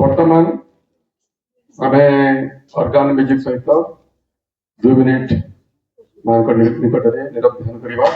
ବର୍ତ୍ତମାନ ଆମେ organ music ସହିତ 2 ମିନିଟ୍ ମାଙ୍କ ନିକଟରେ ନିରବ ଧ୍ୟାନ କରିବା।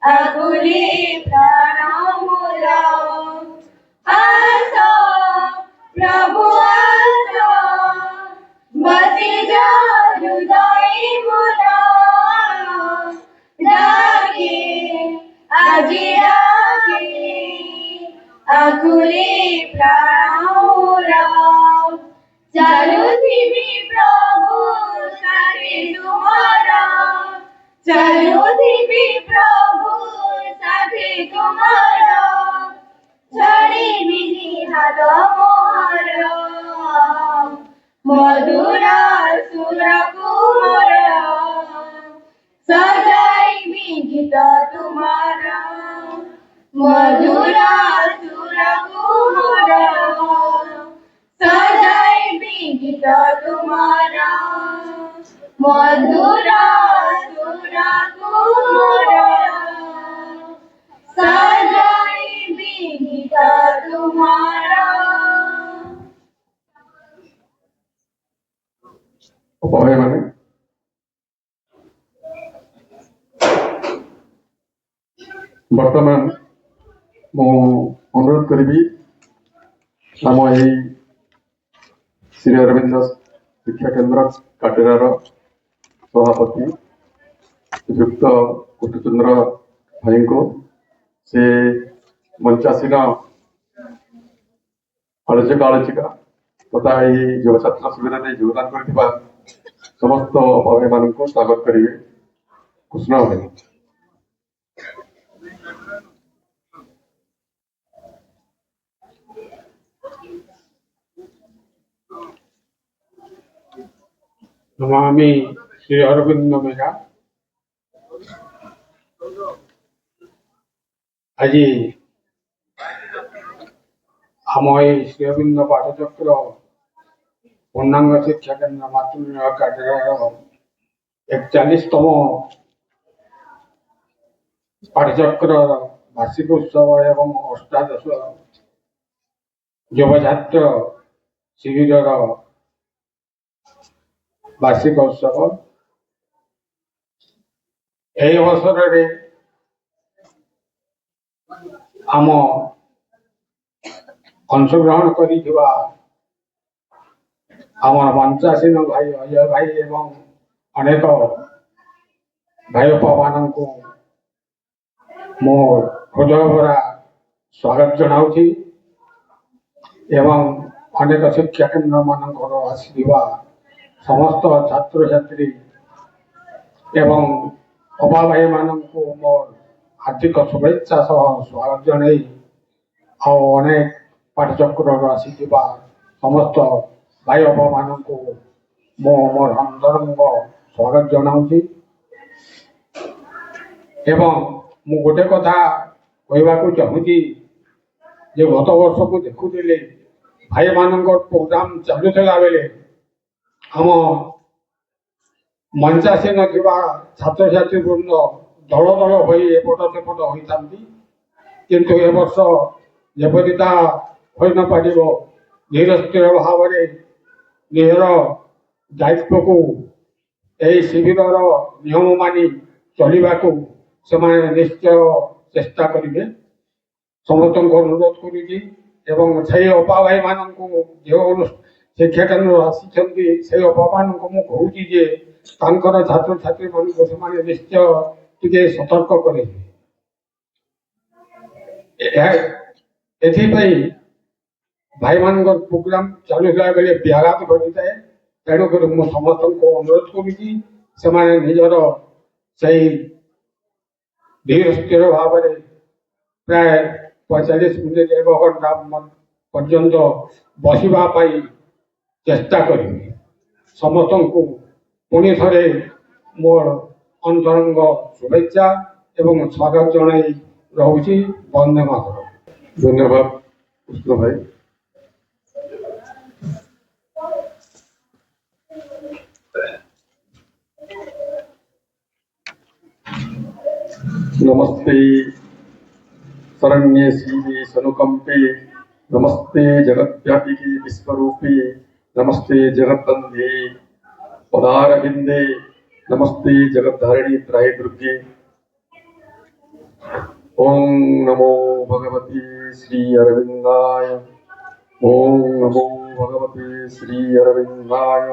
Aku আকুলি প্রাণ মোরা আসো প্রভু আসো বসে যাও হৃদয়ে মোরা ডাকে আজি ডাকে আকুলি প্রাণ মোরা चलो धीमी प्रभु सारे तुम्हारा चलो धीमी प्रभु साथे तुम्हारा छड़ी विधि हाथ मोहरा मधुरा सुर कुमार सजाई भी गीत तुम्हारा मधुरा सुर कुमार सजाई भी गीत तुम्हारा मधुरा सुर कुमार सजाई भी गीत तुम्हारा उपाय माने बर्तमान मु अनुरोध करी आम यही श्री अरविंद शिक्षा केन्द्र काटेरार सभापति श्रीयुक्त कुटुचंद्र भाई को से मंचासीन आलोचक आलोचिका तथा यही युव छात्र शिविर में योगदान कर समस्त भाई मान स्वागत करेंगे कृष्ण भाई नमामि श्री अरविंद मेघा आज आम श्री अरविंद पाठचक्र पूर्णांग शिक्षा केन्द्र मातृ काटेरार 41तम पाठचक्र वार्षिक उत्सव एवं अष्टादश युव छात्र शिविर वार्षिक उत्सव यही अवसर आम अंशग्रहण कर मंचासीन भाई अजय भाई एवं अनेक भाई मान मो हृदय भरा स्वागत जनाऊँगी एवं अनेक शिक्षा केन्द्र मानकर आसवा समस्त छात्र छात्री एवं अबा भाई मान मोर हार्दिक शुभेच्छा सह स्वागत जन अनेक पाठचक्र आसवा समस्त भाई अबा मान मोर अंतरंग स्वागत जनाऊँगी एवं मु गोटे कथा कहवा चाहूँगी जे गत वर्ष को देखुले भाई मान प्रोग्राम चलुला बेले आम मंचासीन छात्र छात्री वृंद दल दल हो एपट सेपट होता किंतु ए वर्ष जपरिता हो न पार धीर स्थिर भाव निजर दायित्व को यही शिविर नियम मानि चलने को से निश्चय चेष्टा करेंगे समस्त अनुरोध करुँगी अपा भाई मान जो शिक्षा केन्द्र आसी से अपा मान कहूँ जे छात्र छात्री मान निश्चय टे सतर्क करे भाई मान प्रोग्राम चलुला बेले व्याघात घटी थाए तेणुक मुझे समस्त को अनुरोध करुँगी से निजर से धीर स्थिर भाव प्राय 45 मिनिट 1 घंटा पर्यंत बसवाई चेष्टा करेंगे समस्त को पुणी थे मोर अंतरंग शुभेच्छा एवं स्वागत जन रोचे वंदे मातरम। धन्यवाद कृष्ण भाई। नमस्ते शरण्ये शिवे सनुकंपे नमस्ते जगद्व्यापिके विश्वरूपे नमस्ते जगद्वंदे पदारविंदे नमस्ते जगद्धारिणी त्राय दुर्गे। ओम नमो भगवती श्री अरविंदाय। ओम नमो भगवती श्री अरविंदाय।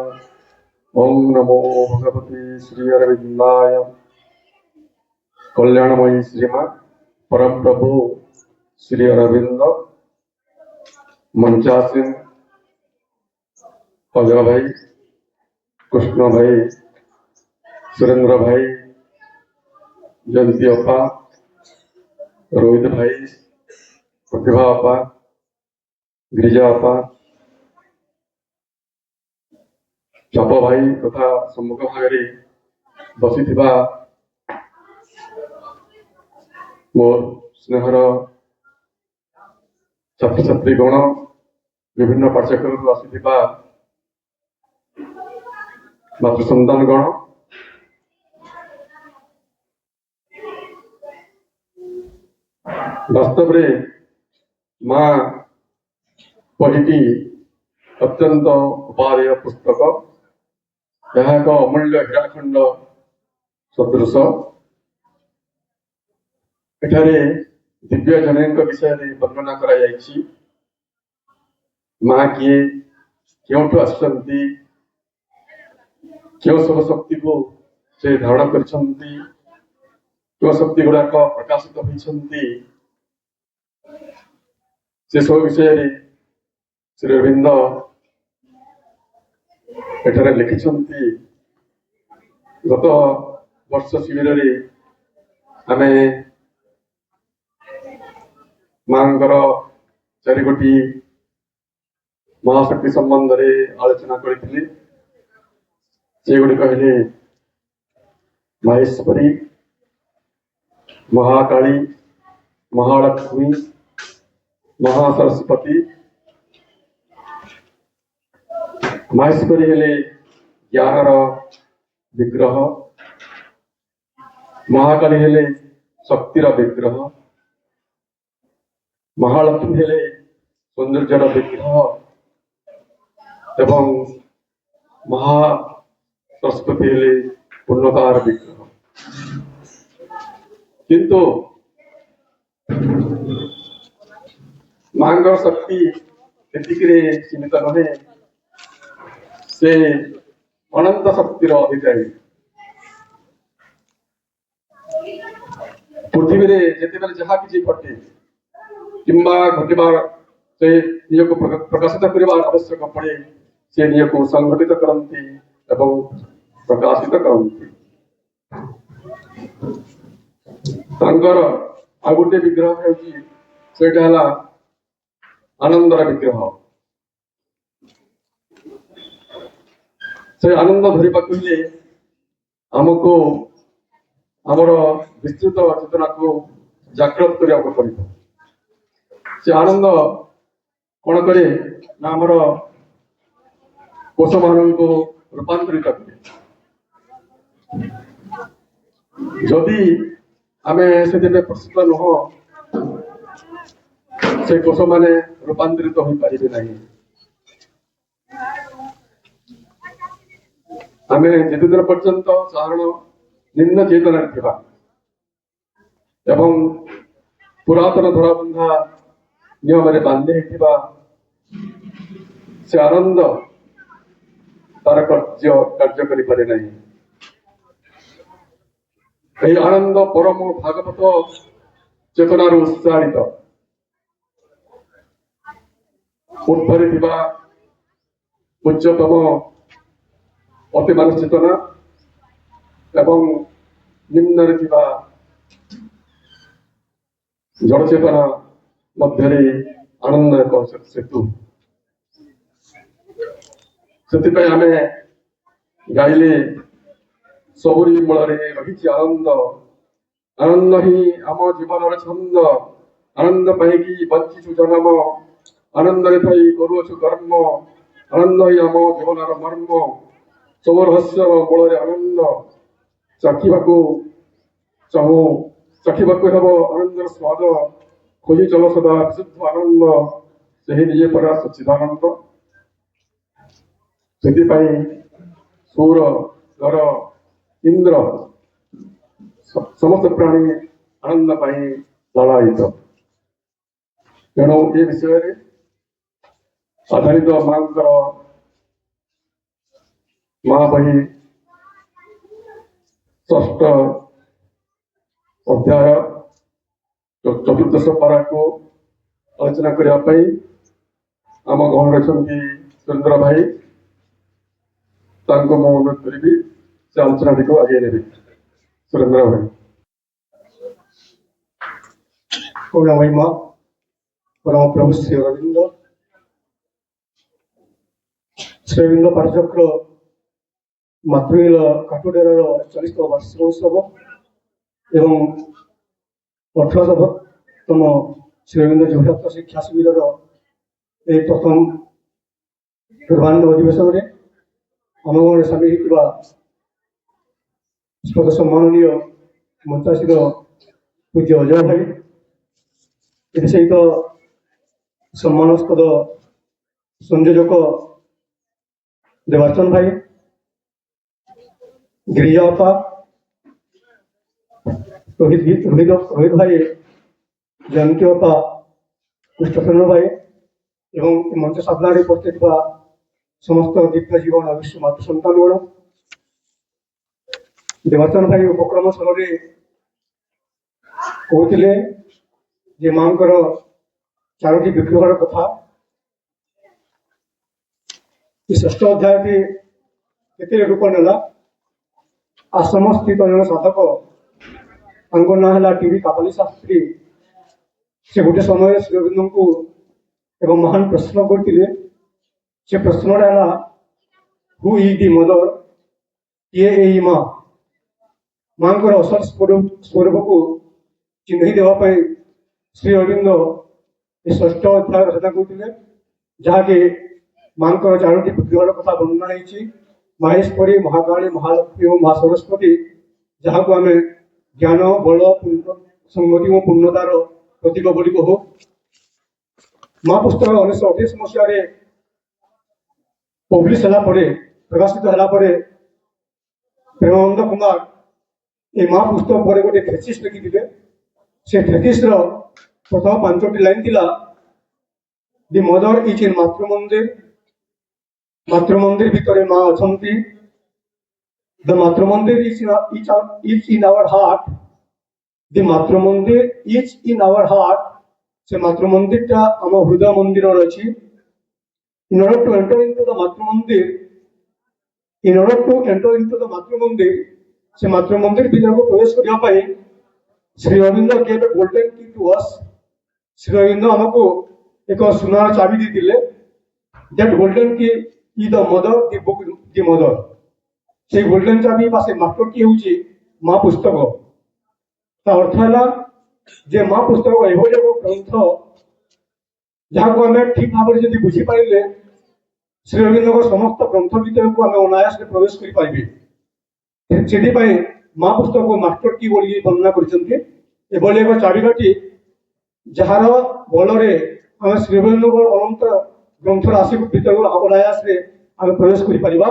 ओम नमो भगवती श्री अरविंदाय। कल्याणमयी श्रीमद परम प्रभु श्री अरविंद मंचासीन अजय भाई, कृष्ण भाई, सुरेंद्र भाई, जयंती अपा, रोहित भाई, प्रतिभा अपा, गिरिजा अपा, चाप भाई तथा सम्मुख भागे बसी मोर स्नेहर छात्र छात्री गण, विभिन्न पाठ्यक्रम आसिथिबा मातृ सन्तान गण, वास्तव रे माँ पढ़ी अत्यंत उपादेय पुस्तक। यह एक अमूल्य हीराखंड सदृश। एठारे दिव्य जनक विषय वर्णना करा जायछि। माँ किए, क्योंठु आसुचंती, क्यों सब शक्ति को से धारण करछंती, क्यों शक्ति गुड़ाक प्रकाशित होइछंती, से सब विषय श्री अरविंद एठारे लिखिछंती। गत वर्ष शिविर रे आमे मांगर चारिगोटी महाशक्ति संबंध रे आलोचना करिथिले। सेगुड़िक हेले माहेश्वरी, महाकाली, महालक्ष्मी, महासरस्वती। माहेश्वरी हेले ज्ञानर विग्रह, महाकाली हेले शक्तिर विग्रह, महालक्ष्मी हेले सौंदर्यर विग्रह एवं महासरस्वती हेले पूर्णतार विग्रह। किंतु मांगर शक्ति एतिकिरे सीमित नहे, से अनंत शक्तिर अधिकारी। पृथ्वी रे जेतेबेले जहा किछि घटे किंबा घटिबार से निजको प्रकाशित करिबार आवश्यक पड़े, से निजको संगठित करंती एवं प्रकाशित करंती। तांकर आ गोटे विग्रह हेउची, सेटा हला आनंदर विग्रह। से आनंद धरिबा कहिले हमको आमर विस्तृत चेतना को जागृत करिया पड़िବ। से आनंद कौन करे ना आमर कोष मान को रूपांतरित करे। जदि आमे से प्रस्तुत नुह, से कोष माने रूपांतरित हो पारिबे नहीं। आमे जेते दिन पर्यंत साधारण निम्न चेतना थिबा एवं पुरातन धराबंधा नियम रे बांधे थिबा, से आनंद तार कार्य करि पारे नहीं। এই आनंद परम भागवत चेतनार उत्साहित ऊर्ध्वरे थिबा उच्चतम अति मानस चेतना एवं निम्न थिबा जड़ चेतना मध्य आनंद एक सेतु। से आमे गाइले सबुरी मूल रही आनंद। आनंद ही आम जीवन छंद, आनंद पाई बंचीचु जन्म, आनंद थी करुचु कर्म, आनंद ही आम जीवन मर्म। सब रहस्य मूल आनंद चाखा चाहू, चाखा हम आनंद स्वाद खोजी चल सदा विशुद्ध आनंद, से निजे परा सच्चिदानंद। से सूर, घर, इंद्र समस्त प्राणी ଆନନ୍ଦ ପାଇଁ ଲାଳାୟିତ। ତେଣୁ ଏ ବିଷୟରେ ଆଧାରିତ ମାଙ୍କର ମା ବହି 6ଠ ଅଧ୍ୟାୟ 14ଶ ପାରାକୁ ଆଲୋଚନା କରିବା ପାଇଁ ଆମ ଗହଣରେ ଅଛନ୍ତି ସୁରେନ୍ଦ୍ର ଭାଇ। ତାଙ୍କୁ ମୁଁ ଅନୁରୋଧ କରିବି ସେ ଆଲୋଚନାଟିକୁ ଆଗେଇ ନେବେ। ସୁରେନ୍ଦ୍ର ଭାଇ। করুণা মহিমা পরম প্রভু শ্রী অরবিন্দ শ্রীঅরবিন্দ পাঠচক্র মাতৃলীল কাঠুডেরার 40তম বার্ষিক উৎসব এবং 18তম শ্রীঅরবিন্দ যুবছাত্র শিক্ষা শিবিরর এই প্রথম পূর্বাহ্ন অধিবেশনে ଆମ ଗଣରେ ସାମିଲ ହୋଇଥିବା ସ୍ପଦ ସମ୍ମାନନୀୟ ମଞ୍ଚାସୀନ ପୂଜ୍ୟ ଅଜୟ ଭାଇ, ଏଥି ସହିତ ସମ୍ମାନସ୍ପଦ ସଂଯୋଜକ ଦେବାଚନ ଭାଇ, ଗିରିଜା ଅପା, ରୋହିତ ଭାଇ, ଜୟନ୍ତୀ ଅପା, କୃଷ୍ଣଚନ୍ଦ୍ର ଭାଇ ଏବଂ ମଞ୍ଚ ସାଧନାରେ ଉପସ୍ଥିତ ଥିବା ସମସ୍ତ ଦିବ୍ୟ ଜୀବନ ଅବିଶ୍ଵ ମାତୃ ସନ୍ତାନଗଣ। ଦେବାଚନ ଭାଇ ଉପକ୍ରମ ସ୍ଥଳରେ କହୁଥିଲେ ଯେ ମାଙ୍କର 4ଟି ବିଗ୍ରହର କଥା। ଏ 6ଠ ଅଧ୍ୟାୟଟି କେତେ ରୂପ ନେଲା? ଆଶ୍ରମ ସ୍ଥିତ ଜଣେ ସାଧକ, ତାଙ୍କ ନାଁ ହେଲା ଟିଭି କାପାଲି ଶାସ୍ତ୍ରୀ। ସେ ଗୋଟେ ସମୟରେ ଶ୍ରୀଅରବିନ୍ଦଙ୍କୁ ଏକ ମହାନ ପ୍ରଶ୍ନ କରିଥିଲେ। ସେ ପ୍ରଶ୍ନଟା ହେଲା, ହୁ ଇଜ୍ ଦି ମଦର? କିଏ ଏଇ ମା? ମାଙ୍କର ଅସଲ ସ୍ୱରୂପକୁ ଚିହ୍ନି ଦେବା ପାଇଁ ଶ୍ରୀଅରବିନ୍ଦ ଏ 6ଠ ଅଧ୍ୟାୟ ରଚନା କରୁଥିଲେ, ଯାହାକି ମାଙ୍କର 4ଟି ବିଗ୍ରହର କଥା ବର୍ଣ୍ଣନା ହେଇଛି। ମାହେଶ୍ୱରୀ, ମହାକାଳୀ, ମହାଲକ୍ଷ୍ମୀ ଏବଂ ମା ସରସ୍ୱତୀ, ଯାହାକୁ ଆମେ ଜ୍ଞାନ, ବଳ, ସଂଗତି ଓ ପୂର୍ଣ୍ଣତାର ପ୍ରତୀକ ବୋଲି କହୁ। ମା ପୁସ୍ତକ 1928 ମସିହାରେ ପବ୍ଲିଶ ହେଲା ପରେ, ପ୍ରକାଶିତ ହେଲା ପରେ ପ୍ରେମାନନ୍ଦ କୁମାର ଏ ମା ପୁସ୍ତକ ପରେ ଗୋଟେ ଥେସିସ୍ ଲେଖିଥିଲେ। ସେ ଥେସିସ୍ର ପ୍ରଥମ 5ଟି ଲାଇନ୍ ଥିଲା, ଦି ମଦର ଇଜ୍ ଇନ୍ ମାତୃମନ୍ଦିର। ମାତୃମନ୍ଦିର ଭିତରେ ମା ଅଛନ୍ତି। The Matrimandir is in our heart. The Matrimandir is in our heart. ସେ ମାତୃମନ୍ଦିରଟା ଆମ ହୃଦୟ ମନ୍ଦିରରେ ଅଛି। In order to enter into the ମାତୃମନ୍ଦିର, ସେ ମାତୃମନ୍ଦିର ଭିତରକୁ ପ୍ରବେଶ କରିବା ପାଇଁ Sri Aurobindo gave a golden key to us. Sri Aurobindo ଆମକୁ ଏକ ସୁନାର ଚାବି ଦେଇଥିଲେ। That golden key is the mother, the book, the mother. সেই ଗୋଲ୍ଡେନ୍ ଚାବି ବା ସେ ମାଷ୍ଟର କି ହେଉଛି ମା ପୁସ୍ତକ। ତା ଅର୍ଥ ହେଲା ଯେ ମା ପୁସ୍ତକ ଏଭଳି ଏକ ଗ୍ରନ୍ଥ ଯାହାକୁ ଆମେ ଠିକ ଭାବରେ ଯଦି ବୁଝିପାରିଲେ ଶ୍ରୀଅରବିନ୍ଦଙ୍କ ସମସ୍ତ ଗ୍ରନ୍ଥ ଭିତରକୁ ଆମେ ଅନାୟାସରେ ପ୍ରବେଶ କରିପାରିବେ। ସେଥିପାଇଁ ମା ପୁସ୍ତକକୁ ମାଷ୍ଟର କି ବୋଲି ବର୍ଣ୍ଣନା କରିଛନ୍ତି। ଏଭଳି ଏକ ଚାବିକାଠି ଯାହାର ବଳରେ ଆମେ ଶ୍ରୀଅରବିନ୍ଦଙ୍କ ଅନନ୍ତ ଗ୍ରନ୍ଥ ରାଶି ଭିତରକୁ ଅନାୟାସରେ ଆମେ ପ୍ରବେଶ କରିପାରିବା।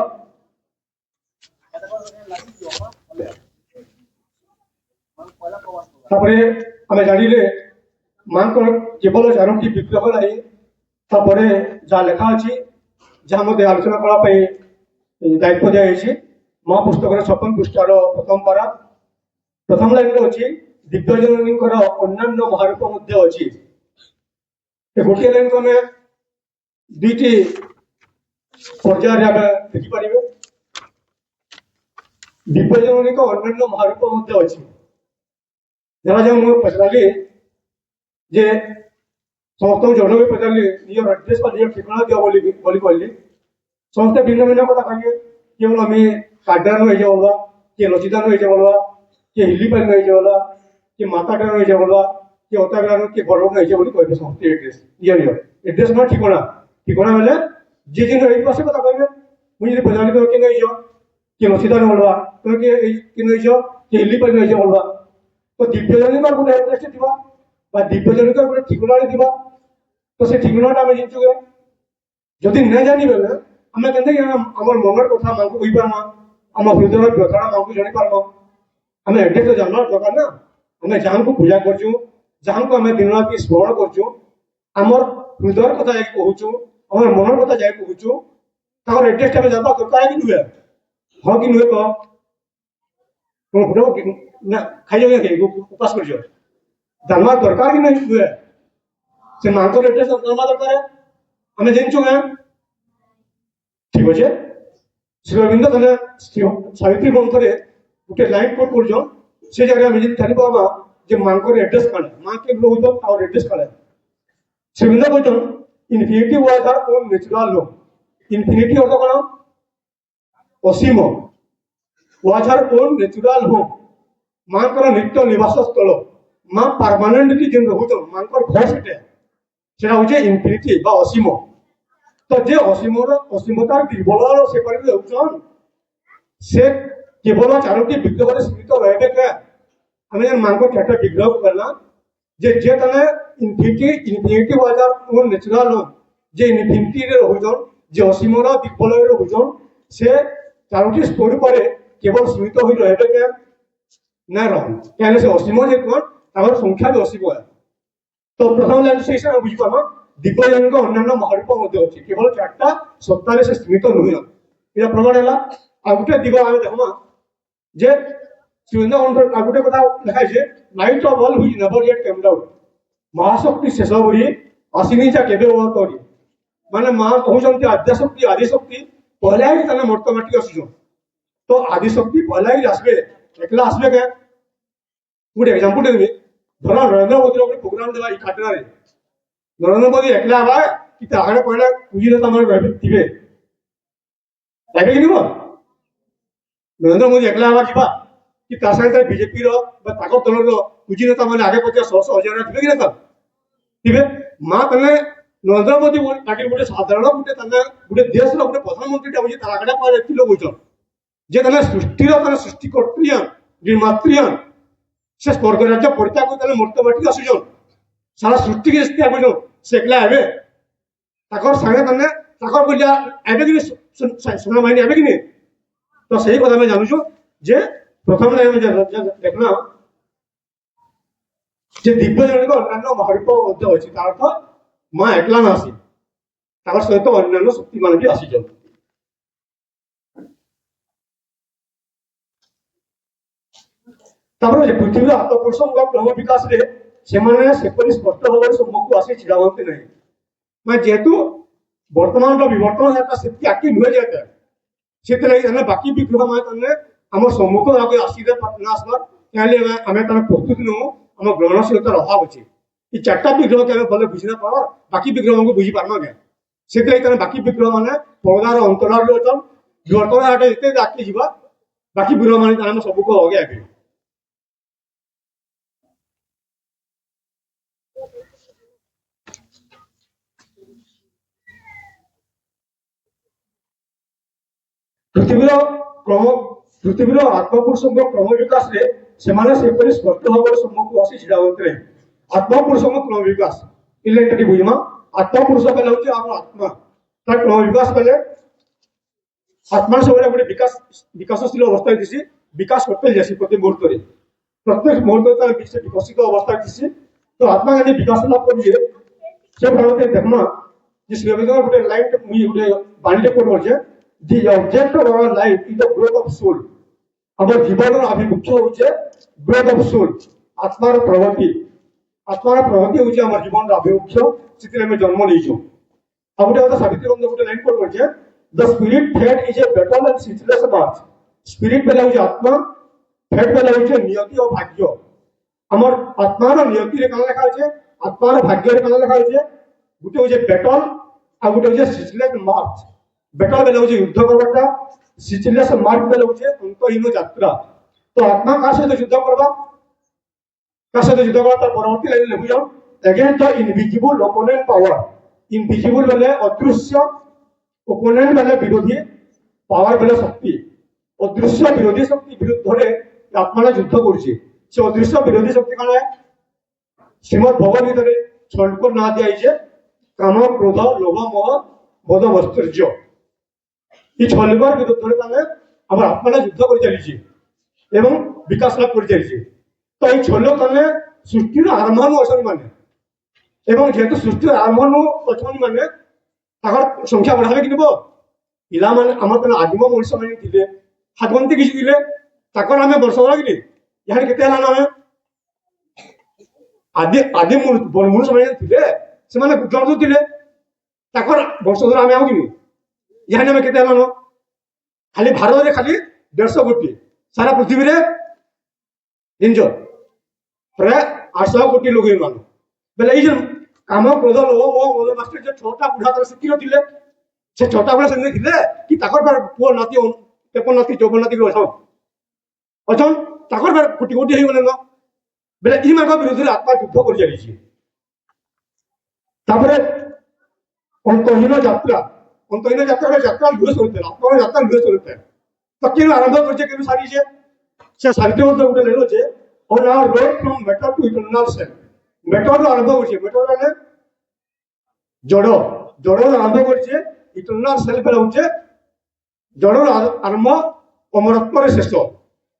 ତାପରେ ଆମେ ଜାଣିଲେ ମାଙ୍କର କେବଳ 4ଟି ବିଗ୍ରହ ନାହିଁ, ତାପରେ ଯାହା ଲେଖା ଅଛି, ଯାହା ମଧ୍ୟ ଆଲୋଚନା କରିବା ପାଇଁ ଦାୟିତ୍ୱ ଦିଆଯାଇଛି। ମା ପୁସ୍ତକର 56 ପୃଷ୍ଠାର ପ୍ରଥମ ପାରା ପ୍ରଥମ ଲାଇନରେ ଅଛି, ଦିବ୍ୟଜନନୀଙ୍କର ଅନ୍ୟାନ୍ୟ ମହାରୂପ ମଧ୍ୟ ଅଛି। ଗୋଟିଏ ଲାଇନକୁ ଆମେ 2ଟି ପର୍ଯ୍ୟାୟରେ ଆମେ ଦେଖିପାରିବେ। ଦିବ୍ୟଜନନୀଙ୍କ ଅନ୍ୟାନ୍ୟ ମହାରୂପ ମଧ୍ୟ ଅଛି। ଧରାଯାଉ ମୁଁ ପଚାରିଲି ଯେ ସମସ୍ତଙ୍କୁ ଜଣକୁ ପଚାରିଲି ନିଜର ଆଡ୍ରେସ୍ ବା ନିଜର ଠିକଣା ଦିଅ ବୋଲି କହିଲି। ସମସ୍ତେ ଭିନ୍ନ ଭିନ୍ନ କଥା କହିବେ। କିଏ ଆମେ କାଡ୍ରାନୁ ହେଇଯିବ ବୋଲବା, କିଏ ଲଚିଦାନୁ ହେଇଯିବ ବୋଲବା, କିଏ ହିଲିପାଲିନୁ ହେଇଯିବ ବୋଲବା, କିଏ ମାତାଟାନୁ ହେଇଯିବ ବୋଲବା, କିଏ ଅତାବିରାନୁ, କିଏ ବରଗଡ଼ନୁ ହେଇଯିବ ବୋଲି କହିବେ। ସମସ୍ତେ ଆଡ୍ରେସ୍ ନିଜ ଆଡ୍ରେସ୍ ମାନେ ଠିକଣା। ଠିକଣା ବେଲେ ଯିଏ ଯେନ୍ ହେଇଯିବ ସେ କଥା କହିବେ। ମୁଁ ଯଦି ପଚାରିଲି ତମେ କିଏ ହେଇଯିବ, କିଏ ଲଚିଦାନୁ ବୋଲବା, ତମେ କିଏ ହେଇଯିବ, କିଏ ହିଲିପାଲିନୁ ହେଇଯିବ ବୋଲବା। ତ ଦିବ୍ୟଜନୀଙ୍କର ଗୋଟେ ଆଡ୍ରେସ୍ ଥିବା বা ଦିବ୍ୟଜନୀଙ୍କର ଗୋଟେ ଠିକଣାରେ ଥିବା। ତ ସେ ଠିକଣାଟା ଆମେ ଜାଣିଛୁ କି ଯଦି ନ ଜାଣିବେ ଆମେ କେମିତି ଆମର ମନର କଥା ମାଙ୍କୁ କହିପାରମା, ଆମ ହୃଦୟର ବ୍ୟଥାଟା ମାଙ୍କୁ ଜାଣିପାରମା। ଆମେ ଆଡ୍ରେସ୍ ଜାଣିବା ଦରକାର ନା। ଆମେ ଯାହାଙ୍କୁ ପୂଜା କରୁଛୁ, ଯାହାଙ୍କୁ ଆମେ ଦିନ ରାତି ସ୍ମରଣ କରୁଛୁ, ଆମର ହୃଦୟର କଥା ଯାଇକି କହୁଛୁ, ଆମର ମନର କଥା ଯାଇକି କହୁଛୁ, ତାଙ୍କର ଆଡ୍ରେସଟା ଆମେ ଜାଣିବା ଦରକାର କି ନୁହେଁ? ହଁ କି ନୁହେଁ କହ? ତୁମ ଫଟୋ ନା ଖାଇଯାଉ ଉପାସ କରିଛ, ଜାଣିବା ଦରକାର କି ନୁହେଁ? ସେ ମାଙ୍କର ଆଡ୍ରେସ ଜାଣିବା ଦରକାର। ଆମେ ଜାଣିଛୁ ନା? ঠিক আছে। শ্রী অরবিন্দ তাহলে সাবিত্রী গ্রন্থরে গোটে লাইন কোট করছন, সে জায়গায় আমি যদি জানিপাবা যে মাঙ্কর এড্রেস কাণে, মা কে রহুত তার এড্রেস কাণে। শ্রীবৃন্দ বলছেন infinity was our own natural লো। ইনফিনিটি অর্থ কোন? অসীম। Was our own natural home, মাঙ্কর নিত্য নিবাস স্থল, মা পার্মানেন্টলি যেন রহুতন, মাঙ্কর ঘর সেটা হচ্ছে ইনফিনিটি বা অসীম। তো যে অসীমতার বিবলর সে করে দেউছন, সে কেবল চারোটি বিগ্রহরে সীমিত রহবে কে? আমি যেন মাঙ্ক চারটা বিগ্রহ করলাম, যে তাহলে infinity was our own natural home, যে ইনফিনিটি রহুছন, যে অসীমর বিবলয় রহুছন, সে চারোটি স্বরূপরে কেবল সীমিত হয়ে রহবে কে? না রহন, কেন সে অসীম যে কোন তার সংখ্যা বি অসীম। তো প্রথম লাইন সেই হিসাবে বুঝিপার দিব্যজনক অন্যান্য মহারূপ মধ্যে ଅଛି, কেবল চারটা সত্তারে সে সীমিত নুহে। এটা প্রমাণ হল। আর গোটে দিগ আমি দেখমা যে শ্রীবৃন্দ গ্রন্থর আর গোটে কথা লেখা আছে, night of all which never yet came down, Mahashakti শেষ বলি আসিনি যা কেবে ও করি। মানে মা কହୁଛନ୍ତି আদ্যাশক্তি আদিশক্তি পহলা হি তানে মর্তমাটি আসুছন। তো আদিশক্তি পহলা হি আসবে, একলা আসবে কে? গোটে এক্সাম্পল দেবি। ধর নরেন্দ্র মোদীর গোটে প্রোগ্রাম দেবা এই খাটনারে, নরেন্দ্র মোদী একলা হবা কি তাহারে পয়লা পুঁজি নেতা আমার দিবে? যাবে কি নিব? নরেন্দ্র মোদী একলা হবা যা কি তার সাথে বিজেপির বা তাকর দলর পুঁজি নেতা মানে আগে পচা 100,000 দিবে কি না? দিবে। মা তাহলে নরেন্দ্র মোদী পার্টি গোটে সাধারণ গোটে তাহলে গোটে দেশের গোটে প্রধানমন্ত্রীটা হচ্ছে তার আগেটা পাওয়া ব্যক্তি লোক হইছন, যে তাহলে সৃষ্টির তাহলে সৃষ্টিকর্ত্রিয়ান নির্মাত্রিয়ান, সে স্বর্গ রাজ্য পরিত্যাগ করে তাহলে মর্তমাটি আসুছন, সারা সৃষ্টিকে ত্যাগ করছন, সে একলা হবে? তাকর সাথে তাহলে তাকর বলিয়া এবে কি সোনা বাহিনী এবে কি নি? তো সেই কথা আমি জানুছু যে প্রথম লাইন আমি দেখলাম যে দিব্যজনক অন্যান্য মহারূপ মধ্যে আছে, তার অর্থ মা একলা না আসি, তার সহিত অন্যান্য শক্তি মানে বি আসিছন। তারপরে যে পৃথিবীর আত্মপ্রসঙ্গ ক্রম বিকাশে সেমানে সেপরি স্পষ্ট ভাবে সম্মুখ আসি ছিড়াবন্তি নাই। মানে যেহেতু বর্তমানটা বিবর্তন একটা সেটি আক্টিভ হয়ে যেতে, ସେଥିଲାଗି ତାହେଲେ ବାକି ବିଗ୍ରହ ମାନେ ତାହେଲେ ଆମ ସମ୍ମୁଖ ଭାବେ ଆସିଲେ ନା ଆସିବାର, ତାହେଲେ ଆମେ ତାର ପ୍ରସ୍ତୁତି ନୁ, ଆମ ଗ୍ରହଣଶୀଳତାର ଅଭାବ ଅଛି। এই চারটা বিগ্রহকে আমি ভালো বুঝি না পাওয়ার, বাকি বিগ্রহকে বুঝি পারমা কে? ସେଥିଲାଗି ତାହେଲେ ବାକି ବିଗ୍ରହ ମାନେ ପରଦାର ଅନ୍ତରାଳରେ ଅଛନ୍, ବିବର୍ତ୍ତନ ଆଟେ ଯେତେ ଆଗକେ ଯିବା ବାକି ବିଗ୍ରହ ମାନେ ଆମ ସବୁକୁ ଅଗେ ଆଗେ। ପୃଥିବୀର ଆତ୍ମପୁରୁଷଙ୍କ କ୍ରମ ବିକାଶରେ ସେମାନେ ସେପରି ସ୍ପଷ୍ଟ ଭାବରେ ସମ୍ମୁଖ ଆସି ଛିଡ଼ା ହୁଅନ୍ତି। ଆତ୍ମପୁରୁଷଙ୍କ କ୍ରମ ବିକାଶ ଇଲେ ଏଠି ବୁଝିମା। ଆତ୍ମପୁରୁଷ ବେଲେ ହଉଛି ଆମର ଆତ୍ମା, ତାର କ୍ରମ ବିକାଶ ବେଲେ ଆତ୍ମା ସବୁବେଳେ ଗୋଟେ ବିକାଶଶୀଳ ଅବସ୍ଥାରେ ଦିଶି, ବିକାଶ করতে যাচ্ছি প্রতি মুহূর্তে, প্রত্যেক মুহূর্তে তার বিকশিত অবস্থায় দিশি। তো আত্মা যদি বিকাশ লাভ করছে সে ভাবে দেখমা যে শ্রী অরবিন্দ গোটে লাইন মুই গোটে বাণীতে কোট করছে, the object of our life is the growth of soul. আমার জীবনের আভিমুখ্য হচ্ছে growth of soul, আত্মার প্রগতি। আত্মার প্রগতি হচ্ছে আমার জীবনের আভিমুখ্য, সেটি আমি জন্ম নিয়েছি। আর গোটে কথা সাবিত্রী বন্ধু গোটে লাইন কোট করছে, the spirit fate is a battle and ceaseless march. Spirit বেলা হচ্ছে আত্মা, ফেট বেলা হচ্ছে নিয়তি ও ভাগ্য। আমার আত্মার নিয়তিরে কানা লেখা আছে, আত্মার ভাগ্যের কানা লেখা আছে। গোটে হচ্ছে ব্যাটল আর গোটে হচ্ছে সিচলেস মার্চ। ব্যাটল বেলা হচ্ছে যুদ্ধ করবাটা, সিচলেস মার্চ বেলা হচ্ছে অন্তহীন যাত্রা। তো আত্মা কার সাথে যুদ্ধ করবা, কার সাথে যুদ্ধ করা তার পরবর্তী লাইনে লেখু যাও, against the invisible opponent power. Invisible বেলে অদৃশ্য, অপোনেন্ট বেলে বিরোধী, পাওয়ার বেলে শক্তি। অদৃশ্য বিরোধী শক্তি বিরুদ্ধে আত্মারা যুদ্ধ করছে। সে অদৃশ্য বিরোধী শক্তি কারণ শ্রীমদ ভগবদ্গীতারে ছলকর না দিয়া হয়েছে কাম ক্রোধ লোভ মোহ বোধ বস্তুর্য। এই ছলকর বিরুদ্ধে তাহলে আমার আত্মারা যুদ্ধ করে চালিছে এবং বিকাশ লাভ করে চালিছে। ତ ଏଇ ଛୋଲ ତନେ ସୃଷ୍ଟିର ଆରମ୍ଭ ଅଛନ୍ତି ମାନେ ଏବଂ ଯେହେତୁ ସୃଷ୍ଟିର ଆରମ୍ଭ ଅଛନ୍ତି ମାନେ ତାଙ୍କର ସଂଖ୍ୟା ବଢାବେ କି ନିବ ପିଲାମାନେ ଆମର ତନେ ଆଦିମ ମଣିଷ ମାନେ ଥିଲେ ହାତଗନ୍ତି କିଛି ଥିଲେ ତାଙ୍କର ଆମେ ବର୍ଷ ଲାଗିଲେ ଇହାଡେ କେତେ ହେଲାନ ଆମେ ଆଦି ଆଦି ମଣିଷ ମାନେ ଥିଲେ ସେମାନେ ଜଣୁ ଥିଲେ ତାଙ୍କର ବର୍ଷ ଧର ଆମେ ଆଉ କିନି ଇହାଡେ ଆମେ କେତେ ହେଲାନ ଖାଲି ଭାରତରେ ଖାଲି 150 କୋଟି ସାରା ପୃଥିବୀରେ ଜିନିଷ ପ୍ରାୟ 800 କୋଟି ଲୋକ ମାନ ବେଲେ ଏଇ ଯେ କାମ କ୍ରୋଧ ଲୋଭ ମୋହ ମଦ ମାଷ୍ଟର ଯେ ଛଅଟା ବୁଢା ତର ଶିକ୍ଷିତ ଥିଲେ ସେ ଛଅଟା ବୁଢା ସେମିତି ଥିଲେ କି ତାଙ୍କର ପୁଅ ନାତି ତେପନ ନାତି 54 ନାତି ଅଛନ୍ ତାଙ୍କର କୋଟି କୋଟି ହେଇଗଲେ ନ ବେଲେ ଇ ମାନଙ୍କ ବିରୁଦ୍ଧରେ ଆତ୍ମା ଯୁଦ୍ଧ କରି ଚାଲିଛି ତାପରେ ଅନ୍ତହୀନ ଯାତ୍ରା ଯାତ୍ରା ଲୁହେ ସରୁଥିଲା ଆତ୍ମାର ଯାତ୍ରା ଲୁହେ ସରୁଥାଏ ତ କେବେ ଆରମ୍ଭ କରିଛେ କେବେ ସାରିଛେ ସେ ସାହିତ୍ୟ ମଧ୍ୟ ଗୋଟେ ଲେଖ ଅଛି on our road from matter to eternal self matter ରୁ ଆରମ୍ଭ କରିଛେ matter ମାନେ ଜଡ ଆରମ୍ଭ କରିଛେ eternal self ହଉଛି ଜଡର ଆରମ୍ଭ ଅମରତ୍ୱରେ ଶେଷ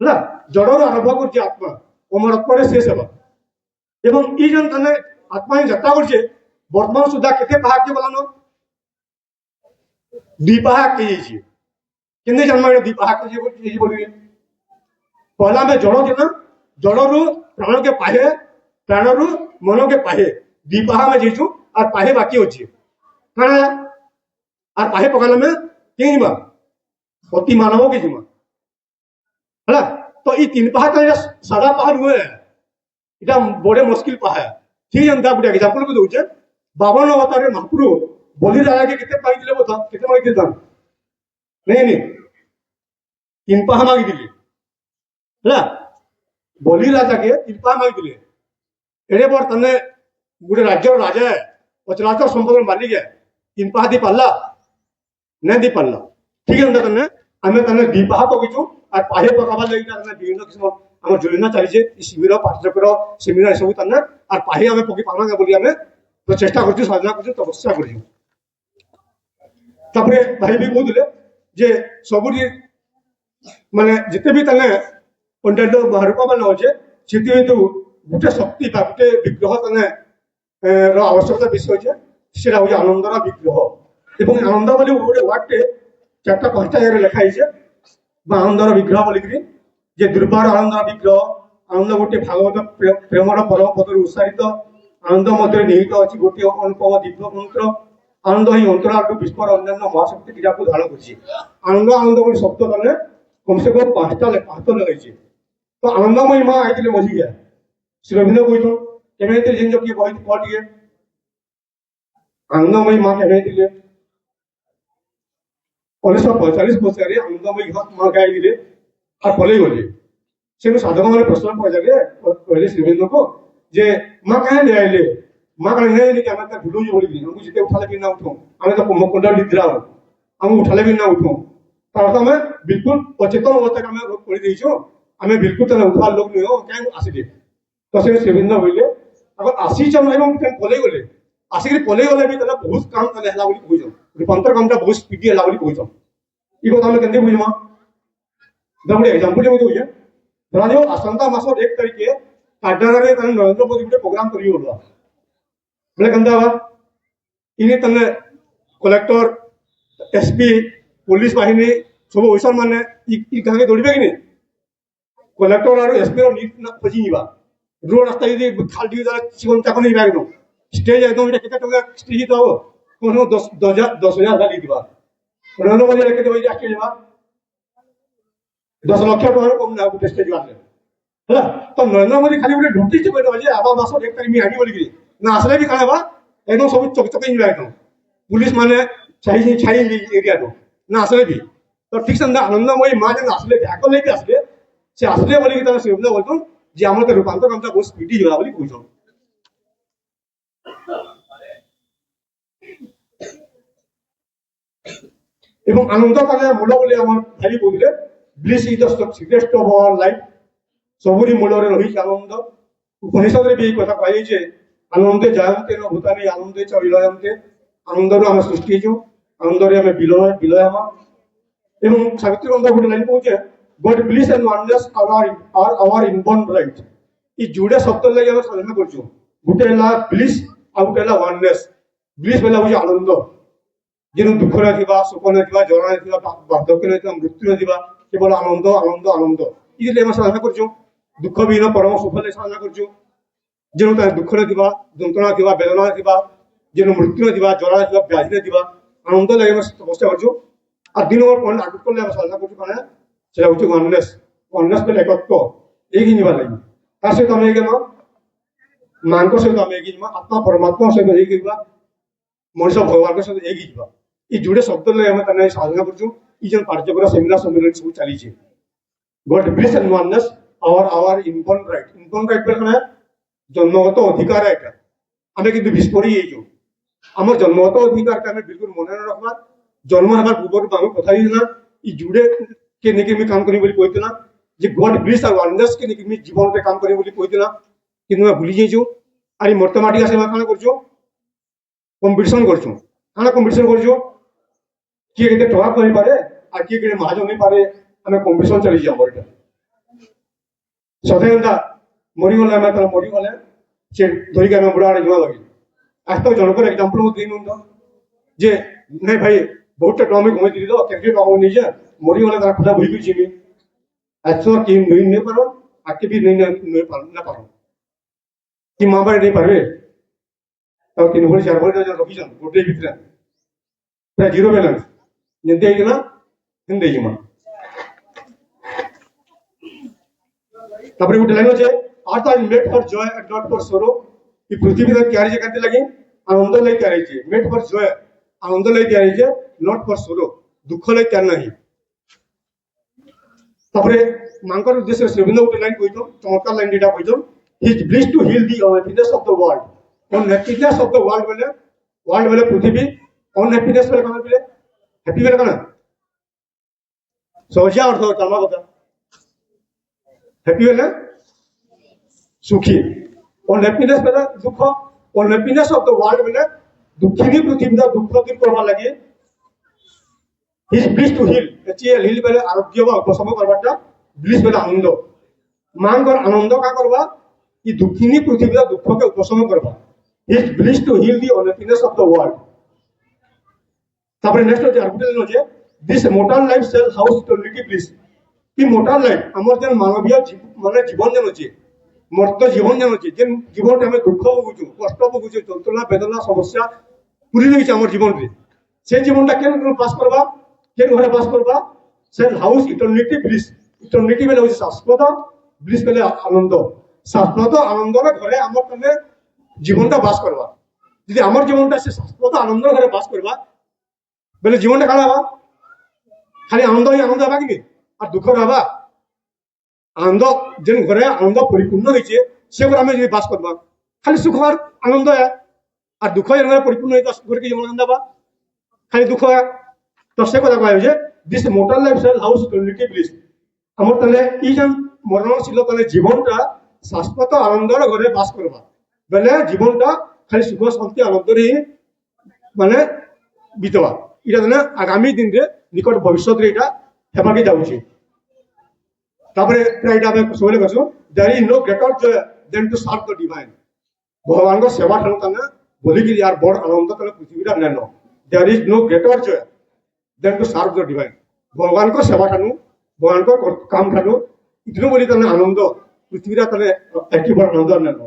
ହେଲା ଜଡରୁ ଆରମ୍ଭ କରୁଛି ଆତ୍ମା ଅମରତ୍ୱରେ ଶେଷ ହେବ ଏବଂ ଇ ଯେନ୍ ତାନେ ଆତ୍ମା ହିଁ ଯାତ୍ରା କରୁଛେ ବର୍ତ୍ତମାନ ସୁଦ୍ଧା କେତେ ପାହାକ ଗଲାନ 2 ପାହାକ ହେଇଯାଇଛି କେମିତି ଜାଣିବା ଏଇଟା 2 ପାହାକ ହେଇଛି ବୋଲିକି पहला में जड़ के ना जड़रू प्राण के पाहे प्राणरू मन के पाहे दीपाहा में जीचु और पाहे बाकी होची काना और पाहे पकाला में के जीवा अति मानव के जीवा हला तो ई 3 पाहा तो सादा पाहा हुए इटा बड़े मुश्किल पाहा ठीक जनता गुटे एग्जांपल को दोचे 52 अवतार महाप्रभु बलि राजा के कितने पाई दिले बता कितने मांगी दिले नहीं 3 पाहा मांगी दिले ହେଲା ବଲି ରାଜାକେ 3 ପାହା ମାଗିଥିଲେ ଏଡେ ବଡ଼ ତନେ ଗୋଟେ ରାଜ୍ୟର ରାଜା ଅଚଳାଚଳ ସମ୍ପଦର ମାଲିକ 3 ପାହା ଦି ପାରିଲା ନାଇଁ ଦି ପାରିଲା ଠିକ ଅଛି ତନେ ଆମେ ତନେ 2 ପାହା ପକିଛୁ আর পাহে পকাবার লাগি তনে বিভিন্ন কিসম আমার যোজনা চালিছে শিবির পাঠচক্র সেমিনার এসব তনে আর পাহে আমি পকি পানা বলি আমি চেষ্টা করছি সাধনা করছি তপস্যা করছি তারপরে ভাই বি কହୁଥିଲେ যে সবুরি মানে যেতে বি তনে অন্যান্য রূপ মানে অছে সেটি হয়তো গোটে শক্তি বা গোটে বিগ্রহ তনে আবশ্যকতা বেশি অছে সেটা হচ্ছে আনন্দর বিগ্রহ এবং আনন্দ বলে গোটে ওয়ার্ডটে 4টা 5টা জায়গায় লেখা হয়েছে বা আনন্দর বিগ্রহ বলিকি যে দুর্বার আনন্দর বিগ্রহ আনন্দ গোটে ভাগবত প্রেমর পরম পদরে উৎসাহিত আনন্দ মধ্যে নিহিত আছে গোটে অনুপম দিব্য মন্ত্র আনন্দ এই অন্তরালটু বিশ্বর অন্যান্য মহাশক্তি ক্রিয়াকে ধারণ করছে আনন্দ বলে শব্দ তলে কমসে কম 5টা লেখাইছে तो आनंदमयी माँ आई मझी गया श्री रविंद्र कहते केमेती जिन किए कह टे आनंदमयी माँ केमेती 1945 मसीह आनंदमयी माँ गाई दिले और पलि गले से साधक मैंने प्रश्न पचारे कहले श्रीरविंद्र को जे माँ कहीं ले आइले माँ कहीं नहीं कि आम भूलू बोली हमको जिते उठाले भी ना उठो आम तो कुंभकुंड निद्रा आम उठाले भी ना उठो तार आम बिल्कुल अचेतन अवस्था आम कर देचु आम बिल्कुल तेना उठार लोग नुह क्या आसिले तो से श्रीरविंद्र बोले अगर आसीचन एवं पलि गले आसिक पलि गले भी बहुत काम है कहूँ रूपांतर कामटा बहुत स्पीडी है कहूँ ये कथा आम के बुझमा गोटे एक्जामपल मुझे धरा जाओ आसंता मास 1 तारिख काटार नरेंद्र मोदी गोटे प्रोग्राम कर बोले केन्ता इन्हें तने कलेक्टर एसपी पुलिस बाहिनी सब ओसन माने कहीं दौड़े कि कलेक्टर और एसपी नीट खोजी रोड रास्ता यदि खाल दी जीवन चाक नहीं एकदम स्टेज एकदम केते टका स्टेज तो कौन 10,000 खाली दिवा नरेंद्र मोदी लेके देबे स्टेज 10 लाख टका कम ना गोटे स्टेज वाले है तो नरेंद्र मोदी खाली गोटे नोटिस देबे जे आबा मास 1 तारिख में आनी बोली ना आसले भी काणबा एकदम सब चकचक एकदम पुलिस माने छाई एरिया तो ना आसले भी तो ठीक से आनंदमयी माँ जन आसले ध्यान ले भी आसले से आसले बोली श्रीरविंद्र बोलत जे आम रूपांतर कामटा बहुत स्पीडी होला बोली कहूँ এবং আনন্দ কালে মূল বলে আমার ভাই বললে bliss is the secret of our life সবুরি মূলরে রহিছে আনন্দ উপনিষদরে বি এই কথা কয়ে আনন্দে জয়ন্তে ন ভূতানি আনন্দে চ বিলয়ন্তে আনন্দরু আমি সৃষ্টি হইছু আনন্দরে আমি বিলয় হমা এবং সাবিত্রী গ্রন্থ গোটে লাইন কହୁছে God bliss and wonders are our inborn right এই ଯୋଡ଼େ ଶବ୍ଦ ଲାଗି ଆମେ ସାଧନା କରୁଛୁ ଗୋଟେ ହେଲା ବ୍ଲିସ୍ ଆଉ ଗୋଟେ ହେଲା ୱାନନେସ୍। ବ୍ଲିସ୍ ବେଲା ହଉଛି ଆନନ୍ଦ, ଯେଣୁ ଦୁଃଖ ନଥିବା, ସୁଖ ନଥିବା, ଜର ନଥିବା, ବାର୍ଦ୍ଧକ୍ୟ ନଥିବା, ମୃତ୍ୟୁ ନଥିବା, କେବଳ ଆନନ୍ଦ ଆନନ୍ଦ ଆନନ୍ଦ। ଇରେ ଆମେ ସାଧନା କରୁଛୁ। ଦୁଃଖ ବିହୀନ ପରମ ସୁଖ ଲାଗି ସାଧନା କରୁଛୁ। ଯେଣୁ ତାର ଦୁଃଖ ନଥିବା, ଯନ୍ତ୍ରଣା ଥିବା, ବେଦନା ଥିବା, ଯେଣୁ ମୃତ୍ୟୁ ନଥିବା, ଜର ନଥିବା, ବ୍ୟାଧି ନଥିବା, ଆନନ୍ଦ ଲାଗି ଆମେ ତପସ୍ୟା କରୁଛୁ। আর 2 নম্বর পয়েন্ট আগুত করলে আমরা সাধনা করছি মানে সেটা হচ্ছে ওয়াননেস। ওয়াননেস পেলে একত্ব এইগি নিবার লাগি। তার সহিত আমি এগিয়ে মাଙ୍କ ସହିତ ଆମେ ଏଗି ଯିବା, ଆତ୍ମା ପରମାତ୍ମା ସହିତ ଏଗି ଯିବା, ମଣିଷ ଭଗବାନଙ୍କ ସହିତ ଏଗି ଯିବା। এই ଯୋଡ଼େ ଶବ୍ଦ ଲାଗି ଆମେ ତାନେ ସାଧନା କରୁଛୁ। এই ଯେନ୍ କାର୍ଯ୍ୟକ୍ରମ ସେମିନାର ସମ୍ମିଳନୀ ସବୁ ଚାଲିଛି। God bless and oneness our inborn right. Inborn right ବେଲେ ମାନେ ଜନ୍ମଗତ ଅଧିକାର ଏଟା। ଆମେ କିନ୍ତୁ ବିସ୍ଫୋରି ହେଇଛୁ। আমার জন্মগত অধিকারকে আমি বিলকুল মনে না রাখবা। জন্ম হবার পূর্বରୁ আমি কথা ହେଇଥିଲା ଇ ଯୋଡ଼େ କେ ନେଇକି আমি কাম করি বলি কইଥିଲା যে গড ব্লেস আর ওয়াননেস কে নেইকি আমি জীবনতে কাম করি বলি কইଥିଲା, কিন্তু আমি ভুলি যাইଛୁ। আর এই মর্তমাটিকা সেবা কাଣା করছো, কম্পিটিশন করছো। কাଣା কম্পিটিশন করছো, কিଏ କେତେ ଟଙ୍କା କହିପାରେ আর কিଏ କେତେ ମହାଜନ ହେଇପାରେ, ଆମେ କମ୍ପିଟିସନ ଚାଲିଛି ଆମର এটা। ସତେ ଏନ୍ତା ମରିଗଲେ ଆମେ ତାର ମରିଗଲେ ସେ ଧରିକି ଆମେ ବୁଢ଼ା ଆଡ଼େ ଯିବା ଲାଗି। আজ তো জনকর এক্সাম্পল মধ্যে দিন যে নাই ভাই বহুতটা টমি কমে দিলি তো কেটে টম নিজে মরি গলে তারা খোলা বই করছি আজ তো কি নই নিয়ে পারো আজকে বি নই না পারো কি মা বাড়ি নেই পারবে তাও 3 ভরি 4 ভরি রকিছন গোটে ভিতরে প্রায় জিরো ব্যালেন্স যেতে হইগলা হিন্দে জিমা। তারপরে গোটে লাইন আছে earth are made for joy and not for sorrow. এই পৃথিবীতে তৈরি যে কাতে লাগি আনন্দ লাগি তৈরি হয়েছে। মেড ফর জয় আনন্দ লাগি তৈরি হয়েছে, নট ফর সরো দুঃখ লাগি তৈরি নাই। তারপরে মাঙ্কর উদ্দেশ্যে শ্রীবৃন্দ গোটে লাইন কইতো, চমৎকার লাইন যেটা কইতো, he is blissed to heal the happiness of the world. Unhappiness of the world বেলে পৃথিবী, অনহ্যাপিনেস বেলে কানা বেলে হ্যাপি বেলে কানা সহজিয়া অর্থ জানা কথা। হ্যাপি বেলে সুখী, অনহ্যাপিনেস বেলে দুঃখ। অনহ্যাপিনেস অফ দ্য ওয়ার্ল্ড বেলে দুঃখিনী পৃথিবীটা দুঃখ দূর করবার লাগে he is blissed to heal. Heal বেলে আরোগ্য বা উপশম করবারটা, ব্লিস বেলে আনন্দ। মাঙ্কর আনন্দ কা করবা এই দুঃখিনী পৃথিবীটা দুঃখকে উপশম করবা। He is blissed to heal the unhappiness of the world. তারপরে নেক্সট হচ্ছে আর্গুমেন্ট হচ্ছে this mortal life shall house eternity bliss. এই মোটাল লাইফ আমার যেন মানবীয় মানে জীবন যেন আছে, মর্ত জীবন যেন আছে, যে জীবনটা আমি দুঃখ ভোগুଛୁ, কষ্ট ভোগুଛୁ, যন্ত্রণা বেদনা সমস্যা পুরি রয়েছে আমার জীবনে, সেই জীবনটা কেন পাস করবা, কেন ঘরে বাস করবা, সেল হাউস ইটারনিটি ব্লিস। ইটারনিটি বেলে হচ্ছে শাশ্বত, ব্লিস বেলে আনন্দ। শাশ্বত আনন্দর ঘরে আমার তুমি জীবনটা বাস করবা। যদি আমার জীবনটা সে শাশ্বত আনন্দর ঘরে বাস করবা বেলে জীবনটা কাড়া হবা, খালি আনন্দ হি আনন্দ হবা কি আর দুঃখ হবা। আনন্দ যে ঘরে আনন্দ পরিপূর্ণ হয়েছে সে ঘরে আমি যদি বাস করবা, খালি সুখ আর আনন্দ আর দুঃখ এর ঘরে পরিপূর্ণ হয়েছে ঘরে কি জীবন আনন্দ হবা, খালি দুঃখ। তো সে কথা কয়া হয়েছে this mortal life style house eternity bliss. আমার তাহলে এই যে মরণশীল তাহলে জীবনটা শাশ্বত আনন্দর ঘরে বাস করবা বেলে জীবনটা খালি সুখ শান্তি আনন্দরে মানে বিতবা। এটা মানে আগামী দিনে নিকট ভবিষ্যৎ এটা হেবাকে যাচ্ছে। তারপরে এটা আমি সবাই কাছে there is no greater joy than to serve the divine. ভগবানଙ୍କ সেবা ঠানু তানে বলিকি ইয়ার বড় আনন্দ তানে পৃথিবীটা নেন। There is no greater joy than to serve the divine. ভগবানଙ୍କ সেবা ঠানু ভগবানଙ୍କ কাম ঠানু ইতনু বলি তানে আনন্দ পৃথিবীটা তানে একই বড় আনন্দ নেন।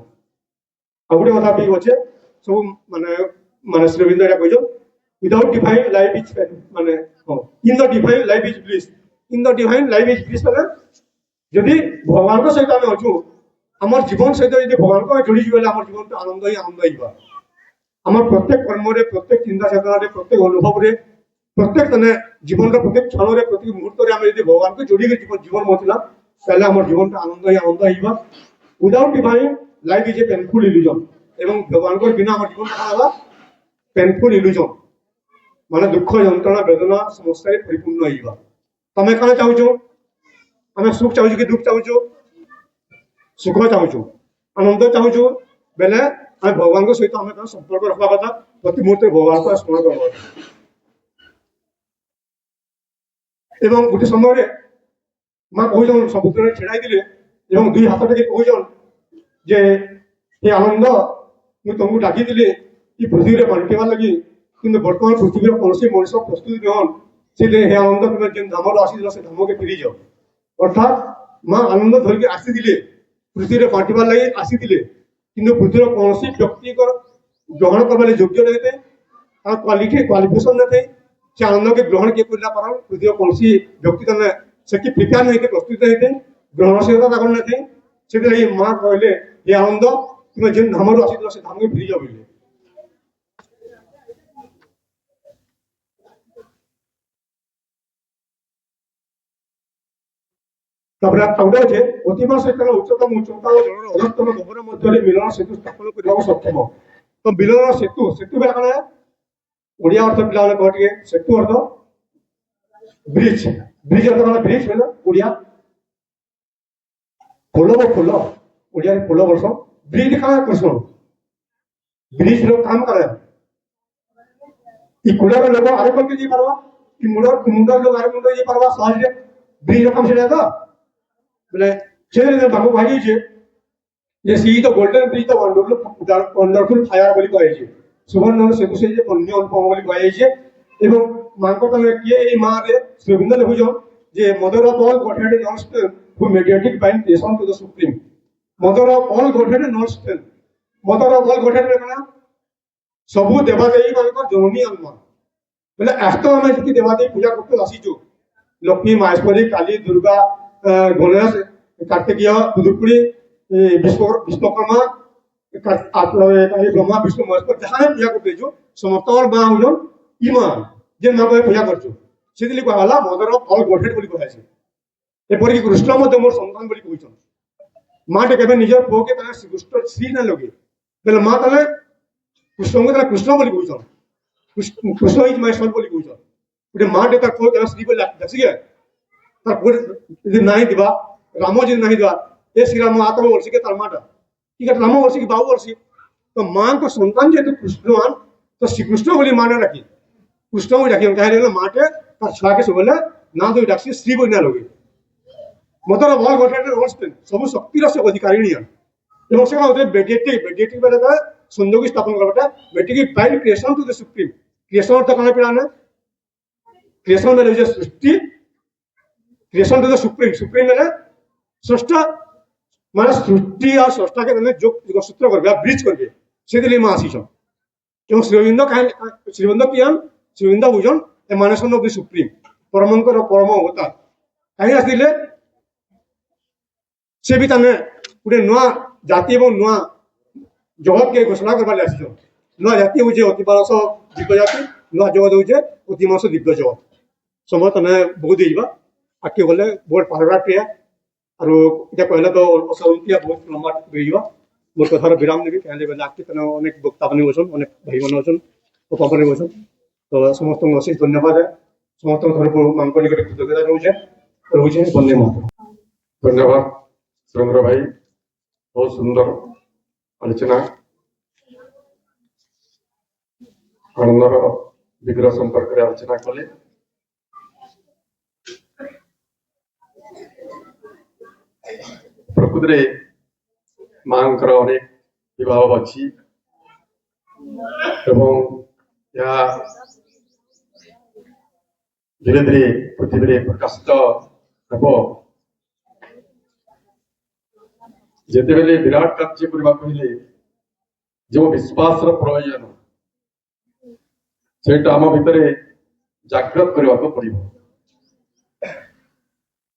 আর গোটে কথা বি আছে সব মানে মানে শ্রীবৃন্দ এটা কইছো উইদাউট ডিভাইন লাইফ ইজ মানে in the divine life is bliss. In the divine life is bliss মানে যদি ভগবানଙ୍କ সহিত আমি অছু আমার জীবন সহিত যদি ভগবানকে আমি যোড়ি গেলে আমার জীবনটা আনন্দ হি আনন্দ হইবা। আমার প্রত্যেক কর্মরে, প্রত্যেক চিন্তা চেতনারে, প্রত্যেক অনুভবরে, প্রত্যেক মানে জীবনটা প্রত্যেক ক্ষণরে, প্রত্যেক মুহূর্তে আমি যদি ভগবানকে যোড়ি জীবন মতিলাম তাহলে আমার জীবনটা আনন্দ হি আনন্দ হইবা। Without divine life is a painful illusion. এবং ভগবানଙ୍କ বিনা আমার জীবনটা হবা পেনফুল ইলুজন মানে দুঃখ যন্ত্রণা বেদনা সমস্যায় পরিপূর্ণ হইবা। তুমি কানে চাহুছো আমি সুখ চাহুଛୁ কি দুঃখ চাহুଛୁ, সুখ চাহুଛୁ আনন্দ চাহুଛୁ বেলে আমি ভগবানଙ୍କ সহিত আমি তার সম্পর্ক রাখবা কথা, প্রতি মুহূর্তে ভগবানকে স্মরণ করবা কথা। এবং গোটে সময় মা কହୁଛন সমুদ্রে ছেড়াই দিলে এবং দুই হাতটাকে কହୁছন ଯେ ଏ ଆନନ୍ଦ ମୁଁ ତମକୁ ଡାକିଥିଲି ଏ ପୃଥିବୀରେ ବାଣ୍ଟିବାର ଲାଗି କିନ୍ତୁ ବର୍ତ୍ତମାନ ପୃଥିବୀର କୌଣସି ମଣିଷ ପ୍ରସ୍ତୁତି ନୁହନ୍ ସେଥିପାଇଁ ହେ ଆନନ୍ଦ ତୁମେ ଯେନ୍ ଧାମରୁ ଆସିଥିଲ ସେ ଧାମକେ ଫେରିଯାଅ ଅର୍ଥାତ୍ ମା ଆନନ୍ଦ ଧରିକି ଆସିଥିଲେ ପୃଥିବୀରେ ବାଣ୍ଟିବାର ଲାଗି ଆସିଥିଲେ କିନ୍ତୁ ପୃଥିବୀର କୌଣସି ବ୍ୟକ୍ତିଙ୍କର ଗ୍ରହଣ କରିବାର ଯୋଗ୍ୟ ରହିଥାଏ ତାର କ୍ୱାଲିଫିକେସନ ନଥାଏ ସେ ଆନନ୍ଦକେ ଗ୍ରହଣ କିଏ କରିଲା ପାରନ୍ ପୃଥିବୀର କୌଣସି ବ୍ୟକ୍ତି ତାମାନେ ସେଠି ପ୍ରିପେୟାର ନହେଇତେ ପ୍ରସ୍ତୁତ ହେଇଥାଏ ଗ୍ରହଣଶୀଳତା ତାଙ୍କର ନଥାଏ ସେଥିଲାଗି ମା କହିଲେ ଏ ଆନନ୍ଦ ତୁମେ ଯେନ୍ ଧାମରୁ ଆସିଥିଲ ସେ ଧାମକେ ଫେରିଯାଅ ବୋଇଲେ ତାପରେ ଆଉ ଗୋଟେ ଅଛି ଅତିମା ସହିତ ଉଚ୍ଚତମ ଉଚ୍ଚତା ଓ ଜଳର ଅଧସ୍ତମ ଗହ୍ୱର ମଧ୍ୟରେ ମିଳନ ସେତୁ ସ୍ଥାପନ କରିବାକୁ ସକ୍ଷମ ତ ମିଳନ ସେତୁ ସେତୁ ବେଳେ କାଣା ଓଡ଼ିଆ ଅର୍ଥ ପିଲାମାନେ କହ ଟିକେ ସେତୁ ଅର୍ଥ ବ୍ରିଜ ବ୍ରିଜ ଅର୍ଥ କାଣା ବ୍ରିଜ ବୋଇଲେ ଓଡ଼ିଆ ଫୁଲ ବା ଫୁଲ ଓଡ଼ିଆରେ ଫୁଲ ବର୍ଷ ବ୍ରିଜ କାଣା କୃଷ୍ଣ ବ୍ରିଜର କାମ କାଣା ଇ କୁଡ଼ାର ଲୋକ ଆରେ କରିକେ ଯାଇପାରବା ଇ ମୁଣ୍ଡର ଲୋକ ଆରେ ମୁଣ୍ଡ ଯାଇପାରବା ସହଜରେ ବ୍ରିଜର କାମ ସେଟା ତ ବୋଲେ ସେ ବାବୁ ଭାଇছে যে সি তো গোল্ডেন ব্রিজ তো ওয়ান্ডারফুল ফায়ার বলি কয়েছে সুবর্ণ সেতু সে যে পুণ্য অনুপম বলি কয়েছে এবং মাঙ্ক তলে কিয়ে এই মারে শ্রীবৃন্দ দেখুছ যে mother of all godhead and strength who mediatrix bind creation to the supreme mother of all godhead and strength mother of all godhead মানে ସବୁ ଦେବାଦେବୀ ମାନଙ୍କର ଜନନୀ ଆତ୍ମା ବୋଲେ ଆସ୍ତ ଆମେ ଯେତିକି ଦେବାଦେବୀ ପୂଜା କରୁଛୁ ଆସିଛୁ ଲକ୍ଷ୍ମୀ ମାହେଶ୍ୱରୀ କାଳୀ ଦୁର୍ଗା ଗଣେଶ कार्तिकीय खुदुकुड़ी विश्वकर्मा ब्रह्मा विष्णु महेश्वर जहाँ पूजा करते समस्त माँ हूँ इ माँ जे माँ को पूजा कर कहला मदर अफ ऑल गॉडहेड बोली कहे एपरिक कृष्ण मोर सन्तान बोली कहछन माँ टे केबे निजर पुओ के ताने कृष्ण श्री ना लगे बेले माँ ताले कृष्ण को ताले कृष्ण बोली कहछन कृष्ण इज माय सन बोली कहछन गोटे माँ टे तार पुओ के श्री बोली देखिए तार पुओ यदि नहीं दिबा राम जी नहीं दिवा ये श्री राम आत्म वर्षी के तार माटा ठीक है राम वर्षी की बाबू वर्षी तो माँ को सन्तान जेतु कृष्णवान तो श्री कृष्ण बोली माँ ने रखी कृष्ण को डाकी कहे माटे तार छुआ के सब ना तो डाकी श्री बोली ना लगे मदर ऑफ ऑल गॉडहेड सब शक्तिर से अधिकारिणी এবং সে হচ্ছে বেডিয়েটিক বেলে সংযোগী স্থাপন করবাটা বেডিয়েটিক bind creation to the supreme creation অর্থ কানা পিলানে ক্রিয়েশন মানে হচ্ছে সৃষ্টি creation to the supreme supreme मैंने स्रष्टा माने सृष्टि और स्रष्टा के मैंने जो सूत्र करबे ब्रिज करबे से दिली मां आसीछन एवं श्रीविंद श्रीविंद कियान श्रीविंद भुजन एमानेशन ऑफ द सुप्रीम परमंकर परम अवतार कहीं आसिले से भी तने गुटे नुआ जाति एवं नुआ जगत के घोषणा करबाले आसीछन नुआ जाति होजे अतिमानस दिव्य जाति नुआ जगत होजे अतिमानस दिव्य जगत समस्त तने बहुत देइबा आगे गले बहुत पारराटिया और इटा कहले तो असंख्य बहुत लंबा बेइबा मोर कथार विराम देबी कहले बेले आके तने अनेक वक्ता बनि बसन अनेक भाई मन बसन उपपरि बसन तो समस्त अशेष धन्यवाद है समस्त धर मांको निकट कृतज्ञता रहउछे वंदे मातरम धन्यवाद सुरेंद्र भाई बहुत सुंदर आलोचना आनंदर विग्रह संपर्क में आलोचना कले प्रकृति माँ अनेक विभाव अच्छी धीरे धीरे पृथ्वी प्रकाशित हम जिते बेले विराट कार्य करने जो विश्वास प्रयोजन से आम भितर जागृत करने को पड़ो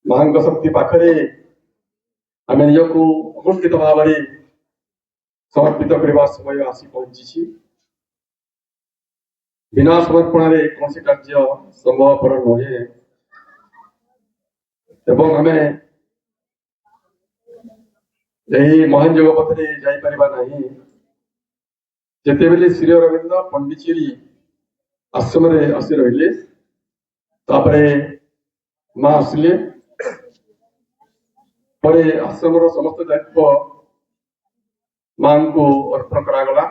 माँ शक्ति पाखे आम निजक अकुंठित भाव में समर्पित करने समय आसी पहुंची बिना समर्पण कौन कार्य संभवपर नुहे आम यही महान जग पथरे जापर ना जिते बेले श्री अरविंद पंडिचेरी आश्रम आसी रही माँ आसिले आश्रम समस्त दायित्व मां को अर्पण करागला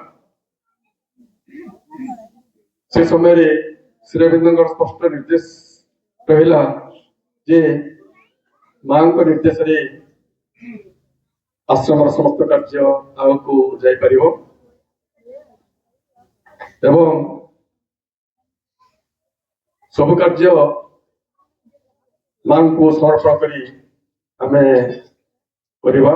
से समय श्री अरविंद स्पष्ट निर्देश रहा जे मां को निर्देश रे ଆଶ୍ରମର ସମସ୍ତ କାର୍ଯ୍ୟ ଆଗକୁ ଯାଇପାରିବ ଏବଂ ସବୁ କାର୍ଯ୍ୟ ମାଙ୍କୁ ସମର୍ପଣ କରି ଆମେ କରିବା।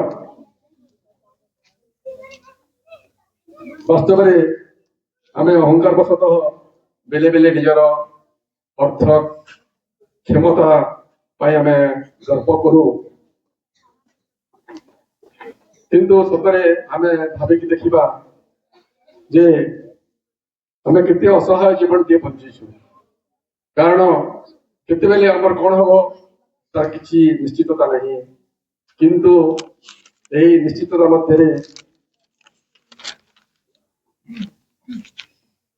ବାସ୍ତବରେ ଆମେ ଅହଙ୍କାର ବଶତଃ ବେଲେ ବେଲେ ନିଜର ଅର୍ଥ କ୍ଷମତା ପାଇଁ ଆମେ ଗର୍ବ କରୁ, କିନ୍ତୁ ସତରେ ଆମେ ଭାବିକି ଦେଖିବା ଯେ ଆମେ କେତେ ଅସହାୟ ଜୀବନଟିଏ ବଞ୍ଚିଛୁ। କାରଣ କେତେବେଳେ ଆମର କଣ ହବ ତାର କିଛି ନିଶ୍ଚିତତା ନାହିଁ, କିନ୍ତୁ ଏହି ନିଶ୍ଚିତତା ମଧ୍ୟରେ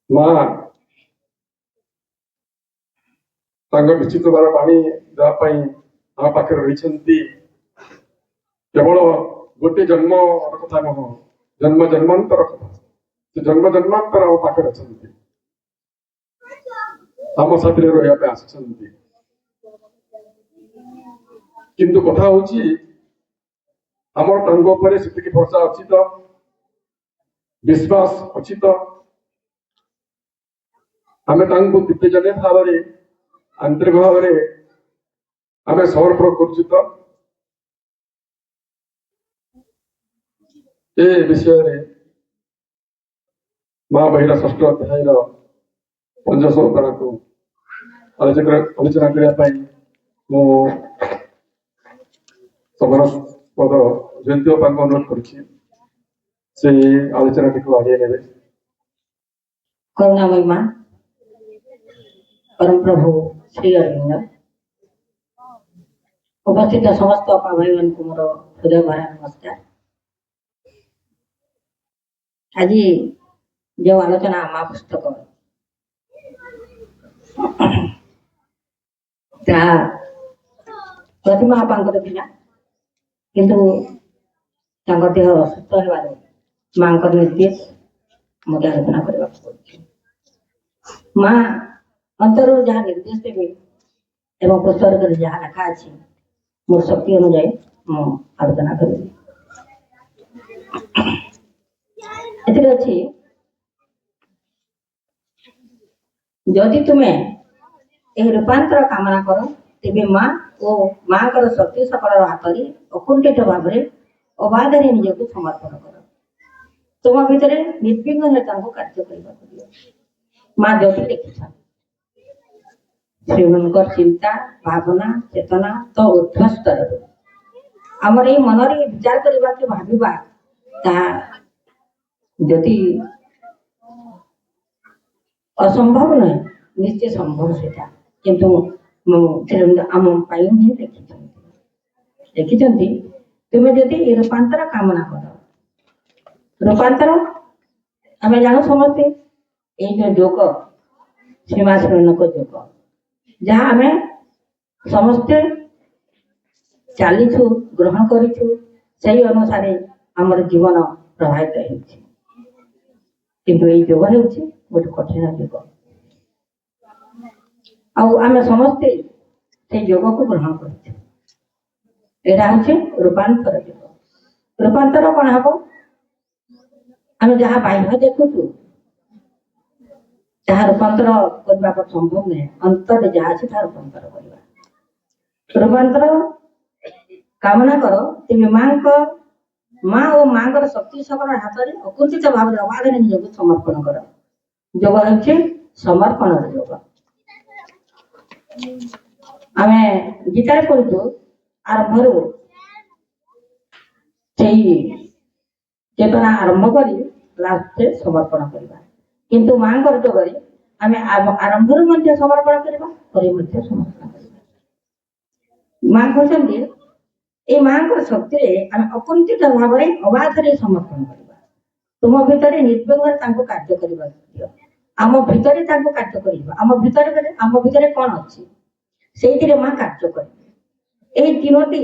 ମା ତାଙ୍କ ନିଶ୍ଚିତତାର ବାଣୀ ଦେବା ପାଇଁ ଆମ ପାଖରେ ରହିଛନ୍ତି। କେବଳ ଗୋଟେ ଜନ୍ମର କଥା ନୁହଁ, ଜନ୍ମ ଜନ୍ମାନ୍ତର କଥା। ସେ ଜନ୍ମ ଜନ୍ମାନ୍ତର ଆମ ପାଖରେ ଅଛନ୍ତି, ଆମ ସାଥିରେ ରହିବା ପାଇଁ ଆସିଛନ୍ତି। କିନ୍ତୁ କଥା ହଉଛି ଆମର ତାଙ୍କ ଉପରେ ସେତିକି ଭରସା ଅଛି ତ, ବିଶ୍ୱାସ ଅଛି ତ, ଆମେ ତାଙ୍କୁ ଦିବ୍ୟଜନ ଭାବରେ ଆନ୍ତରିକ ଭାବରେ ଆମେ ସମର୍ପଣ କରୁଛୁ ତ। ଏ ବିଷୟରେ ମହାବହିର 6ଠ ଅଧ୍ୟାୟର 15 ପାରାକୁ ଆଲୋଚନା କରିବା ପାଇଁ ମୁଁ ସମାନସ୍ପଦ ଜୟନ୍ତୀ ବାପାଙ୍କୁ ଅନୁରୋଧ କରୁଛି, ସେଇ ଆଲୋଚନାଟିକୁ ଆଗେଇ ନେବେ। करुणामयी माँ परम प्रभु श्री अरविंद उपस्थित समस्त अपा भाई मान को मोर हृदय भरा नमस्कार। आज जो आलोचना माँ पुस्तक प्रतिमा आपांकर थिला, किंतु तांकर देह असुस्थ हेबार माँ निर्देश मत आलोचना करने माँ अंतर जहाँ निर्देश देवे एवं पुस्तक जहाँ लिखा अच्छी मोर शक्ति अनुजाई मु आलोचना करी। जदि तुम्हें यह रूपांतर कामना कर तेबे माँ और माँ कर शक्ति सकल हाथ अकुंठित भाव अबाधे निजक समर्पण कर। तुम भितर निर्विघ्न कार्य करने माँ जदि लिखिछन श्रीमंकर चिंता भावना चेतना तो ऊर्ध्व स्तर आमर ये मनरे विचार करबा के भाबिबा ता जदि असंभव नहीं निश्चय संभव सेटा, किंतु आम पाई ही लिखिछंती तुम्हें जदि रूपांतर कामना कर। रूपांतर आम जानू समस्ते ये जो योग श्रीमाश्रमक योग जहाँ आम समस्ते चलीछु ग्रहण करूँ से अनुसार आमर जीवन प्रभावित होती योग हूँ गोटे कठिन योग आम समस्ते से योग को ग्रहण करूँ। यहाँ हूँ रूपांतर योग। रूपांतर कौन हम आम जहाँ बाह्य देखुचु जहाँ रूपांतर करने संभव नुहे, अंतर जहाँ अच्छे रूपांतर करवा। रूपांतर कामना कर तेज माँ और माँ शक्ति सकल हाथ में अकुंठित भाव अबाधे निजक समर्पण कर। योग हूँ समर्पण योग। आम गीतार पढ़ु आरंभ चेतना आरंभ कर लास्ट समर्पण करवा, किंतु माँ जोगे आम आरंभ समर्पण करवा समर्पण करवा। माँ कहते ये माँ शक्ति आम अकुंठित भाव अबाधे समर्पण करवा। तुम भितर निर्विघ्न कार्य करवा दियो, आम भितर कार्य करवा। आम भितर कौन अच्छी से माँ कार्य कर। तीनोटी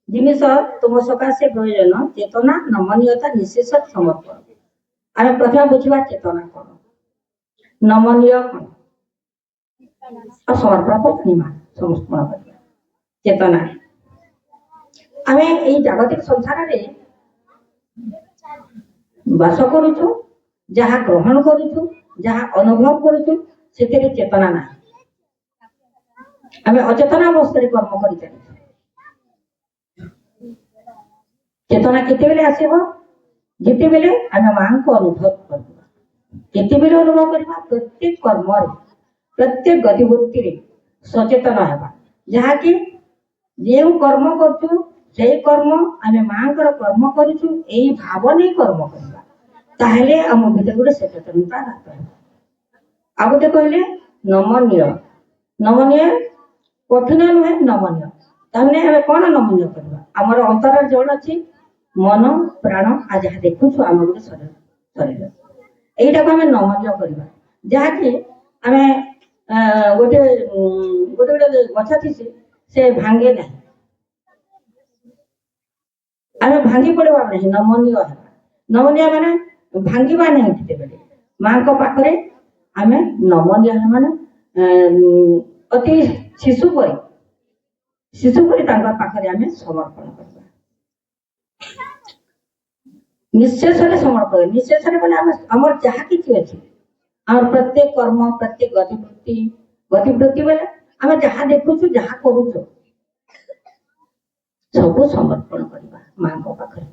जिनिस तुम सकाशे प्रयोजन चेतना नमनीयता निशेष समर्पण। आम प्रथम बुझा चेतना कौन नमनीय कौन और समर्पण करनी माँ समर्पण कर चेतना। आम जागतिक संसार में ବାସ କରୁଛୁ, ଯାହା ଗ୍ରହଣ କରୁଛୁ, ଯାହା ଅନୁଭବ କରୁଛୁ ସେଥିରେ ଚେତନା ନାହିଁ। ଆମେ ଅଚେତନ ଅବସ୍ଥାରେ କର୍ମ କରି ଚାଲିଛୁ। ଚେତନା କେତେବେଳେ ଆସିବ? ଯେତେବେଳେ ଆମେ ମାଙ୍କୁ ଅନୁଭବ କରିବା। କେତେବେଳେ ଅନୁଭବ କରିବା? ପ୍ରତ୍ୟେକ କର୍ମରେ, ପ୍ରତ୍ୟେକ ଗତିବୃତ୍ତିରେ ସଚେତନ ହେବା। ଯାହାକି ଯେଉଁ କର୍ମ କରୁଛୁ ସେଇ କର୍ମ ଆମେ ମାଙ୍କର କର୍ମ କରୁଛୁ ଏଇ ଭାବ ନେଇ କର୍ମ କରିବା। ତାହେଲେ ଆମ ଭିତରେ ଗୋଟେ ସଚେତନତା ହବ। ଆଉ ଗୋଟେ କହିଲେ ନମନୀୟ। ନମନୀୟ କଠିନ ନୁହେଁ, ନମନୀୟ। ତାହେଲେ ଆମେ କଣ ନମନୀୟ କରିବା? ଆମର ଅନ୍ତରରେ ଜଳ ଅଛି, ମନ ପ୍ରାଣ ଆଉ ଯାହା ଦେଖୁଛୁ ଆମ ଗୋଟେ ଶରୀର এইটাକୁ ଆମେ ନମନୀୟ କରିବା। ଯାହାକି ଆମେ ଗୋଟେ ଗଛ ଥିସି ସେ ଭାଙ୍ଗେ ନାହିଁ, ଆମେ ଭାଙ୍ଗି ପଡିବା ନାହିଁ, ନମନୀୟ ହେବା। ନମନୀୟ ମାନେ ଭାଙ୍ଗିବା ନାହିଁ। ଯେତେବେଳେ ମାଙ୍କ ପାଖରେ ଆମେ ନମନୀୟ ମାନେ ଅତି ଶିଶୁ ପରି ତାଙ୍କ ପାଖରେ ଆମେ ସମର୍ପଣ କରିବା। ନିଃଶେଷରେ ସମର୍ପଣ। ନିଃଶେଷରେ ବୋଲେ ଆମର ଯାହା କିଛି ଅଛି, ଆମର ପ୍ରତ୍ୟେକ କର୍ମ, ପ୍ରତ୍ୟେକ ଗତିବୃତ୍ତି ବୋଲେ ଆମେ ଯାହା ଦେଖୁଛୁ, ଯାହା କରୁଛୁ ସବୁ ସମର୍ପଣ କରିବା ମାଙ୍କ ପାଖରେ।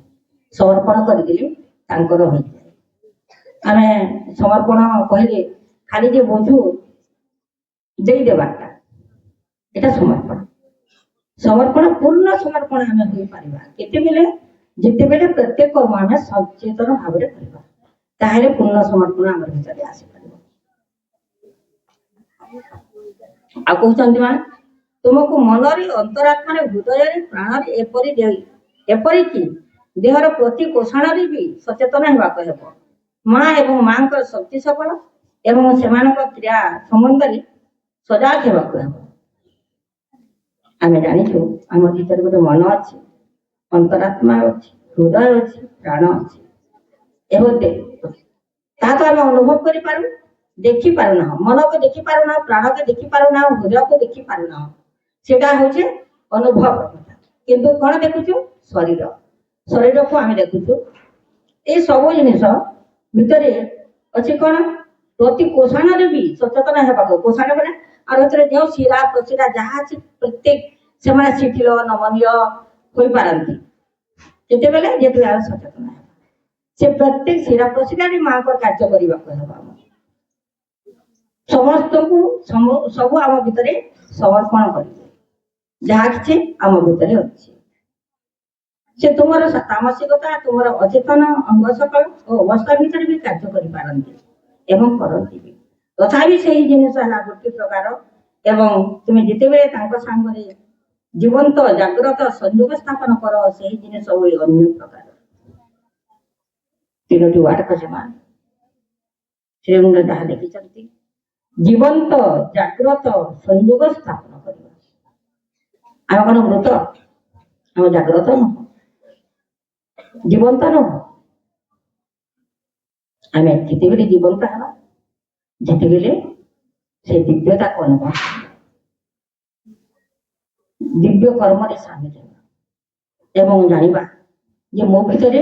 ସମର୍ପଣ କରିଦେଲେ ତାଙ୍କର ହୋଇଯାଏ। ଆମେ ସମର୍ପଣ କହିଲେ ଖାଲି ଯେ ବୁଝୁ ଦେଇଦେବାଟା, এটা ସମର୍ପଣ। ସମର୍ପଣ ପୂର୍ଣ୍ଣ ସମର୍ପଣ ଆମେ ହୋଇପାରିବା କେତେବେଳେ? ଯେତେବେଳେ ପ୍ରତ୍ୟେକ କର୍ମ ଆମେ ସଚେତନ ଭାବରେ କରିବା। ତାହେଲେ ପୂର୍ଣ୍ଣ ସମର୍ପଣ ଆମର ଭିତରେ ଆସିପାରିବ। ଆଉ କହୁଛନ୍ତି ମା ତୁମକୁ ମନରେ, ଅନ୍ତରାତ୍ମାରେ, ହୃଦୟରେ, ପ୍ରାଣରେ ଏପରିକି ଦେହର ପ୍ରତି କୋଷଣରେ ବି ସଚେତନ ହେବାକୁ ହେବ। ମା ଏବଂ ମାଙ୍କର ଶକ୍ତି ସବଳ ଏବଂ ସେମାନଙ୍କ କ୍ରିୟା ସମ୍ବନ୍ଧରେ ସଜାଗ ହେବାକୁ ହେବ। ଆମେ ଜାଣିଛୁ ଆମ ଭିତରେ ଗୋଟେ ମନ ଅଛି, ଅନ୍ତରାତ୍ମା ଅଛି, ହୃଦୟ ଅଛି, ପ୍ରାଣ ଅଛି ଏବଂ ତାହାକୁ ଆମେ ଅନୁଭବ କରିପାରୁ, ଦେଖିପାରୁନାହୁଁ। ମନକୁ ଦେଖିପାରୁନାହୁଁ, ପ୍ରାଣକୁ ଦେଖିପାରୁନାହୁଁ, ହୃଦୟକୁ ଦେଖିପାରୁନାହୁଁ। ସେଟା ହଉଛି ଅନୁଭବ କଥା। କିନ୍ତୁ କଣ ଦେଖୁଛୁ? ଶରୀରକୁ ଆମେ ଦେଖୁଛୁ। এই ସବୁ ଜିନିଷ ଭିତରେ ଅଛି କଣ? ପ୍ରତି କୋଷଣରେ ବି ସଚେତନ ହେବାକୁ। କୋଷଣ ବୋଲେ আর ভিতরে ଯେଉଁ ଶିରା ପ୍ରଶିରା ଯାହା ଅଛି ପ୍ରତ୍ୟେକ ସେମାନେ ଶିଥିଳ ନମନୀୟ ହୋଇପାରନ୍ତି। କେତେବେଳେ? ଯେତେବେଳେ ଆମେ ସଚେତନ ହେବା। ସେ ପ୍ରତ୍ୟେକ ଶିରା ପ୍ରଶିରାରେ ମାଙ୍କର କାର୍ଯ୍ୟ କରିବାକୁ ହେବ। ସମସ୍ତଙ୍କୁ ସବୁ ଆମ ଭିତରେ ସମର୍ପଣ କରିବେ ଯାହା କିଛି ଆମ ଭିତରେ ଅଛି। ସେ ତୁମର ତାମସିକତା, ତୁମର ଅଚେତନ ଅଙ୍ଗ ସକଳ ଓ ଅବସ୍ଥା ଭିତରେ ବି କାର୍ଯ୍ୟ କରିପାରନ୍ତି ଏବଂ କରନ୍ତି ବି। ତଥାପି ସେହି ଜିନିଷ ହେଲା ଗୋଟେ ପ୍ରକାର ଏବଂ ତୁମେ ଯେତେବେଳେ ତାଙ୍କ ସାଙ୍ଗରେ ଜୀବନ୍ତ ଜାଗ୍ରତ ସଂଯୋଗ ସ୍ଥାପନ କର ସେହି ଜିନିଷ ହୁଏ ଅନ୍ୟ ପ୍ରକାର। ତିନୋଟି ୱାର୍ଡ କଜମା ଶ୍ରୀମୁଣ୍ଡ ଯାହା ଲେଖିଛନ୍ତି, ଜୀବନ୍ତ ଜାଗ୍ରତ ସଂଯୋଗ ସ୍ଥାପନ କରିବା। ଆମେ କଣ ମୃତ? ଆମେ ଜାଗ୍ରତ ନୁହଁ, ଜୀବନ୍ତ ନୁହଁ। ଆମେ ଯେତେବେଳେ ଜୀବନ୍ତ ହେବା, ଯେତେବେଳେ ସେ ଦିବ୍ୟତାକୁ ଅନୁଭବ, ଦିବ୍ୟ କର୍ମରେ ସାମିଲ ହେବା ଏବଂ ଜାଣିବା ଯେ ମୋ ଭିତରେ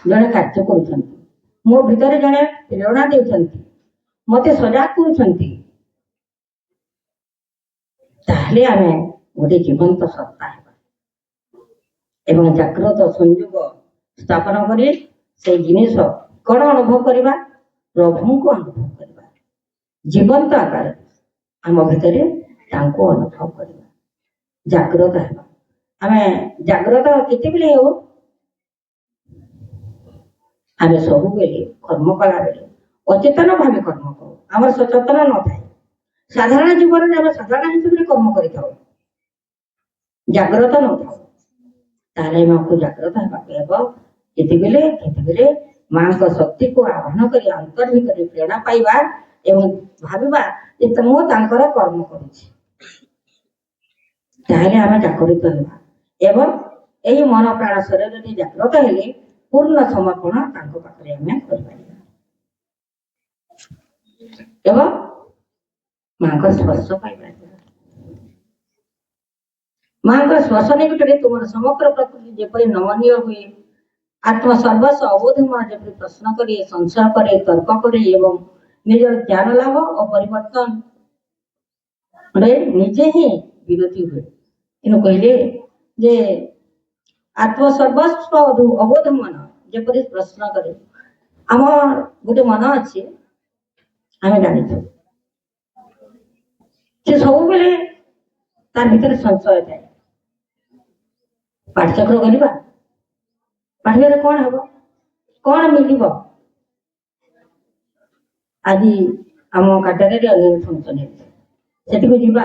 ଜଣେ କାର୍ଯ୍ୟ କରୁଛନ୍ତି, ମୋ ଭିତରେ ଜଣେ ପ୍ରେରଣା ଦେଉଛନ୍ତି, ମତେ ସଜାଗ କରୁଛନ୍ତି। ତାହେଲେ ଆମେ ଗୋଟେ ଜୀବନ୍ତ ସତ୍ତା ହେବା ଏବଂ ଜାଗ୍ରତ ସଂଯୋଗ ସ୍ଥାପନ କରି ସେଇ ଜିନିଷ କଣ ଅନୁଭବ କରିବା? ପ୍ରଭୁଙ୍କୁ ଅନୁଭବ କରିବା। ଜୀବନ୍ତ ଆକାରରେ ଆମ ଭିତରେ ତାଙ୍କୁ ଅନୁଭବ କରିବା, ଜାଗ୍ରତ ହେବା। ଆମେ ଜାଗ୍ରତ କେତେବେଳେ ହେଉ? ଆମେ ସବୁବେଳେ କର୍ମ କଲା ବେଳେ ଅଚେତନ ଭାବେ କର୍ମ କରୁ, ଆମର ସଚେତନ ନଥାଏ। ସାଧାରଣ ଜୀବନରେ ଆମେ ସାଧାରଣ ହିସାବରେ କର୍ମ କରିଥାଉ, ଜାଗ୍ରତ ନଥାଉ। ତାହେଲେ ଆମକୁ ଜାଗ୍ରତ ହେବାକୁ ହେବ ଯେତେବେଳେ ମାଙ୍କ ଶକ୍ତିକୁ ଆହ୍ୱାନ କରି ଅନ୍ତର ଭିତରେ ପ୍ରେରଣା ପାଇବା ଏବଂ ଭାବିବା ଯେ ମୁଁ ତାଙ୍କର କର୍ମ କରୁଛି। ତାହେଲେ ଆମେ ଜାଗରିତ ହେବା ଏବଂ ଏହି ମନ ପ୍ରାଣ ଶରୀରରେ ଜାଗ୍ରତ ହେଲେ ପୂର୍ଣ୍ଣ ସମର୍ପଣ ତାଙ୍କ ପାଖରେ ଆମେ କରିପାରିବା ଏବଂ ମାଙ୍କ ସ୍ପର୍ଶ ପାଇପାରିବା। ମାଙ୍କ ସ୍ପର୍ଶ ନିକଟରେ ତୁମର ସମଗ୍ର ପ୍ରକୃତି ଯେପରି ନମନୀୟ ହୁଏ, ଆତ୍ମ ସର୍ବସ୍ୱ ଅବୋଧ ମନ ଯେପରି ପ୍ରଶ୍ନ କରେ, ସଂଶୟ କରେ, ତର୍କ କରେ ଏବଂ ନିଜର ଜ୍ଞାନ ଲାଭ ଓ ପରିବର୍ତ୍ତନରେ ନିଜେ ହିଁ ବିରତି ହୁଏ। ତେଣୁ କହିଲେ ଯେ ଆତ୍ମ ସର୍ବସ୍ୱ ଅବୋଧ ମନ ଯେପରି ପ୍ରଶ୍ନ କରେ। ଆମ ଗୋଟେ ମନ ଅଛି, ଆମେ ଜାଣିଛୁ ସେ ସବୁବେଳେ ତାର ଭିତରେ ସଂଶୟ ଥାଏ। ପାଠଚକ୍ର କରିବା, ପାଠରେ କଣ ହବ, କଣ ମିଳିବ? ଆଜି ଆମ କାଟାରରେ ଅନ୍ୟ ଫଙ୍କସନ ହେଉଛି, ସେଠିକୁ ଯିବା,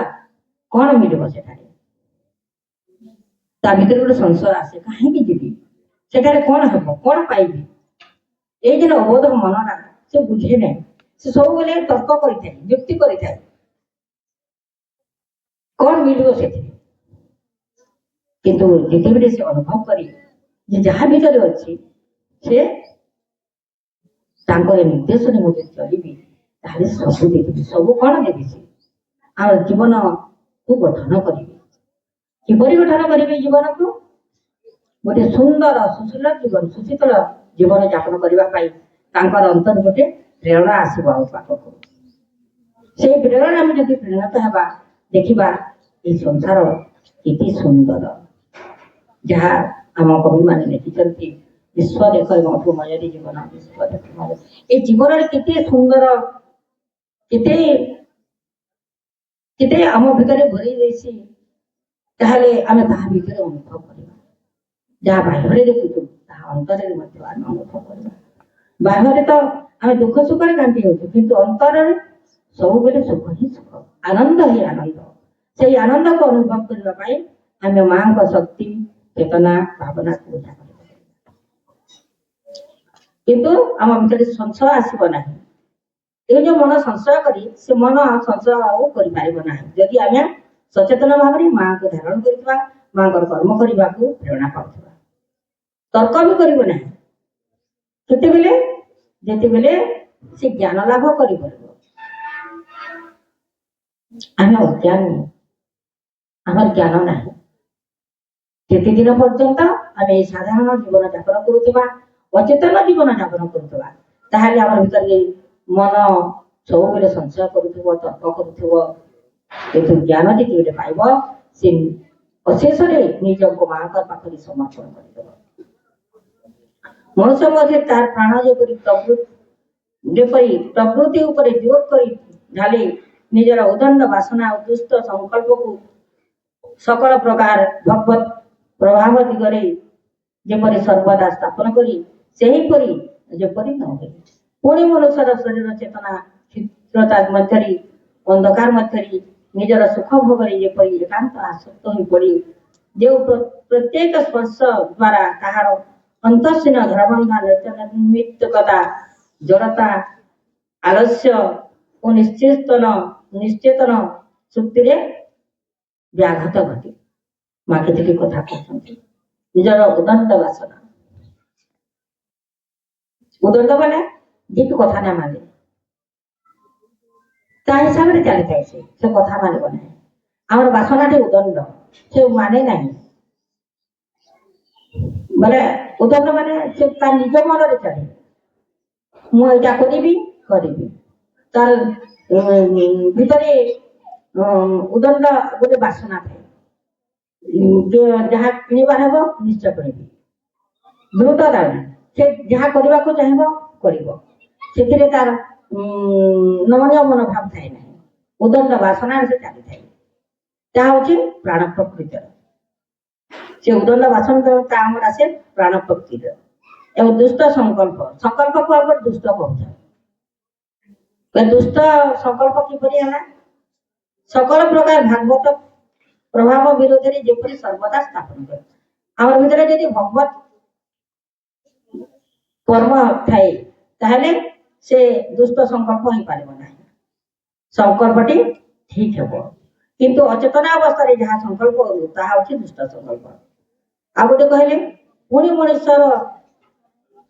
କଣ ମିଳିବ ସେଠାରେ? ତା ଭିତରେ ଗୋଟେ ସଂଶୟ ଆସେ, କାହିଁକି ଯିବି, ସେଠାରେ କଣ ହବ, କଣ ପାଇବି? ଏଇ ଯେ ଅବୋଧ ମନଟା ସେ ବୁଝେ ନାହିଁ, ସେ ସବୁବେଳେ ତର୍କ କରିଥାଏ, ଯୁକ୍ତି କରିଥାଏ, କଣ ମିଳିବ ସେଥିରେ? କିନ୍ତୁ ଯେତେବେଳେ ସେ ଅନୁଭବ କରି ଯେ ଯାହା ଭିତରେ ଅଛି ସେ ତାଙ୍କର ନିର୍ଦ୍ଦେଶରେ ମୁଁ ଯଦି ଚଳିବି ତାହେଲେ ସବୁ ଦେବି। ସବୁ କଣ ଦେବି? ସେ ଆମ ଜୀବନକୁ ଗଠନ କରିବି। କିପରି ଗଠନ କରିବି ଜୀବନକୁ? ଗୋଟେ ସୁନ୍ଦର ସୁଶୀଳ ଜୀବନ, ସୁଶୀତଳ ଜୀବନ ଯାପନ କରିବା ପାଇଁ ତାଙ୍କର ଅନ୍ତର ଗୋଟେ ପ୍ରେରଣା ଆସିବ ଆମ ପାଖକୁ। ସେଇ ପ୍ରେରଣା ଆମେ ଯଦି ପ୍ରେରଣା ହେବା, ଦେଖିବା এই ସଂସାର କେତେ ସୁନ୍ଦର, ଯାହା ଆମ କବିମାନେ ଲେଖିଛନ୍ତି, ବିଶ୍ୱ ଦେଖ ମଧୁମୟୀ ଜୀବନ, ବିଶ୍ୱ ଦେଖ ଏ ଜୀବନରେ କେତେ ସୁନ୍ଦର, କେତେ କେତେ ଆମ ଭିତରେ ଭରି ରହିଛି, ତାହେଲେ ଆମେ ତାହା ଭିତରେ ଅନୁଭବ କରିବା। ଯାହା ବାହ୍ୟରେ ଦେଖୁଛୁ ତାହା ଅନ୍ତରରେ ମଧ୍ୟ ଆମେ ଅନୁଭବ କରିବା। ବାହ୍ୟରେ ତ ଆମେ ଦୁଃଖ ସୁଖରେ ଘାଣ୍ଟି ହେଉଛୁ, କିନ୍ତୁ ଅନ୍ତରରେ ସବୁବେଳେ ସୁଖ ହିଁ ସୁଖ, ଆନନ୍ଦ ହିଁ ଆନନ୍ଦ। ସେଇ ଆନନ୍ଦକୁ ଅନୁଭବ କରିବା ପାଇଁ ଆମେ ମାଙ୍କ ଶକ୍ତି, ଚେତନା, ଭାବନାକୁ ବୁଝା କରିବା। କିନ୍ତୁ ଆମ ଭିତରେ ସଂଶୟ ଆସିବ ନାହିଁ। এই যে মন ସଂଶୟ କରି ସେ ମନ ସଂଶୟ ଆଉ କରିପାରିବ ନାହିଁ ଯଦି ଆମେ ସଚେତନ ଭାବରେ ମାଙ୍କୁ ଧାରଣ କରିଥିବା, ମାଙ୍କର କର୍ମ କରିବାକୁ ପ୍ରେରଣା ପାଉଥିବା। ତର୍କ ବି କରିବ ନାହିଁ କେତେବେଳେ? ଯେତେବେଳେ ସେ ଜ୍ଞାନ ଲାଭ କରିପାରିବ। ଆମେ ଅଜ୍ଞାନୀ, ଆମର ଜ୍ଞାନ ନାହିଁ। ଯେତେ ଦିନ ପର୍ଯ୍ୟନ୍ତ ଆମେ এই ସାଧାରଣ ଜୀବନ ଯାପନ କରୁଥିବା, ଅଚେତନ ଜୀବନ ଯାପନ କରୁଥିବା, ତାହେଲେ ଆମର ଭିତରେ ମନ ସବୁବେଳେ ସଂଶୟ କରୁଥିବ, ତର୍କ କରୁଥିବ। କିନ୍ତୁ ଜ୍ଞାନ ଯେତେବେଳେ ପାଇବ ସେ ଅଶେଷରେ ନିଜକୁ ମାଙ୍କ ପାଖରେ ସମର୍ପଣ କରିଦେବ। ମଣିଷ ମଧ୍ୟ ତାର ପ୍ରାଣ ଯେପରି ପ୍ରକୃତି ଉପରେ ଜୋର କରି ଢାଳି ନିଜର ଉଦଣ୍ଡ ବାସନା ଓ ଦୁଷ୍ଟ ସଂକଳ୍ପକୁ সকল ପ୍ରକାର ଭଗବତ ପ୍ରଭାବ ଦିଗରେ ଯେପରି ସର୍ବଦା ସ୍ଥାପନ କରି ସେହିପରି ଯେପରି ନ ହୁଏ। ପୁଣି ମନୁଷ୍ୟର ଶରୀର ଚେତନା କ୍ଷୁଦ୍ରତା ମଧ୍ୟରେ, ଅନ୍ଧକାର ମଧ୍ୟରେ ନିଜର ସୁଖ ଭୋଗରେ ଯେପରି ଏକାନ୍ତ ଆସକ୍ତ ହୋଇ ପଡି ଯେଉଁ ପ୍ରତ୍ୟେକ ସ୍ପର୍ଶ ଦ୍ୱାରା ତାହାର ଅନ୍ତଃସୀନ ଘରବନ୍ଧା ନିମିତ୍ତକତା, ଜଡ଼ତା, ଆଳସ୍ୟ ଓ ନିଶ୍ଚେତନ ଶକ୍ତିରେ ବ୍ୟାଘାତ ଘଟେ। ମା କେତିକି କଥା କହୁଛନ୍ତି, ନିଜର ଉଦଣ୍ଡ ବାସନା, ଉଦଣ୍ଡ ମାନେ ଯିଏକି କଥା ନା ମାନେ ତା ହିସାବରେ ଚାଲିଥାଏ, ସେ କଥା ମାନିବ ନାହିଁ। ଆମର ବାସନାଟି ଉଦଣ୍ଡ, ସେ ମାନେ ନାହିଁ। ବୋଲେ ଉଦଣ୍ଡ ମାନେ ସେ ତା ନିଜ ମନରେ ଚାଲେ, ମୁଁ ଏଇଟା କରିବି କରିବି। ତାର ଭିତରେ ଉଦଣ୍ଡ ଗୋଟେ ବାସନା ଥାଏ, ଯାହା କିଣିବାର ହେବ ନିଶ୍ଚୟ କିଣିବି। ଦ୍ରୁତ ଦାବି, ସେ ଯାହା କରିବାକୁ ଚାହିଁବ କରିବ, ସେଥିରେ ତାର ନମନୀୟ ମନୋଭାବ ଥାଏ ନାହିଁ। ଉଦଣ୍ଡ ବାସନାରେ ସେ ଚାଲିଥାଏ, ତାହା ହଉଛି ପ୍ରାଣ ପ୍ରକୃତିର। ସେ ଉଦଣ୍ଡ ବାସନା ତା ଆମର ଆସେ ପ୍ରାଣ ପ୍ରକୃତିର। ଏବଂ ଦୁଷ୍ଟ ସଂକଳ୍ପ, ସଂକଳ୍ପକୁ ଆମର ଦୁଷ୍ଟ କହୁଥାଏ। ଦୁଷ୍ଟ ସଂକଳ୍ପ କିପରି ହେଲା? সকল প্রকার ভাগবত প্রভাব বিরোধী যেপরি সর্বদা স্থাপন করে। আমার ভিতরে যদি ভগবত কর্ম থাকে তাহলে সে দুষ্ট সংকল্প হইপারিব না, সংকল্পটি ঠিক হব। কিন্তু অচেতন অবস্থায় যাহা সংকল্প তাহা হচ্ছে দুষ্ট সংকল্প। ଆଉ ଗୋଟେ କହିଲେ ପୁଣି ମଣିଷର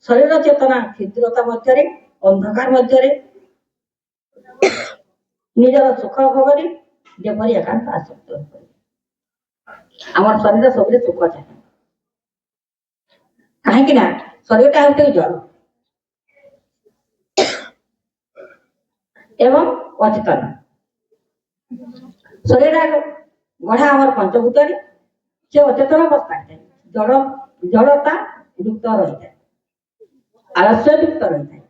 ଶରୀର ଚେତନା କ୍ଷୁଦ୍ରତା ମଧ୍ୟରେ, ଅନ୍ଧକାର ମଧ୍ୟରେ ନିଜର ସୁଖ ଭୋଗରେ ଯେପରି ଏକାନ୍ତ ଆସକ୍ତ ହୋଇପଡେ। ଆମର ଶରୀର ସବୁବେଳେ ସୁଖ ଚାହେଁ, କାହିଁକି ନା ଶରୀରଟା ହେଉଛି ଜଳ ଏବଂ ଅଚେତନ। ଶରୀରଟା ଗଢ଼ା ଆମର ପଞ୍ଚଭୂତରେ, ସେ ଅଚେତନ ଅବସ୍ଥା ଥାଏ, ଜଡ଼ତା ଯୁକ୍ତ ରହିଥାଏ, ଆଳସ୍ୟ ଯୁକ୍ତ ରହିଥାଏ।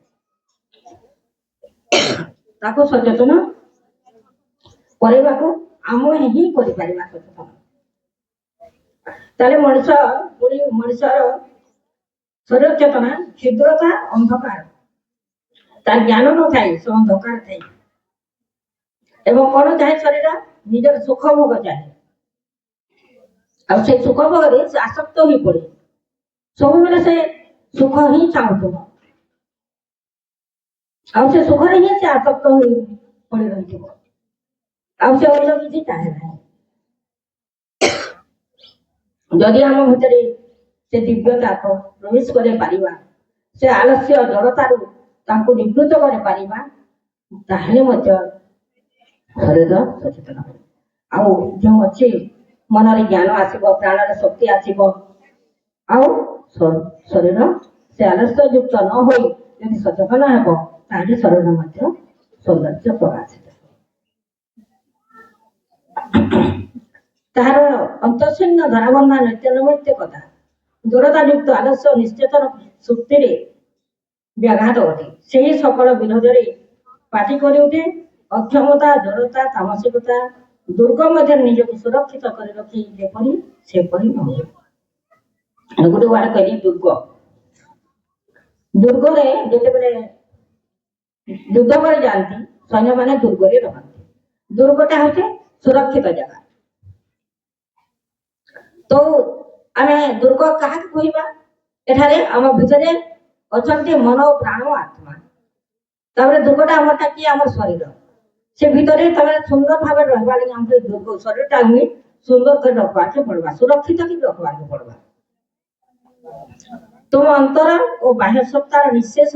ତାକୁ ସଚେତନ କରିବାକୁ ଆମେ ହିଁ କରିପାରିବା ସଚେତନ। ତାହେଲେ ମଣିଷର ଶରୀର ଚେତନା କ୍ଷୁଦ୍ରତା ଅନ୍ଧକାର, ତାର ଜ୍ଞାନ ନଥାଏ, ସେ ଅନ୍ଧକାର ଥାଏ। ଏବଂ କଣ ଚାହେଁ ଶରୀର? ନିଜର ସୁଖ ଭୋଗ ଚାହେଁ। ଆଉ ସେ ସୁଖ ଭୋଗରେ ସେ ଆସକ୍ତ ହୋଇ ପଡେ, ସବୁବେଳେ ସେ ସୁଖ ହିଁ ଚାହୁଁଥିବ, ଆଉ ସେ ସୁଖରେ ହିଁ ସେ ଆସକ୍ତ ହୋଇ ପଡି ରହିଥିବ, ଆଉ ସେ ଅନ୍ୟ କିଛି ଚାହେଁ ନାହିଁ। ଯଦି ଆମ ଭିତରେ ସେ ଦିବ୍ୟତା ପ୍ରବେଶ କରି ପାରିବା, ସେ ଆଳସ୍ୟ ଜଡ଼ତାରୁ ତାଙ୍କୁ ନିବୃତ୍ତ କରିପାରିବା, ତାହେଲେ ମଧ୍ୟ ଶରୀର ସଚେତନ ହେବ। ଆଉ ଯେଉଁ ଅଛି ମନରେ ଜ୍ଞାନ ଆସିବ, ପ୍ରାଣରେ ଶକ୍ତି ଆସିବ, ଆଉ ଶରୀର ସେ ଆଲସ୍ୟ ଯୁକ୍ତ ନ ହୋଇ ଯଦି ସଚେତନ ହେବ, ତାହେଲେ ଶରୀର ମଧ୍ୟ ସୌନ୍ଦର୍ଯ୍ୟ ପ୍ରକାଶିତ। ତାହାର ଅନ୍ତଃଶୂନ୍ୟ ଧରାବନ୍ଧା ନୈତ୍ୟନୈମିତ୍ତିକତା ଦୂରତା ଯୁକ୍ତ ଆଲସ୍ୟ ନିଶ୍ଚେତନ ସୁକ୍ତିରେ ବ୍ୟାଘାତ ଘଟେ। ସେହି ସକଳ ବିରୋଧରେ ପାଟି କରି ଉଠେ। ଅକ୍ଷମତା, ଜଡ଼ତା, ତାମସିକତା, ଦୁର୍ଗ ମଧ୍ୟରେ ନିଜକୁ ସୁରକ୍ଷିତ କରି ରଖି ଯେପରି ସେପରି ନ ହୁଏ। ଗୋଟେ ୱାର୍ଡ କହିଲି, ଦୁର୍ଗ। ଦୁର୍ଗରେ ଯେତେବେଳେ ଯୁଦ୍ଧ କରି ଯାଆନ୍ତି, ସୈନ୍ୟମାନେ ଦୁର୍ଗରେ ରହନ୍ତି। ଦୁର୍ଗଟା ହଉଛି ସୁରକ୍ଷିତ ଜାଗା। ତ ଆମେ ଦୁର୍ଗ କାହାକୁ କହିବା? ଏଠାରେ ଆମ ଭିତରେ ଅଛନ୍ତି ମନ, ପ୍ରାଣ, ଆତ୍ମା। ତାପରେ ଦୁର୍ଗଟା ଆମରଟା କିଏ? ଆମର ଶରୀର। ସେ ଭିତରେ ତମେ ସୁନ୍ଦର ଭାବରେ ରହିବା ଲାଗି ଆମକୁ ଦୁର୍ଗ ଶରୀରଟା ଆମେ ସୁନ୍ଦର କରି ରଖବାକେ ପଡବା, ସୁରକ୍ଷିତ କରି ରଖବାକେ ପଡବା। ତୁମ ଅନ୍ତର ଓ ବାହ୍ୟ ସତ୍ତାର ନିଶେଷ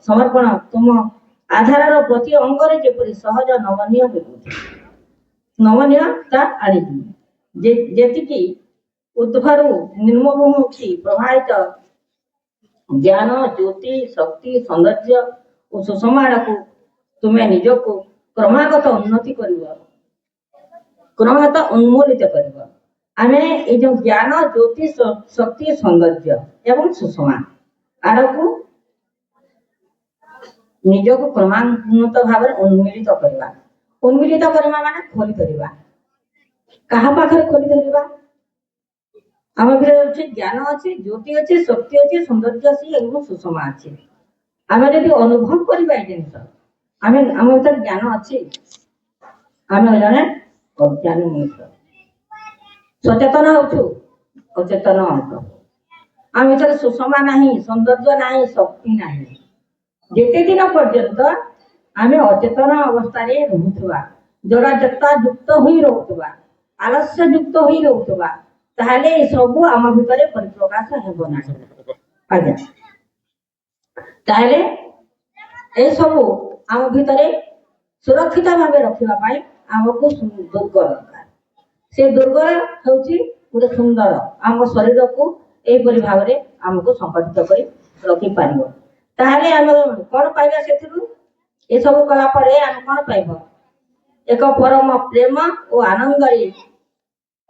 ସମର୍ପଣ ତୁମ ଆଧାରର ପ୍ରତି ଅଙ୍ଗରେ ଯେପରି ସହଜ ନମନୀୟ ହୋଇଥାଏ। ନମନୀୟତା ଆଣିଦିଏ। ଯେତିକି ଉଦ୍ଭରୁ ନିର୍ମମୁଖୀ ପ୍ରବାହିତ ଜ୍ଞାନ, ଜ୍ୟୋତି, ଶକ୍ତି, ସୌନ୍ଦର୍ଯ୍ୟ ଓ ସୁଷମା ଆଡ଼କୁ ତୁମେ ନିଜକୁ କ୍ରମାଗତ ଉନ୍ମୋଳିତ କରିବ। ଆମେ ଏଇ ଯୋଉ ଜ୍ଞାନ, ଜ୍ୟୋତି, ଶକ୍ତି, ସୌନ୍ଦର୍ଯ୍ୟ ଏବଂ ସୁଷମା ଆଡ଼କୁ ନିଜକୁ କ୍ରମାନ୍ୱିତ ଭାବରେ ଉନ୍ମିଳିତ କରିବା। ଉନ୍ମିଳିତ କରିବା ମାନେ ଖୋଲି ଧରିବା। କାହା ପାଖରେ ଖୋଲି ଧରିବା? ଆମ ଭିତରେ ଅଛି ଜ୍ଞାନ ଅଛି, ଜ୍ୟୋତି ଅଛି, ଶକ୍ତି ଅଛି, ସୌନ୍ଦର୍ଯ୍ୟ ଅଛି ଏବଂ ସୁଷମା ଅଛି। ଆମେ ଯଦି ଅନୁଭବ କରିବା ଏ ଜିନିଷ, ଆମ ଭିତରେ ଜ୍ଞାନ ଅଛି, ଆମେ ଜଣେ ଅଜ୍ଞାନୀ ମଣିଷ। ସଚେତନ ହଉଛୁ, ଅଚେତନ ଅନ୍ତ। ଆମ ଭିତରେ ସୁଷମା ନାହିଁ, ସୌନ୍ଦର୍ଯ୍ୟ ନାହିଁ, ଶକ୍ତି ନାହିଁ। ଯେତେ ଦିନ ପର୍ଯ୍ୟନ୍ତ ଆମେ ଅଚେତନ ଅବସ୍ଥାରେ ରହୁଥିବା, ଜଡ଼ତା ଯୁକ୍ତ ହୋଇ ରହୁଥିବା, ଆଲସ୍ୟ ଯୁକ୍ତ ହୋଇ ରହୁଥିବା, ତାହେଲେ ଏସବୁ ଆମ ଭିତରେ ପରିପ୍ରକାଶ ହେବ ନାହିଁ। ଆଜ୍ଞା, ତାହେଲେ ଏସବୁ ଆମ ଭିତରେ ସୁରକ୍ଷିତ ଭାବେ ରଖିବା ପାଇଁ ଆମକୁ ଦୁର୍ଗ ଦରକାର। ସେ ଦୁର୍ଗ ହେଉଛି ଗୋଟେ ସୁନ୍ଦର, ଆମ ଶରୀରକୁ ଏହିପରି ଭାବରେ ଆମକୁ ସଂଗଠିତ କରି ରଖିପାରିବ। ତାହେଲେ ଆମେ କଣ ପାଇବା ସେଥିରୁ? ଏସବୁ କଲା ପରେ ଆମେ କଣ ପାଇବ? ଏକ ପରମ ପ୍ରେମ ଓ ଆନନ୍ଦରେ,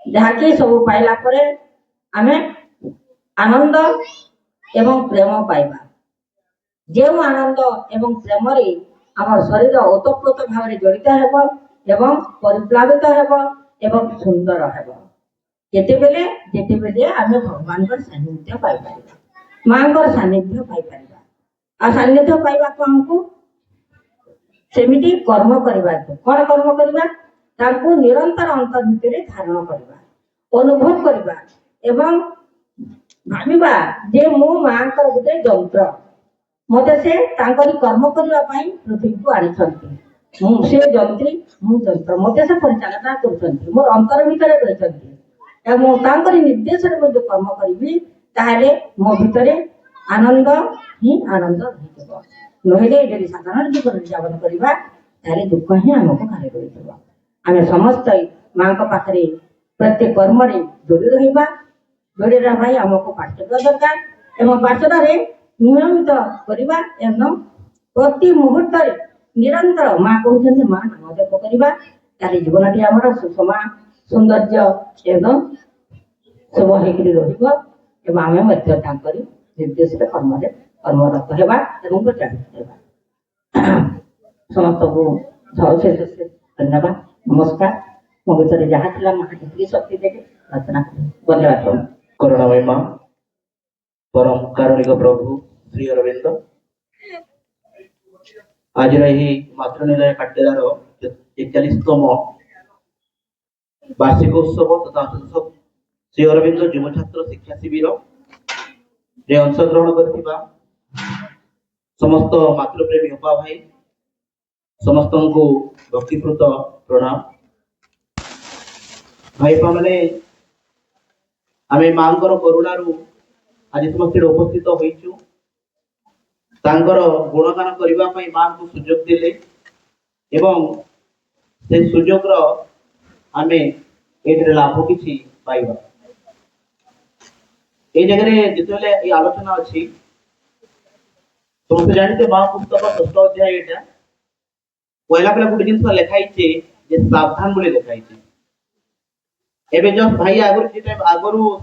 ଯାହାକି ସବୁ ପାଇଲା ପରେ ଆମେ ଆନନ୍ଦ ଏବଂ ପ୍ରେମ ପାଇବା। ଯେଉଁ ଆନନ୍ଦ ଏବଂ ପ୍ରେମରେ ଆମର ଶରୀର ଓତପ୍ରୋତ ଭାବରେ ଜଡ଼ିତ ହେବ ଏବଂ ପରିପ୍ଲାବିତ ହେବ ଏବଂ ସୁନ୍ଦର ହେବ। ଯେତେବେଳେ ଆମେ ଭଗବାନଙ୍କର ସାନ୍ନିଧ୍ୟ ପାଇପାରିବା, ମାଙ୍କର ସାନ୍ନିଧ୍ୟ ପାଇପାରିବା। ଆଉ ସାନ୍ନିଧ୍ୟ ପାଇବାକୁ ଆମକୁ ସେମିତି କର୍ମ କରିବାକୁ। କଣ କର୍ମ କରିବା? ତାଙ୍କୁ ନିରନ୍ତର ଅନ୍ତର ଭିତରେ ଧାରଣ କରିବା, ଅନୁଭବ କରିବା ଏବଂ ଭାବିବା ଯେ ମୁଁ ମାଙ୍କର ଗୋଟେ ଯନ୍ତ୍ର, ମତେ ସେ ତାଙ୍କରି କର୍ମ କରିବା ପାଇଁ ପୃଥିବୀକୁ ଆଣିଛନ୍ତି। ମୁଁ ସେ ଯନ୍ତ୍ରୀ, ମୁଁ ଯନ୍ତ୍ର, ମତେ ସେ ପରିଚାଳନା କରୁଛନ୍ତି, ମୋର ଅନ୍ତର ଭିତରେ ରହିଛନ୍ତି ଏବଂ ତାଙ୍କରି ନିର୍ଦ୍ଦେଶରେ ମୁଁ ଯୋଉ କର୍ମ କରିବି, ତାହେଲେ ମୋ ଭିତରେ ଆନନ୍ଦ ହିଁ ଆନନ୍ଦ ରହିଥିବ। ନହେଲେ ଯଦି ସାଧାରଣ ଜୀବନ ଯାପନ କରିବା, ତାହେଲେ ଦୁଃଖ ହିଁ ଆମକୁ ଘାରି ରହିଥିବ। ଆମେ ସମସ୍ତେ ମାଙ୍କ ପାଖରେ ପ୍ରତ୍ୟେକ କର୍ମରେ ଯୋଡ଼ି ରହିବା, ଯୋଡ଼ିବା ପାଇଁ ଆମକୁ ପାଠ୍ୟକ୍ରମ ଦରକାର ଏବଂ ପାଠଶାଳାରେ ନିୟମିତ କରିବା ଏବଂ ପ୍ରତି ମୁହୂର୍ତ୍ତରେ ନିରନ୍ତର ମା କହୁଛନ୍ତି ମା ନାମ ଜପ କରିବା, ତାର ଜୀବନଟି ଆମର ସୁଷମା ସୌନ୍ଦର୍ଯ୍ୟ ଏବଂ ଶୁଭ ହେଇକରି ରହିବ ଏବଂ ଆମେ ମଧ୍ୟ ତାଙ୍କରି ନିର୍ଦ୍ଦେଶରେ କର୍ମରତ ହେବା ଏବଂ ପ୍ରଚାରିତ ହେବା। ସମସ୍ତଙ୍କୁ ଅଶେଷ ଧନ୍ୟବାଦ, ନମସ୍କାର। ମୋ ଭିତରେ ଯାହା ଥିଲା ମା ଯେତିକି ଶକ୍ତି ଦେବେ ପ୍ରାର୍ଥନା କରେ। ଧନ୍ୟବାଦ। କରୁଣାମୟୀ ମା, ପରମ କାରୁଣିକ ପ୍ରଭୁ ଶ୍ରୀ ଅରବିନ୍ଦ ଆଜିର ଏହି ମାତୃନିଲୟ କାଟ୍ୟଦାର 41ତମ ବାର୍ଷିକ ଉତ୍ସବ ତଥା ଶ୍ରୀ ଅରବିନ୍ଦ ଯୁବ ଛାତ୍ର ଶିକ୍ଷା ଶିବିରରେ ଅଂଶଗ୍ରହଣ କରିଥିବା ସମସ୍ତ ମାତୃପ୍ରେମୀ ଉପା ଭାଇ ସମସ୍ତଙ୍କୁ ଭକ୍ତିପୂତ ପ୍ରଣାମ। ଭାଇପା ମାନେ, ଆମେ ମାଙ୍କର କରୁଣାରୁ ଆଜି ସମସ୍ତେ ଉପସ୍ଥିତ ହୋଇଛୁ। ତାଙ୍କର ଗୁଣଗାନ କରିବା ପାଇଁ ମାଙ୍କୁ ସୁଯୋଗ ଦେଲେ ଏବଂ ସେ ସୁଯୋଗର ଆମେ ଏଥିରେ ଲାଭ କିଛି ପାଇବା। এই জায়গায় যেତେବେଳେ এই আলোচনা ଅଛି, ସମସ୍ତେ ଜାଣିଛେ ମା ପୁସ୍ତକ 6ଠ ଅଧ୍ୟାୟ ଏଇଟା পয়লা পয়লা ଗୋଟେ ଜିନିଷ ଲେଖା ହେଇଛି ଯେ ସାବଧାନ ବୋଲି ଲେଖା ହେଇଛି। ଏବେ ଜଷ୍ଟ ଭାଇ ଆଗରୁ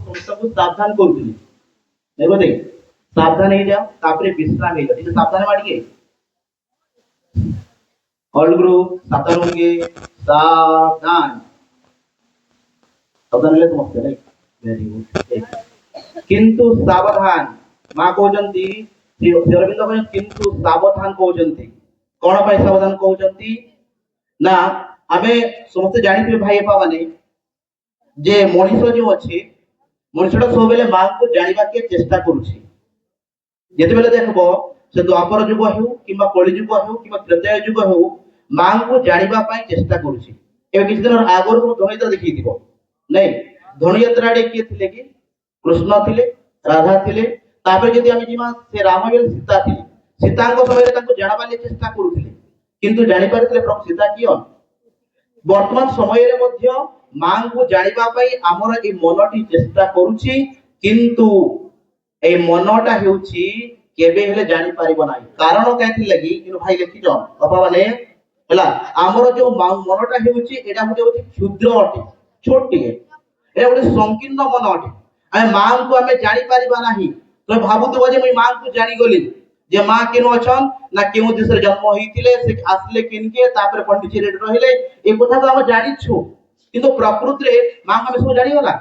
ସମସ୍ତଙ୍କୁ ସାବଧାନ କରୁଥିଲି, ଦେଖ ଦେଖ ସାବଧାନ ହେଇଯାଅ ତାପରେ ବିଶ୍ରାମ ହେଇଯାଅ। ଟିକେ ସାବଧାନ ହେବା ଟିକେ। ଅଲ୍ ଗ୍ରୁପ ସାବଧାନ होंगे, ସାବଧାନ ସାବଧାନ ହେଲେ ସମସ୍ତେ ନାଇଁ। Very good. କିନ୍ତୁ ସାବଧାନ ମା କହୁଛନ୍ତି, ଶ୍ରୀ ଅରବିନ୍ଦ କହୁଛନ୍ତି କିନ୍ତୁ ସାବଧାନ କହୁଛନ୍ତି। କଣ ପାଇଁ ସାବଧାନ କହୁଛନ୍ତି ନା, ଆମେ ସମସ୍ତେ ଜାଣିଥିବେ ଭାଇ ବାପା ମାନେ ଯେ ମଣିଷ ଯୋଉ ଅଛି, ମଣିଷଟା ସବୁବେଳେ ମାଙ୍କୁ ଜାଣିବାକେ ଚେଷ୍ଟା କରୁଛି। ଯେତେବେଳେ ଦେଖବ ସେ ଦ୍ୱାପର ଯୁଗ ହେଉ କିମ୍ବା କଳି ଯୁଗ ହେଉ କିମ୍ବା ତ୍ରେତୟା ଯୁଗ ହେଉ, ମାଙ୍କୁ ଜାଣିବା ପାଇଁ ଚେଷ୍ଟା କରୁଛି। ଏବେ କିଛି ଦିନ ଆଗରୁ ସବୁ ଧନୁଯାତ୍ରା ଦେଖିଥିବ ନାଇଁ? ଧନୁଯାତ୍ରାରେ କିଏ ଥିଲେ କି? କୃଷ୍ଣ ଥିଲେ, ରାଧା ଥିଲେ। ତାପରେ ଯଦି ଆମେ ଯିବା ସେ ରାମ ଏବଂ ସୀତା ଥିଲେ। ସୀତାଙ୍କ ସମୟରେ ତାଙ୍କୁ ଜାଣିବା ଲାଗି ଚେଷ୍ଟା କରୁଥିଲେ, କିନ୍ତୁ ଜାଣିପାରିଥିଲେ ପ୍ରଭୁ ସୀତା କିଏ? ବର୍ତ୍ତମାନ ସମୟରେ ମଧ୍ୟ ମାଙ୍କୁ ଜାଣିବା ପାଇଁ ଆମର এই ମନଟି ଚେଷ୍ଟା କରୁଛି, କିନ୍ତୁ এই ମନଟା ହେଉଛି କେବେ ହେଲେ ଜାଣିପାରିବ ନାହିଁ। କାରଣ କାହିଁକି ଲାଗି କିନ୍ତୁ ଭାଇ ଲେଖିଛ ବାପା ମାନେ ହେଲା, ଆମର ଯୋଉ ମନଟା ହେଉଛି ଏଇଟା ଗୋଟେ ହେଉଛି କ୍ଷୁଦ୍ର ଅଟେ, ଛୋଟିଏ। ଏଇଟା ଗୋଟେ ସଂକୀର୍ଣ୍ଣ ମନ ଅଟେ। ଆମେ ମାଙ୍କୁ ଆମେ ଜାଣିପାରିବା ନାହିଁ। ତମେ ଭାବୁଥିବ ଯେ ମୁଁ ମାଙ୍କୁ ଜାଣିଗଲି, ଯେ ମା କେଉଁ ଅଛନ୍ ନା କେଉଁ ଦେଶରେ ଜନ୍ମ ହେଇଥିଲେ, ସେ ଆସିଲେ କେନକେ, ତାପରେ ପଣ୍ଡିଚେରୀରେ ରହିଲେ, ଏ କଥା ତ ଆମେ ଜାଣିଛୁ। କିନ୍ତୁ ପ୍ରକୃତିରେ ମାଙ୍କୁ ଆମେ ସବୁ ଜାଣିଗଲା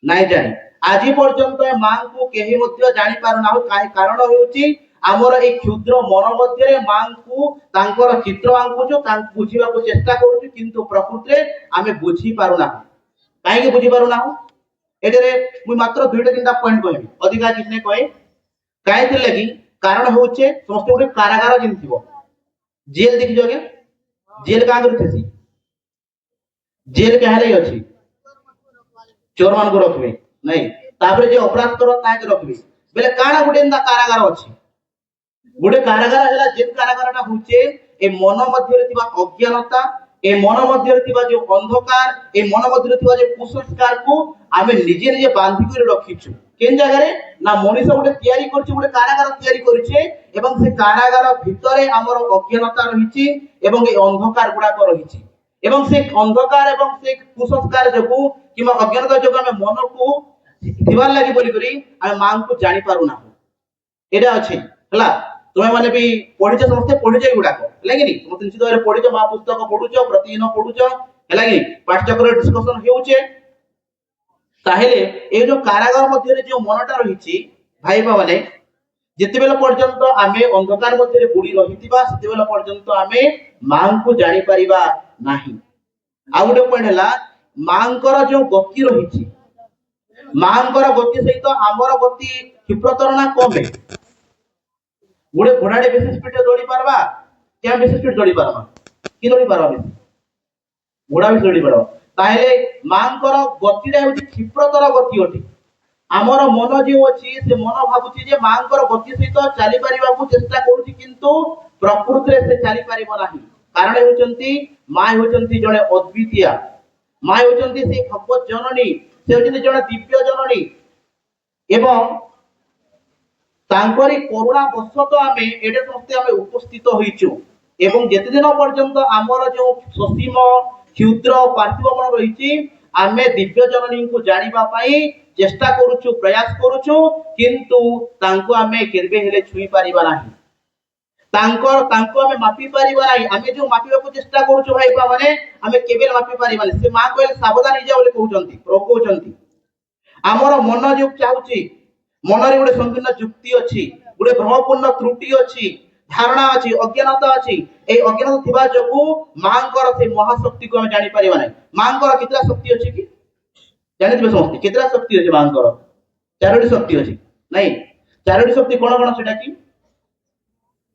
ନାଇଁ ଜାଣି। ଆଜି ପର୍ଯ୍ୟନ୍ତ ମାଙ୍କୁ କେହି ମଧ୍ୟ ଜାଣିପାରୁନାହୁଁ। କାରଣ ହେଉଛି ଆମର এই କ୍ଷୁଦ୍ର ମନ ମଧ୍ୟରେ ମାଙ୍କୁ ତାଙ୍କର ଚିତ୍ର ଆଙ୍କୁଛୁ, ତାଙ୍କୁ ବୁଝିବାକୁ ଚେଷ୍ଟା କରୁଛୁ, କିନ୍ତୁ ପ୍ରକୃତିରେ ଆମେ ବୁଝିପାରୁନାହୁଁ। କାହିଁକି ବୁଝିପାରୁନାହୁଁ? ଏଠାରେ ମୁଁ ମାତ୍ର 2-3ଟା ପଏଣ୍ଟ କହିବି, ଅଧିକା କିଛି ନାହିଁ କହେ। କାହିଁକି ଲାଗି? କାରଣ ହେଉଛି ସମସ୍ତେ ଗୋଟେ କାରାଗାର ଯେମିତି ଥିବ, ଜେଲ ଦେଖିଛ କି? ଜେଲ କାଁ କରିଛି? ଜେଲ କାହାରେ ଅଛି? ଚୋର ମାନଙ୍କୁ ରଖିବେ ନାଇଁ, ତାପରେ ଯେ ଅପରାଧ କର ତାହାକେ ରଖିବେ। ବେଲେ କାଣା ଗୋଟେ ଏନ୍ତା କାରାଗାର ଅଛି? ଗୋଟେ କାରାଗାର ହେଲା, ଯେ କାରାଗାରଟା ହଉଛି ଏ ମନ ମଧ୍ୟରେ ଥିବା ଅଜ୍ଞାନତା, ଏ ମନ ମଧ୍ୟରେ ଥିବା ଯୋଉ ଅନ୍ଧକାର, ଏ ମନ ମଧ୍ୟରେ ଥିବା ଯୋଉ କୁସଂସ୍କାରକୁ ଆମେ ନିଜେ ନିଜେ ବାନ୍ଧି କରି ରଖିଛୁ। କେନ୍ ଜାଗାରେ? ନା ମଣିଷ ଗୋଟେ ତିଆରି କରିଛି, ଗୋଟେ କାରାଗାର ତିଆରି କରିছে ଏବଂ ସେ କାରାଗାର ଭିତରେ ଆମର ଅଜ୍ଞାନତା ରହିଛି ଏବଂ ଏ ଅନ୍ଧକାର ଗୁଡାକ ରହିଛି। ଏବଂ ସେ ଅନ୍ଧକାର ଏବଂ ସେ କୁସଂସ୍କାର ଯୋଗୁ କିମ୍ବା ଅଜ୍ଞାନତା ଯୋଗୁ ଆମେ ମନକୁ ଥିବାର ଲାଗି ବୋଲିକରି ଆମେ ମାଙ୍କୁ ଜାଣି ପାରୁନାହୁଁ। ଏଇଟା ଅଛି ହେଲା। ତୁମେ ମାନେ ବି ପଢିଛ, ସମସ୍ତେ ପଢିଛ ଏଗୁଡାକ ହେଲା କି? ସମସ୍ତେ ନିଶ୍ଚିତ ଭାବରେ ପଢିଛ, ମା ପୁସ୍ତକ ପଢୁଛ, ପ୍ରତିଦିନ ପଢୁଛ ହେଲା କି? ପାଠ୍ୟକ୍ରମରେ ଡିସ୍କସନ ହେଉଛି। ତାହେଲେ এই ଯୋଉ କାରାଗାର ମଧ୍ୟରେ ଯୋଉ ମନଟା ରହିଛି ଭାଇପା ମାନେ, ଯେତେବେଳେ ପର୍ଯ୍ୟନ୍ତ ଆମେ ଅନ୍ଧକାର ମଧ୍ୟରେ ବୁଡି ରହିଥିବା ସେତେବେଳେ ପର୍ଯ୍ୟନ୍ତ ଆମେ ମାଙ୍କୁ ଜାଣିପାରିବା ନାହିଁ। ଆଉ ଗୋଟେ ପଏଣ୍ଟ ହେଲା, ମାଙ୍କର ଯୋଉ ଗତି ରହିଛି, ମାଙ୍କର ଗତି ସହିତ ଆମର ଗତି କ୍ଷିପ୍ରତର ନା କମେ? ଗୋଟେ ଘୋଡାଟେ ବେଶୀ ସ୍ପିଡରେ ଦୌଡ଼ି ପାରବା, କେଉଁ ବେଶୀ ସ୍ପିଡ ଦୌଡ଼ି ପାରବା? କି ଦୌଡ଼ି ପାରବା? ବେଶୀ ଘୋଡା ବି ଦୌଡ଼ି ପାରବା। ତାହେଲେ ମାଙ୍କର ଗତିଟା ହେଉଛି କ୍ଷିପ୍ରତର ଗତି ଅଟେ। ଆମର ମନ ଯେଉଁ ଅଛି, ସେ ମନ ଭାବୁଛି ଯେ ମାଙ୍କର ଗତି ସହିତ ଚାଲିପାରିବାକୁ ଚେଷ୍ଟା କରୁଛି, କିନ୍ତୁ ପ୍ରକୃତିରେ ସେ ଚାଲିପାରିବ ନାହିଁ। କାରଣ ହେଉଛନ୍ତି ମା ହେଉଛନ୍ତି ଜଣେ ଅଦ୍ୱିତୀୟା। ମା ହେଉଛନ୍ତି ସେ ଭଗବତ ଜନନୀ, ସେ ହେଉଛନ୍ତି ଜଣେ ଦିବ୍ୟ ଜନନୀ। এবং ତାଙ୍କରି କରୁଣା ବଶତଃ ଆମେ ଏଠି ସମସ୍ତେ ଆମେ ଉପସ୍ଥିତ ହୋଇଛୁ ଏବଂ ଯେତେଦିନ ପର୍ଯ୍ୟନ୍ତ ଆମର ଯେଉଁ ସସୀମ କ୍ଷୁଦ୍ର ପାର୍ଥିବ ମନ ରହିଛି ଆମେ ଦିବ୍ୟ ଜନନୀଙ୍କୁ ଜାଣିବା ପାଇଁ ଚେଷ୍ଟା କରୁଛୁ ପ୍ରୟାସ କରୁଛୁ କିନ୍ତୁ ତାଙ୍କୁ ଆମେ କେବେ ହେଲେ ଛୁଇଁ ପାରିବା ନାହିଁ ତାଙ୍କୁ ଆମେ ମାପି ପାରିବା ନାହିଁ ଆମେ ଯୋଉ ମାପିବାକୁ ଚେଷ୍ଟା କରୁଛୁ ଭାଇପା ମାନେ ଆମେ କେବେ ମାପି ପାରିବାନି ସେ ମା କହିଲେ ସାବଧାନ ହେଇଯାଅ ବୋଲି କହୁଛନ୍ତି ପ୍ରଭୁ କହୁଛନ୍ତି ଆମର ମନ ଯୋଉ ଚାହୁଁଛି ମନରେ ଗୋଟେ ସଂକୀର୍ଣ୍ଣ ଯୁକ୍ତି ଅଛି ଗୋଟେ ଭ୍ରମପୂର୍ଣ୍ଣ ତ୍ରୁଟି ଅଛି ଧାରଣା ଅଛି ଅଜ୍ଞାନତା ଅଛି এই ଅଜ୍ଞାନତା ଥିବା ଯୋଗୁ ମାଙ୍କର ସେ ମହାଶକ୍ତିକୁ ଆମେ ଜାଣିପାରିବା ନାହିଁ ମାଙ୍କର କେତେଟା ଶକ୍ତି ଅଛି କି ଜାଣିଥିବେ ସମସ୍ତେ କେତେଟା ଶକ୍ତି ଅଛି ମାଙ୍କର ଚାରୋଟି ଶକ୍ତି ଅଛି ନାଇଁ ଚାରୋଟି ଶକ୍ତି କଣ କଣ ସେଟା କି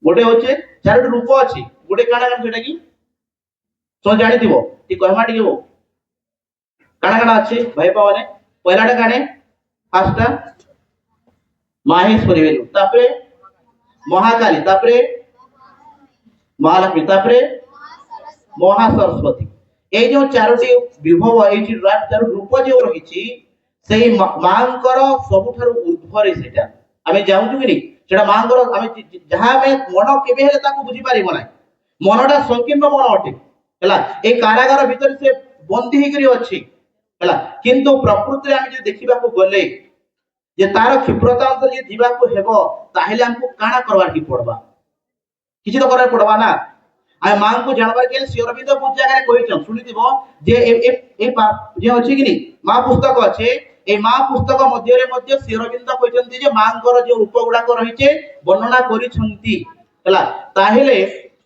ଗୋଟେ ହচ্ছে ଚାରୋଟି ରୂପ ଅଛି ଗୋଟେ କାଣା କାଣା ସେଟା କି ତ ଜାଣିଥିବ ଟି କହିମା ଟିକେ हो କାଣା କାଣା ଅଛି ଭାଇପା ମାନେ ପହିଲାଟା କାणे ଫାର୍ଷ୍ଟଟା माहेश्वरी वेलु तापरे महाकाली तापरे महालक्ष्मी तापरे महासरस्वती ए जो चारोटी विभव एठी चारो रूप जो रहिछि सेही मांकर सबुठारु ऊर्ध्वरे सेटा आमे जाउछु कि नै सेटा मांकर आमे जहा में मन केबे हेले ताको बुझी पारिबो नै मनटा संकीर्ण मन अटे हला ए कारागार भीतर से बंदी हे करी अछि हला किंतु प्रकृति आमे जे देखिबा को गले जे तार क्षिप्रता अंश जे जीवा को हेबो ताहेले हमको काना करबार की पड़बा किछि तो करबार पड़बा ना आ मां को जानबार के शिवरबिंद बहुत जगह कहिछन सुनिदिबो जे ए जे अछि कि नै मां पुस्तक अछि ए मां पुस्तक मध्य रे मध्य शिवरबिंद कहिछन्ती जे मांकर जे रूप गुडा को रहिचे वर्णना करिछन्ती हला ताहेले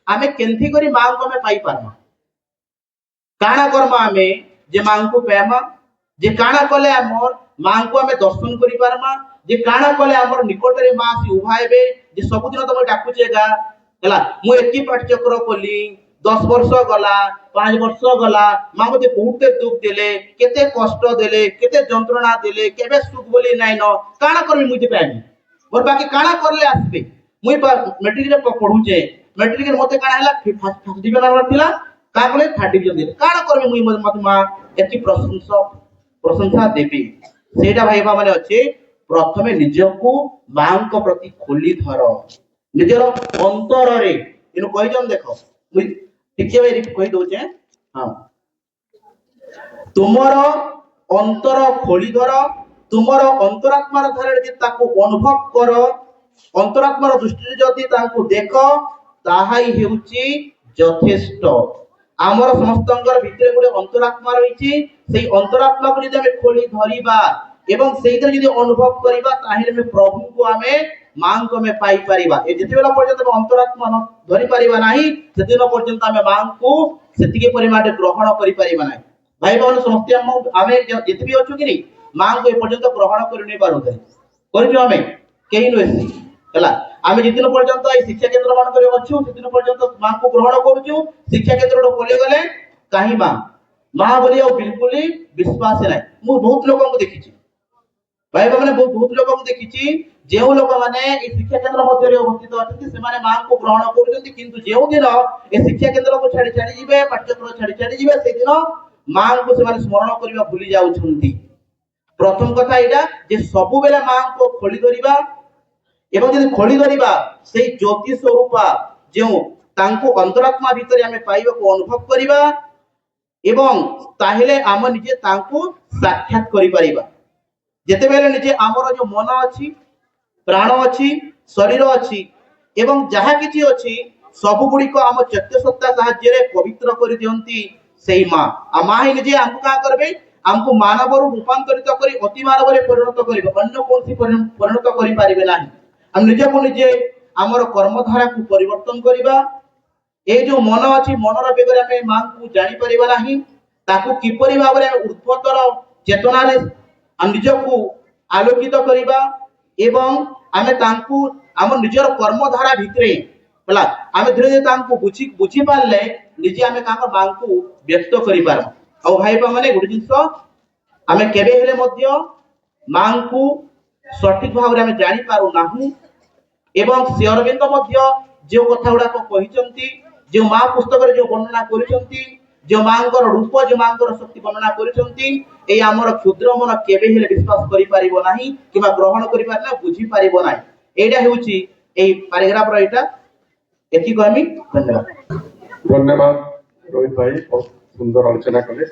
आमे केंथि करी मां को में पाई पारमा काना कर्मा आमे जे मां को पेमा जे काना कले हमर मां को हमें दर्शन करि पारमा जे काना कले हमर निकट रे मां से उभा हेबे जे सब दिन तमे डाकुचेगा हला मु एकी पाठचक्र कोली 10 वर्ष गला 5 वर्ष गला मां मते बहुत दुख देले केते कष्ट देले केते जंत्रणा देले केबे सुख बोली नाइ न काना करबी मुते पाइबी मोर बाकी काना करले आसबे मुई मैट्रिक रे पढुचे मैट्रिक रे मते काना हला फर्स्ट डिविजन थिला का बोले थर्ड डिविजन दे काना करबी मुई मते मां एकी प्रशंसा देबी सेटा भाईबा माने अछि प्रथमे निजको मांको प्रति खोली धर निजर अंतर रे इनु कहिजन देखो मुई टिके वे कहि दोचे हां तुमर अंतर खोली धर तुमर अंतरात्मार धारे जे ताको अनुभव कर अंतरात्मार दृष्टि जति ताको देखो ताहाई हेउची यथेष्ट आमर समस्तंगर भितरे गुडे अंतरात्मा रहिछि सेही अंतरात्मा को जदि हमें खोली धरिबा एवं सेहितर जदि अनुभव करिबा ताहेले में प्रभु को हमें मां को में पाई परिबा ए जति बेला पर्यंत अंतरात्मा न धरि परिबा नाही सेदिन पर्यंत हमें मां को सेतिके परिमाण ग्रहण करि परिबा नाही भाई बहन समस्त हमें जति भी अछु कि नै मां को ए पर्यंत ग्रहण करि नै पारु थे करिजो हमें केहि नोसी हला आमे जितिन पर्यंत ए शिक्षा केंद्र मान करे अछु सेदिन पर्यंत मां को ग्रहण करूछु शिक्षा केंद्र खोले गले काहे मां बोली और बिल्कुल ही विश्वास नै मु बहुत लोगों को देखिछि भाई माने बहुत लोगों को देखिछि जेउ लोक माने ए शिक्षा केंद्र मध्य रे अवस्थित अछंती से माने मां को ग्रहण करूछंती किंतु जेउ दिन ए शिक्षा केंद्र को छाडी छाडी जिवे पाठ्यक्रम छाडी जिवे से दिन मां को से माने स्मरण करिवा भूली जाउछंती प्रथम कथा एटा जे सब बेले मां को खोली धरिबा एवं यदि खोली धरिबा सेही ज्योति स्वरूपा जेउ तांको अंतरात्मा भितरे हमें पाइबा को अनुभव करिबा एवं ताहेले आम निजे तांको साक्षात करि परिबा जेते बेले निजे आमर जो मन अछि प्राण अछि शरीर अछि एवं जहा किछि अछि सब गुडी को आम चैत्य सत्ता सहाय्य रे पवित्र करि दियंती सेही मां आ मां ही निजे हमको का करबे हमको मानव रूपांतरित करी अति मानव रे परिणत करिबे अन्य कोनसी परिणत करि पारिबे नाही हम निजे को निजे आमर कर्मधारा को परिवर्तन करिबा ए जो मन अछि मनर बेगरे हमें मां को जानि परिबा नाही ताको किपरि भाबरे ऊर्ध्वतर चेतना रे हम निज को आलोकित करिबा एवं हमें तांको हम निजर कर्मधारा भितरे हला हमें धीरे धीरे तांको बुझी पारले निजे हमें काको मां को व्यक्त करि पार औ भाईबा माने गुडी जिंस हमें केबे हेले मध्य मां को सठिक भाव रे हमें जानि पारु नाही एवं श्रीअरविंद मध्य जो कथा गुडा को कहिचंती जो मां पुस्तक रे जो वर्णना करिसंती जो मांकर रूप जो मांकर शक्ति वर्णना करिसंती ए हमर क्षुद्र मन केबे हेले विश्वास करि पारिबो नाही किबा ग्रहण करि पारना बुझी पारिबो नाही एटा हेउची ए पैराग्राफ रो एटा एति कहमी धन्यवाद। धन्यवाद रोहित भाई, बहुत सुंदर आलोचना कले।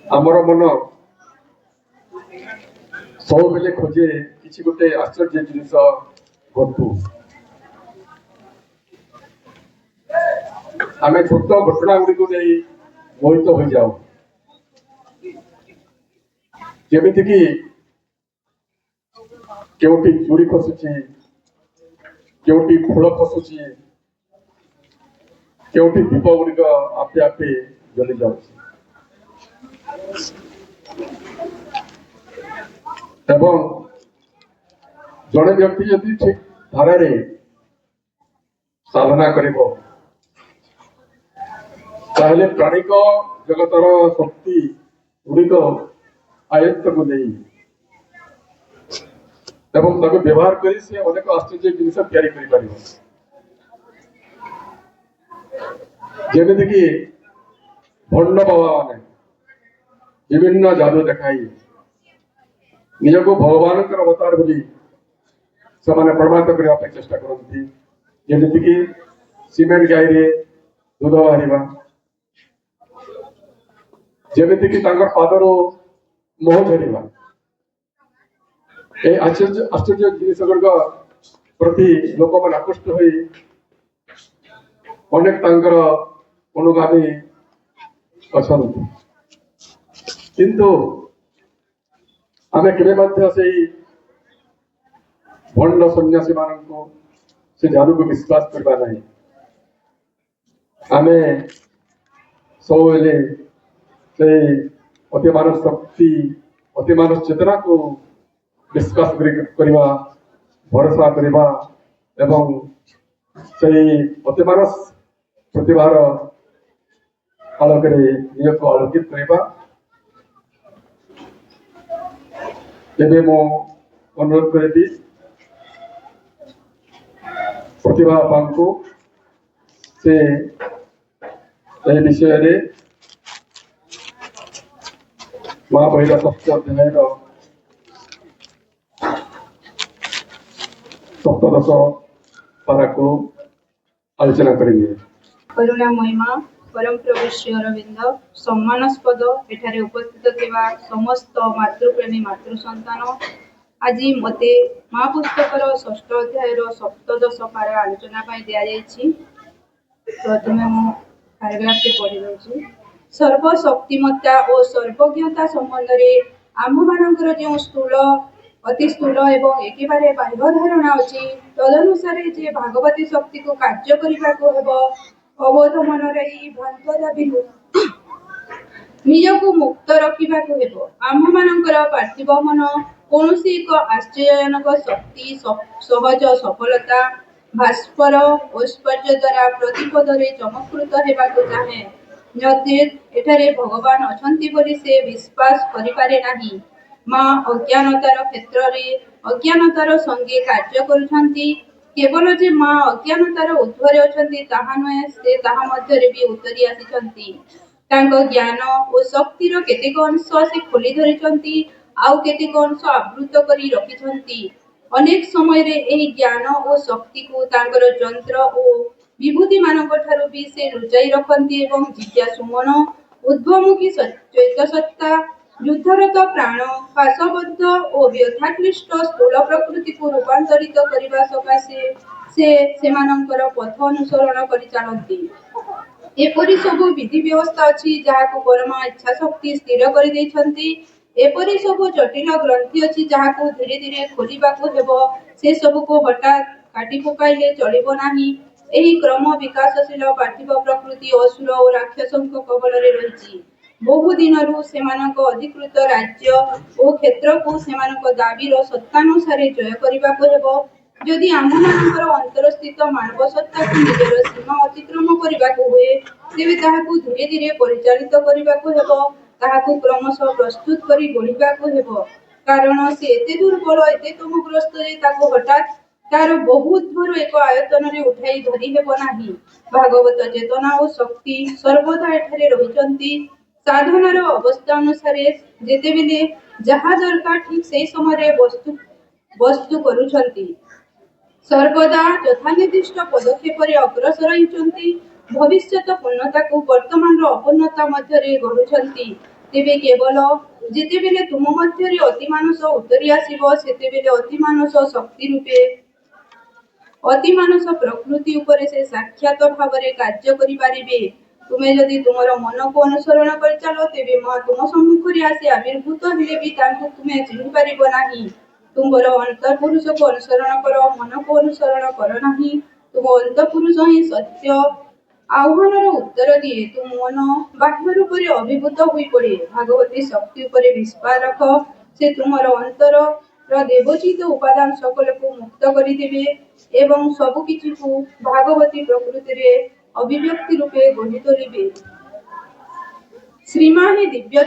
आमर मन सब बेले खोजे किसी गोटे आश्चर्य जिनिस घटू। आम छोट घटना गुड़ी को नहीं मोहित हो जाऊ, जमीती कि केउटी चूड़ी खसुची, केउटी खोल खसुची, केउटी दीप गुड़िक आपे आपे जली जाउची। एवं जड़े व्यक्ति यदि ठीक धारा रे साधना करिबो ताहले प्राणिक जगतर शक्ति गुड़िक आयत्त को नहीं एवं ताको व्यवहार करी से अनेक आश्चर्य जिनिस तैयारी करि पारिबो। जेमिति कि भंड बाबा माने विभिन्न जादू देखाई निज को भगवान अवतार बोली से प्रमाणित करने चेष्टा करती, जमीती कि सीमेंट गाई रे दूध बाहर, जमीती कि पादर मोह झड़वा, ये आश्चर्य आश्चर्य जिनिस गुड़िक प्रति लोक मैंने आकृष्ट हो अनेक अनुगामी अच्छा, किंतु आमे केबे मध्य से भंड सन्यासी माननको से जादू को विश्वास करबा नहीं। आमे सबले से अति मानव शक्ति अति मानव चेतना को विश्वास करवा भरोसा करवा एवं से अति मानव प्रतिभार आलोक निज को आलोकित करवा। एबे मो अनुरोध करी प्रतिभा को से विषय रे महाबहिरा षष्ठ अध्याय सप्तदश पारा को आलोचना करेंगे। करुणा महिमा परम प्रभु श्री अरविंद सम्मानस्पद एठारे उपस्थित थिबा समस्त मातृप्रेमी मातृ संतान आज मते महापुस्तकर षष्ठ अध्याय सप्तदश पारा आलोचना पाई दिया जायछि। प्रथमे मु पैराग्राफ के पढ़ी दउछि। सर्वशक्तिमत्ता और सर्वज्ञता संबंध रे आम्भ मानकर जो स्थूल अति स्थूल एवं एकेबारे बाह्य धारणा अछि तदनुसारे जे भागवती शक्ति को कार्य करिबा को हेबो अबोध मन रही भ्रांत दाबीरू निज को मुक्त रखा हेबो। आम्भ मानकर पार्थिव मन कौन एक आश्चर्यजनक शक्ति सहज सफलता भास्कर ऐश्वर्य द्वारा प्रतिपदरे चमत्कृत हेबाकु चाहे नचेत एठारे भगवान अछंती बोली से विश्वास करिपारे नाही। माँ अज्ञानतार क्षेत्र रे अज्ञानतार संगे कार्य करुछंती केवल जे माँ अज्ञानतार ऊर्ध्वरे अछंती ताहा नुहे से ताहा मध्यरे भी उतरी आसिछंती। तांको ज्ञान और शक्तिर केतेक अंश से खोली धरिछंती आउ केतेक अंश आवृत करी रखिछंती। अनेक समय रे एही ज्ञान और शक्ति को तांकर यंत्र और विभूति मानक ठारू भी से लुचाई रखंती एवं जिज्ञासु मन उद्भवमुखी चैत्य सत्ता युद्धरत प्राण पाशबद्ध और व्यथाक्लिष्ट स्थूल प्रकृति को रूपांतरित करने सकाशे से मानकर पथ अनुसरण करि चलती। एपरि सबु विधि व्यवस्था अछि जहाको परम इच्छा शक्ति स्थिर करि दैछंती। एपरि सबु जटिल ग्रंथि अछि जहाको धीरे धीरे खोलिबाको हेबो। से सबु को हठात काटी पकाइले चलिबो नाही। एही क्रम विकासशील पार्थिव प्रकृति असुर और राक्षसंक कबलरे रहिछि। बहु दिनरु सेमानक अधिकृत राज्य और क्षेत्र को सेमानक दाबीर सत्तानुसारे जय करिबाको हेबो। यदि आम्भमानकर अंतरस्थित मानव सत्ता को निजर सीमा अतिक्रम करिबाको हुए तेबे ताहाकु धीरे धीरे परिचालित करिबाको हेबो। ताहाकु क्रमशः प्रस्तुत करी गढ़िबाको हेबो। कारण से एते दुर्बल एते तमग्रस्त जे ताको हठात ତାର ବହୁତ ଦୂର ଏକ ଆୟତନରେ ଉଠାଇ ଧରି ହେବ ନାହିଁ। ଭାଗବତ ଚେତନା ଓ ଶକ୍ତି ସର୍ବଦା ଏଠାରେ ରହିଛନ୍ତି। ସାଧନାର ଅବସ୍ଥା ଅନୁସାରେ ଯେତେବେଳେ ଯାହା ଦରକାର ଠିକ୍ ସେହି ସମୟରେ ବସ୍ତୁ କରୁଛନ୍ତି। ସର୍ବଦା ଯଥାନିର୍ଦ୍ଦିଷ୍ଟ ପଦକ୍ଷେପରେ ଅଗ୍ରସର ହେଉଛନ୍ତି। ଭବିଷ୍ୟତ ପୂର୍ଣ୍ଣତାକୁ ବର୍ତ୍ତମାନର ଅପୂର୍ଣ୍ଣତା ମଧ୍ୟରେ ଗଢୁଛନ୍ତି। ତେବେ କେବଳ ଯେତେବେଳେ ତୁମ ମଧ୍ୟରେ ଅତିମାନସ ଉତରି ଆସିବ, ସେତେବେଳେ ଅତିମାନସ ଶକ୍ତି ରୂପେ ଅତିମାନସ ପ୍ରକୃତି ଉପରେ ସେ ସାକ୍ଷାତ ଭାବରେ କାର୍ଯ୍ୟ କରିପାରିବେ। ତୁମେ ଯଦି ତୁମର ମନକୁ ଅନୁସରଣ କରିଚାଲ, ତେବେ ମା ତୁମ ସମ୍ମୁଖରେ ଆସି ଆବିର୍ଭୂତ ହେଲେ ବି ତାଙ୍କୁ ତୁମେ ଚିହ୍ନିପାରିବ ନାହିଁ। ତୁମର ଅନ୍ତଃପୁରୁଷକୁ ଅନୁସରଣ କର, ମନକୁ ଅନୁସରଣ କର ନାହିଁ। ତୁମ ଅନ୍ତଃପୁରୁଷ ହିଁ ସତ୍ୟ ଆହ୍ୱାନର ଉତ୍ତର ଦିଏ। ତୁମ ମନ ବାହ୍ୟ ରୂପରେ ଅଭିଭୂତ ହୋଇପଡ଼େ। ଭାଗବତୀ ଶକ୍ତି ଉପରେ ବିଶ୍ୱାସ ରଖ। ସେ ତୁମର ଅନ୍ତରର ଦେବୋଚିତ ଉପାଦାନ সকলକୁ ମୁକ୍ତ କରିଦେବେ ଏବଂ ସବୁକିଛିକୁ ଭାଗବତୀ ପ୍ରକୃତିରେ ଅଭିବ୍ୟକ୍ତି ରୂପେ ଗଢ଼ି ତୋଳିବେ। ଶ୍ରୀମା ହିଁ ଦିବ୍ୟ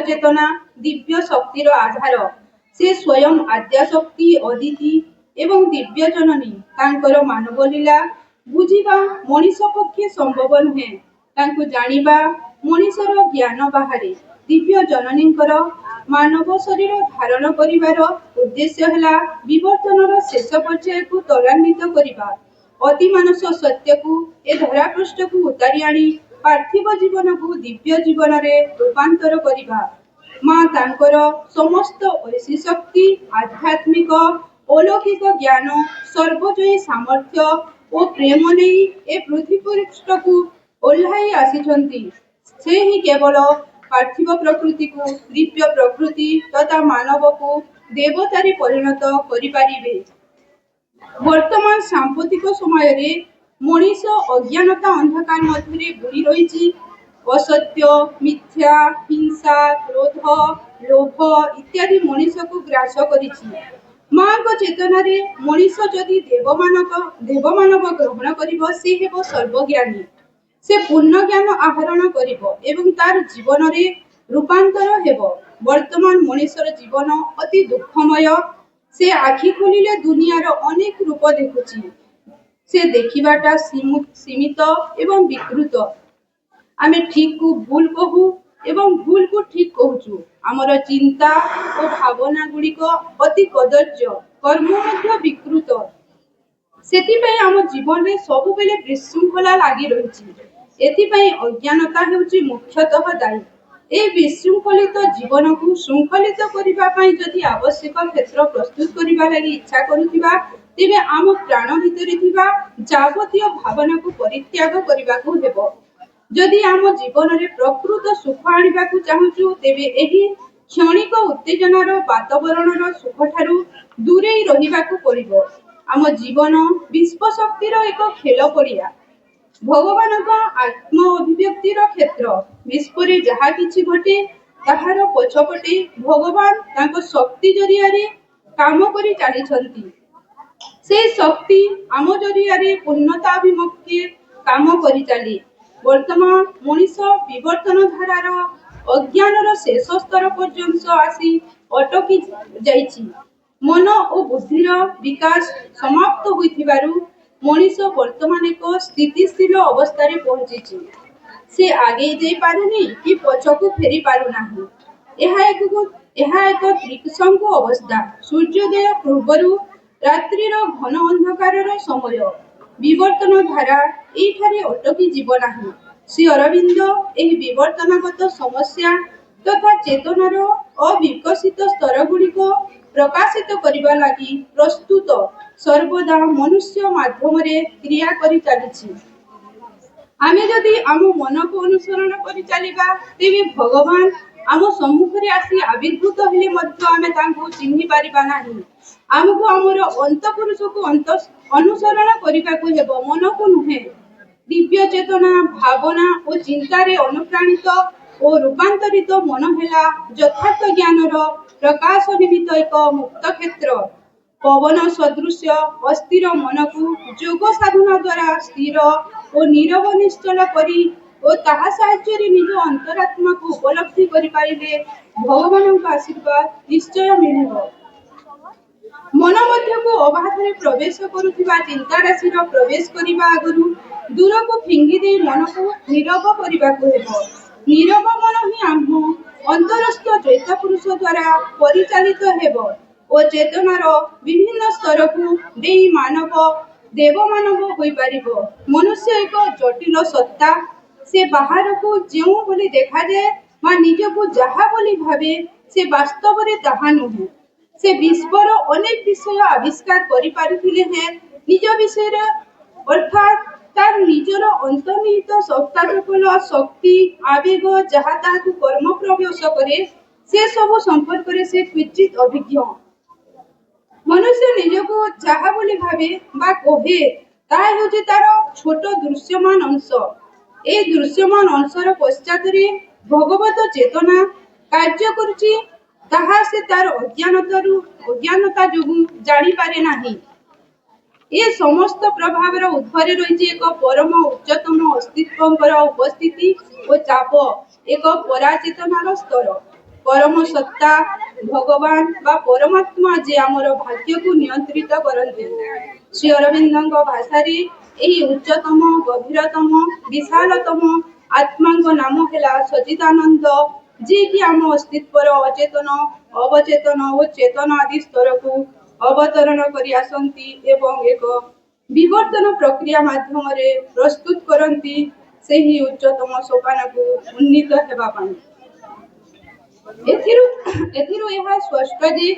ଚେତନା, ଦିବ୍ୟ ଶକ୍ତିର ଆଧାର। ସେ ସ୍ୱୟଂ ଆଦ୍ୟାଶକ୍ତି, ଅଦିତି ଏବଂ ଦିବ୍ୟ ଜନନୀ। ତାଙ୍କର ମାନବ ଲୀଳା ବୁଝିବା ମଣିଷ ପକ୍ଷେ ସମ୍ଭବ ନୁହେଁ। ତାଙ୍କୁ ଜାଣିବା ମଣିଷର ଜ୍ଞାନ ବାହାରେ। ଦିବ୍ୟ ଜନନୀଙ୍କର ମାନବ ଶରୀର ଧାରଣ କରିବାର ଉଦ୍ଦେଶ୍ୟ ହେଲା ବିବର୍ତ୍ତନର ଶେଷ ପର୍ଯ୍ୟାୟକୁ ତ୍ୱରାନ୍ୱିତ କରିବା। ଅତିମାନସ ସତ୍ୟକୁ ଏ ଧରାପୃଷ୍ଠକୁ ଉତାରି ଆଣି ପାର୍ଥିବ ଜୀବନକୁ ଦିବ୍ୟ ଜୀବନରେ ରୂପାନ୍ତର କରିବା। ମା ତାଙ୍କର ସମସ୍ତ ଐଶୀ ଶକ୍ତି, ଆଧ୍ୟାତ୍ମିକ ଅଲୌକିକ ଜ୍ଞାନ, ସର୍ବଜୟୀ ସାମର୍ଥ୍ୟ ଓ ପ୍ରେମ ନେଇ ଏ ପୃଥିବୀପୃଷ୍ଠକୁ ଓହ୍ଲାଇ ଆସିଛନ୍ତି। ସେ ହିଁ କେବଳ ପାର୍ଥିବ ପ୍ରକୃତିକୁ ଦିବ୍ୟ ପ୍ରକୃତି ତଥା ମାନବକୁ ଦେବତାରେ ପରିଣତ କରିପାରିବେ। ବର୍ତ୍ତମାନ ସାମ୍ପ୍ରତିକ ସମୟରେ ମଣିଷ ଅଜ୍ଞାନତା ଅନ୍ଧକାର ମଧ୍ୟରେ ବୁଡ଼ି ରହିଛି। ଅସତ୍ୟ, ମିଥ୍ୟା, ହିଂସା, କ୍ରୋଧ, ଲୋଭ ଇତ୍ୟାଦି ମଣିଷକୁ ଗ୍ରାସ କରିଛି। ମାଙ୍କ ଚେତନାରେ ମଣିଷ ଯଦି ଦେବମାନବ ଗ୍ରହଣ କରିବ, ସେ ହେବ ସର୍ବଜ୍ଞାନୀ। ସେ ପୂର୍ଣ୍ଣ ଜ୍ଞାନ ଆହରଣ କରିବ ଏବଂ ତାର ଜୀବନରେ ରୂପାନ୍ତର ହେବ। ବର୍ତ୍ତମାନ ମଣିଷର ଜୀବନ ଅତି ଦୁଃଖମୟ। ସେ ଆଖି ଖୋଲିଲେ ଦୁନିଆର ଅନେକ ରୂପ ଦେଖୁଛି। ସେ ଦେଖିବାଟା ସୀମିତ ଏବଂ ବିକୃତ। ଆମେ ଠିକକୁ ଭୁଲ କହୁ ଏବଂ ଭୁଲକୁ ଠିକ କହୁଛୁ। ଆମର ଚିନ୍ତା ଓ ଭାବନା ଗୁଡ଼ିକ ଅତି କଦର୍ଯ୍ୟ, କର୍ମ ମଧ୍ୟ ବିକୃତ। ସେଥିପାଇଁ ଆମ ଜୀବନରେ ସବୁବେଳେ ବିଶୃଙ୍ଖଳା ଲାଗି ରହିଛି। ଏଥିପାଇଁ ଅଜ୍ଞାନତା ହେଉଛି ମୁଖ୍ୟତଃ ଦାୟୀ। ଏହି ବିଶୃଙ୍ଖଳିତ ଜୀବନକୁ ଶୃଙ୍ଖଳିତ କରିବା ପାଇଁ ଯଦି ଆବଶ୍ୟକ କ୍ଷେତ୍ର ପ୍ରସ୍ତୁତ କରିବା ଲାଗି ଇଚ୍ଛା କରୁଥିବା, ତେବେ ଆମ ପ୍ରାଣ ଭିତରେ ଥିବା ଯାବତୀୟ ଭାବନାକୁ ପରିତ୍ୟାଗ କରିବାକୁ ହେବ। ଯଦି ଆମ ଜୀବନରେ ପ୍ରକୃତ ସୁଖ ଆଣିବାକୁ ଚାହୁଁଛୁ, ତେବେ ଏହି କ୍ଷଣିକ ଉତ୍ତେଜନାର ବାତାବରଣର ସୁଖଠାରୁ ଦୂରେଇ ରହିବାକୁ ପଡ଼ିବ। ଆମ ଜୀବନ ବିଶ୍ୱଶକ୍ତିର ଏକ ଖେଳ ପଡ଼ିଆ, ଭଗବାନଙ୍କ ଆତ୍ମ ଅଭିବ୍ୟକ୍ତିର କ୍ଷେତ୍ର। ବିଶ୍ୱରେ ଯାହା କିଛି ଘଟେ, ତାହାର ପଛପଟେ ଭଗବାନ ତାଙ୍କ ଶକ୍ତି ଜରିଆରେ କାମ କରି ଚାଲିଛନ୍ତି। ସେହି ଶକ୍ତି ଆମ ଜରିଆରେ ପୂର୍ଣ୍ଣତା ଅଭିମୁଖେ କାମ କରିଚାଲେ। ବର୍ତ୍ତମାନ ମଣିଷ ବିବର୍ତ୍ତନ ଧାରାର ଅଜ୍ଞାନର ଶେଷ ସ୍ତର ପର୍ଯ୍ୟନ୍ତ ଆସି ଅଟକି ଯାଇଛି। ମନ ଓ ବୁଦ୍ଧିର ବିକାଶ ସମାପ୍ତ ହୋଇଥିବାରୁ ମଣିଷ ବର୍ତ୍ତମାନ ଏକ ସ୍ଥିତିଶୀଳ ଅବସ୍ଥାରେ ପହଞ୍ଚିଛି। ସେ ଆଗେଇ ଯାଇ ପାରୁନି କି ପଛକୁ ଫେରି ପାରୁନାହିଁ। ଏହା ଏକ ତ୍ରିଶଙ୍କୁ ଅବସ୍ଥା। ସୂର୍ଯ୍ୟୋଦୟ ପୂର୍ବରୁ ରାତ୍ରିର ଘନ ଅନ୍ଧକାରର ସମୟ। ବିବର୍ତ୍ତନ ଧାରା ଏଇଠାରେ ଅଟକି ଯିବ ନାହିଁ। ଶ୍ରୀ ଅରବିନ୍ଦ ଏହି ବିବର୍ତ୍ତନଗତ ସମସ୍ୟା ତଥା ଚେତନାର ଅବିକଶିତ ସ୍ତରଗୁଡ଼ିକ ପ୍ରକାଶିତ କରିବା ଲାଗି ପ୍ରସ୍ତୁତ। ସର୍ବଦା ମନୁଷ୍ୟ ମାଧ୍ୟମରେ କ୍ରିୟା କରି ଚାଲିଛି। ଆମେ ଯଦି ଆମ ମନକୁ ଅନୁସରଣ କରି ଚାଲିବା, ତେବେ ଭଗବାନ ଆମ ସମ୍ମୁଖରେ ଆସି ଆବିର୍ଭୂତ ହେଲେ ମଧ୍ୟ ଆମେ ତାଙ୍କୁ ଚିହ୍ନି ପାରିବା ନାହିଁ। ଆମକୁ ଆମର ଅନ୍ତଃପୁରୁଷକୁ ଅନୁସରଣ କରିବାକୁ ହେବ, ମନକୁ ନୁହେଁ। ଦିବ୍ୟ ଚେତନା, ଭାବନା ଓ ଚିନ୍ତାରେ ଅନୁପ୍ରାଣିତ ଓ ରୂପାନ୍ତରିତ ମନ ହେଲା ଯଥାର୍ଥ ଜ୍ଞାନର ପ୍ରକାଶ ନିମିତ୍ତ ଏକ ମୁକ୍ତ କ୍ଷେତ୍ର। ପବନ ସଦୃଶ ଅସ୍ଥିର ମନକୁ ଯୋଗ ସାଧନା ଦ୍ୱାରା ସ୍ଥିର ଓ ନୀରବ ନିଶ୍ଚଳ କରି ଓ ତାହା ସାହାଯ୍ୟରେ ନିଜ ଅନ୍ତରାତ୍ମାକୁ ଉପଲବ୍ଧି କରିପାରିଲେ ଭଗବାନଙ୍କ ଆଶୀର୍ବାଦ ନିଶ୍ଚୟ ମିଳିବ। ମନ ମଧ୍ୟକୁ ଅବାଧରେ ପ୍ରବେଶ କରୁଥିବା ଚିନ୍ତା ରାଶିର ପ୍ରବେଶ କରିବା ଆଗରୁ ଦୂରକୁ ଫିଙ୍ଗି ଦେଇ ମନକୁ ନୀରବ କରିବାକୁ ହେବ। ନୀରବ ମନ ହିଁ ଆମ ଅନ୍ତରସ୍ଥ ଚୈତ ପୁରୁଷ ଦ୍ୱାରା ପରିଚାଳିତ ହେବ ଓ ଚେତନାର ବିଭିନ୍ନ ସ୍ତରକୁ ଦେଇ ଦେବମାନବ ହୋଇପାରିବ। ମନୁଷ୍ୟ ଏକ ଜଟିଳ ସତ୍ତା। ସେ ବାହାରକୁ ଯେଉଁ ବୋଲି ଦେଖାଯାଏ ବା ନିଜକୁ ଯାହା ବୋଲି ଭାବେ, ସେ ବାସ୍ତବରେ ତାହା ନୁହେଁ। ସେ ବିଶ୍ୱର ଅନେକ ବିଷୟ ଆବିଷ୍କାର କରିପାରିଥିଲେ ହେଁ ନିଜ ବିଷୟରେ ଅର୍ଥାତ୍ ତାର ନିଜର ଅନ୍ତର୍ନିହିତ ସତ୍ତାଚପଲ ଶକ୍ତି ଆବେଗ ଯାହା ତାହାକୁ କର୍ମ ପ୍ରବେଶ କରେ, ସେ ସବୁ ସମ୍ପର୍କରେ ସେ କ୍ୱଚିତ୍ ଅଭିଜ୍ଞ। ମନୁଷ୍ୟ ନିଜକୁ ଯାହା ବୋଲି ଭାବେ ବା କହେ, ତାହା ହେଉଛି ତାର ଛୋଟ ଦୃଶ୍ୟମାନ ଅଂଶ। এই ଦୃଶ୍ୟମାନ ଅଂଶର ପଶ୍ଚାତରେ ଭଗବତ ଚେତନା କାର୍ଯ୍ୟ କରୁଛି, ତାହା ସେ ତାର ଅଜ୍ଞାନତା ଯୋଗୁଁ ଜାଣିପାରେ ନାହିଁ। ଏ ସମସ୍ତ ପ୍ରଭାବର ଉର୍ଦ୍ଧ୍ୱରେ ରହିଛି ଏକ ପରମ ଉଚ୍ଚତମ ଅସ୍ତିତ୍ୱଙ୍କର ଉପସ୍ଥିତି ଓ ଚାପ, ଏକ ପରାଚେତନାର ସ୍ତର। ପରମ ସତ୍ତା ଭଗବାନ ବା ପରମାତ୍ମା ଯେ ଆମର ଭାଗ୍ୟକୁ ନିୟନ୍ତ୍ରିତ କରନ୍ତି। ଶ୍ରୀ ଅରବିନ୍ଦଙ୍କ ଭାଷାରେ ଏହି ଉଚ୍ଚତମ, ଗଭୀରତମ, ବିଶାଳତମ ଆତ୍ମାଙ୍କ ନାମ ହେଲା ସଚ୍ଚିଦାନନ୍ଦ, ଯିଏକି ଆମ ଅସ୍ତିତ୍ୱର ଅଚେତନ, ଅବଚେତନ ଓ ଚେତନ ଆଦି ସ୍ତରକୁ ଅବତରଣ କରି ଆସନ୍ତି ଏବଂ ଏକ ବିବର୍ତ୍ତନ ପ୍ରକ୍ରିୟା ମାଧ୍ୟମରେ ପ୍ରସ୍ତୁତ କରନ୍ତି ସେହି ଉଚ୍ଚତମ ସୋପାନକୁ ଉନ୍ନୀତ ହେବା ପାଇଁ। ଏଥିରୁ ଏହା ସ୍ପଷ୍ଟ ଯେ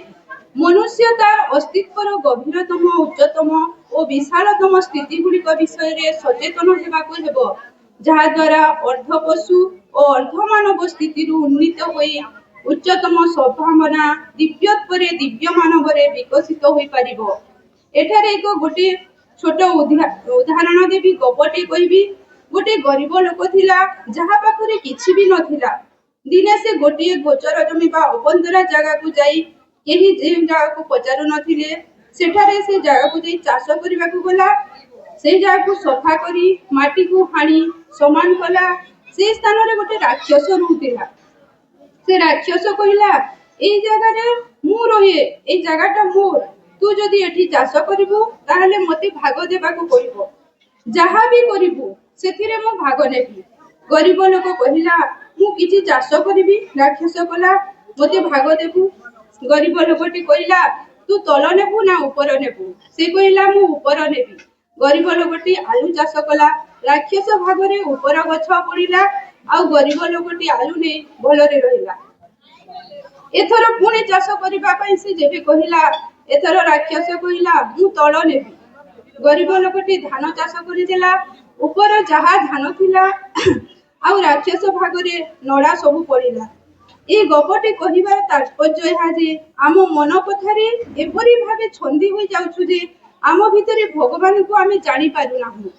ମନୁଷ୍ୟ ତାର ଅସ୍ତିତ୍ୱର ଗଭୀରତମ, ଉଚ୍ଚତମ ଓ ବିଶାଳତମ ସ୍ଥିତିଗୁଡ଼ିକ ବିଷୟରେ ସଚେତନ ହେବାକୁ ହେବ, ଯାହାଦ୍ୱାରା ଅର୍ଦ୍ଧପଶୁ ଓ ଅର୍ଦ୍ଧମାନବ ସ୍ଥିତିରୁ ଉନ୍ନୀତ ହୋଇ ଉଚ୍ଚତମ ସମ୍ଭାବନା ଦିବ୍ୟତ୍ୱରେ ଦିବ୍ୟମାନବରେ ବିକଶିତ ହୋଇପାରିବ। ଏଠାରେ ଗୋଟିଏ ଛୋଟ ଉଦାହରଣ ଦେବି, ଗପଟେ କହିବି। ଗୋଟିଏ ଗରିବ ଲୋକ ଥିଲା, ଯାହା ପାଖରେ କିଛି ବି ନଥିଲା। ଦିନେ ସେ ଗୋଟିଏ ଗୋଚର ଜମି ବା ଅପନ୍ତରା ଜାଗାକୁ ଯାଇ, କେହି ଯେଉଁ ଜାଗାକୁ ପଚାରୁ ନଥିଲେ, ସେଠାରେ ସେ ଜାଗାକୁ ଯାଇ ଚାଷ କରିବାକୁ ଗଲା। সেই ଜାଗାକୁ ସଫା କରି ମାଟିକୁ ହାଣି ସମାନ କଲା। ସେ ସ୍ଥାନରେ ଗୋଟେ ରାକ୍ଷସ ରହୁଥିଲା। ସେ ରାକ୍ଷସ କହିଲା, ଏଇ ଜାଗାରେ ମୁଁ ରହେ, ଏଇ ଜାଗାଟା ମୋର। ତୁ ଯଦି ଏଠି ଚାଷ କରିବୁ ତାହେଲେ ମୋତେ ଭାଗ ଦେବାକୁ ପଡ଼ିବ। ଯାହା ବି କରିବୁ ସେଥିରେ ମୁଁ ଭାଗ ନେବି। ଗରିବ ଲୋକ କହିଲା, ମୁଁ କିଛି ଚାଷ କରିବି। ରାକ୍ଷସ କଲା, ମୋତେ ଭାଗ ଦେବୁ। ଗରିବ ଲୋକଟି କହିଲା, ତୁ ତଳ ନେବୁ ନା ଉପର ନେବୁ? ସେ କହିଲା, ମୁଁ ଉପର ନେବି। ଗରିବ ଲୋକଟି ଆଳୁ ଚାଷ କଲା। ରାକ୍ଷସ ଭାଗରେ ଉପର ଗଛ ପଡ଼ିଲା, ଆଉ ଗରିବ ଲୋକଟି ଆଳୁ ନେଇ ଭଲରେ ରହିଲା। ଏଥର ପୁଣି ଚାଷ କରିବା ପାଇଁ ସେ ଯେବେ କହିଲା, ଏଥର ରାକ୍ଷସ କହିଲା, ମୁଁ ତଳ ନେବି। ଗରିବ ଲୋକଟି ଧାନ ଚାଷ କରିଦେଲା। ଉପର ଯାହା ଧାନ ଥିଲା ଆଉ ରାକ୍ଷସ ଭାଗରେ ନଡ଼ା ସବୁ ପଡ଼ିଲା। এই ଗପଟି କହିବାର ତାତ୍ପର୍ଯ୍ୟ ଏହା ଯେ ଆମ ମନ କଥାରେ ଏପରି ଭାବେ ଛନ୍ଦି ହୋଇଯାଉଛୁ ଯେ ଆମ ଭିତରେ ଭଗବାନଙ୍କୁ ଆମେ ଜାଣିପାରୁନାହୁଁ।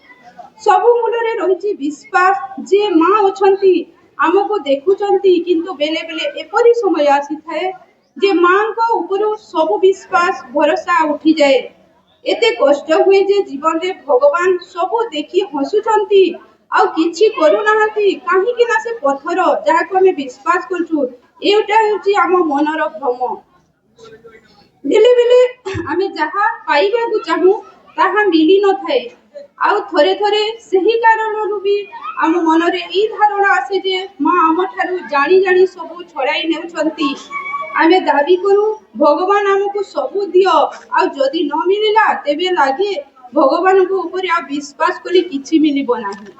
ସବୁ ମୂଳରେ ରହିଛି ବିଶ୍ୱାସ ଯେ ମା ଅଛନ୍ତି, ଆମକୁ ଦେଖୁଛନ୍ତି, କିନ୍ତୁ ବେଳେ ବେଳେ ଏପରି ସମୟ ଆସିଥାଏ ଯେ ମାଙ୍କ ଉପରୁ ସବୁ ବିଶ୍ୱାସ ଭରସା ଉଠିଯାଏ। ଏତେ କଷ୍ଟ ହୁଏ ଯେ ଜୀବନରେ ଭଗବାନ ସବୁ ଦେଖି ହସୁଛନ୍ତି ଆଉ କିଛି କରୁନାହାନ୍ତି, କାହିଁକି ନା ସେ ପଥର ଯାହାକୁ ଆମେ ବିଶ୍ୱାସ କରୁଛୁ, ଏଇଟା ହେଉଛି ଆମ ମନର ଭ୍ରମ। ବେଳେ ବେଳେ ଆମେ ଯାହା ପାଇବାକୁ ଚାହୁଁ ତାହା ମିଳି ନଥାଏ, ଆଉ ଥରେ ଥରେ ସେହି କାରଣରୁ ବି ଆମ ମନରେ ଏଇ ଧାରଣା ଆସେ ଯେ ମା ଆମଠାରୁ ଜାଣି ଜାଣି ସବୁ ଛଡ଼ାଇ ନେଉଛନ୍ତି। ଆମେ ଦାବି କରୁ, ଭଗବାନ ଆମକୁ ସବୁ ଦିଅ, ଆଉ ଯଦି ନ ମିଳିଲା ତେବେ ଲାଗେ ଭଗବାନଙ୍କ ଉପରେ ଆଉ ବିଶ୍ୱାସ କଲେ କିଛି ମିଳିବ ନାହିଁ।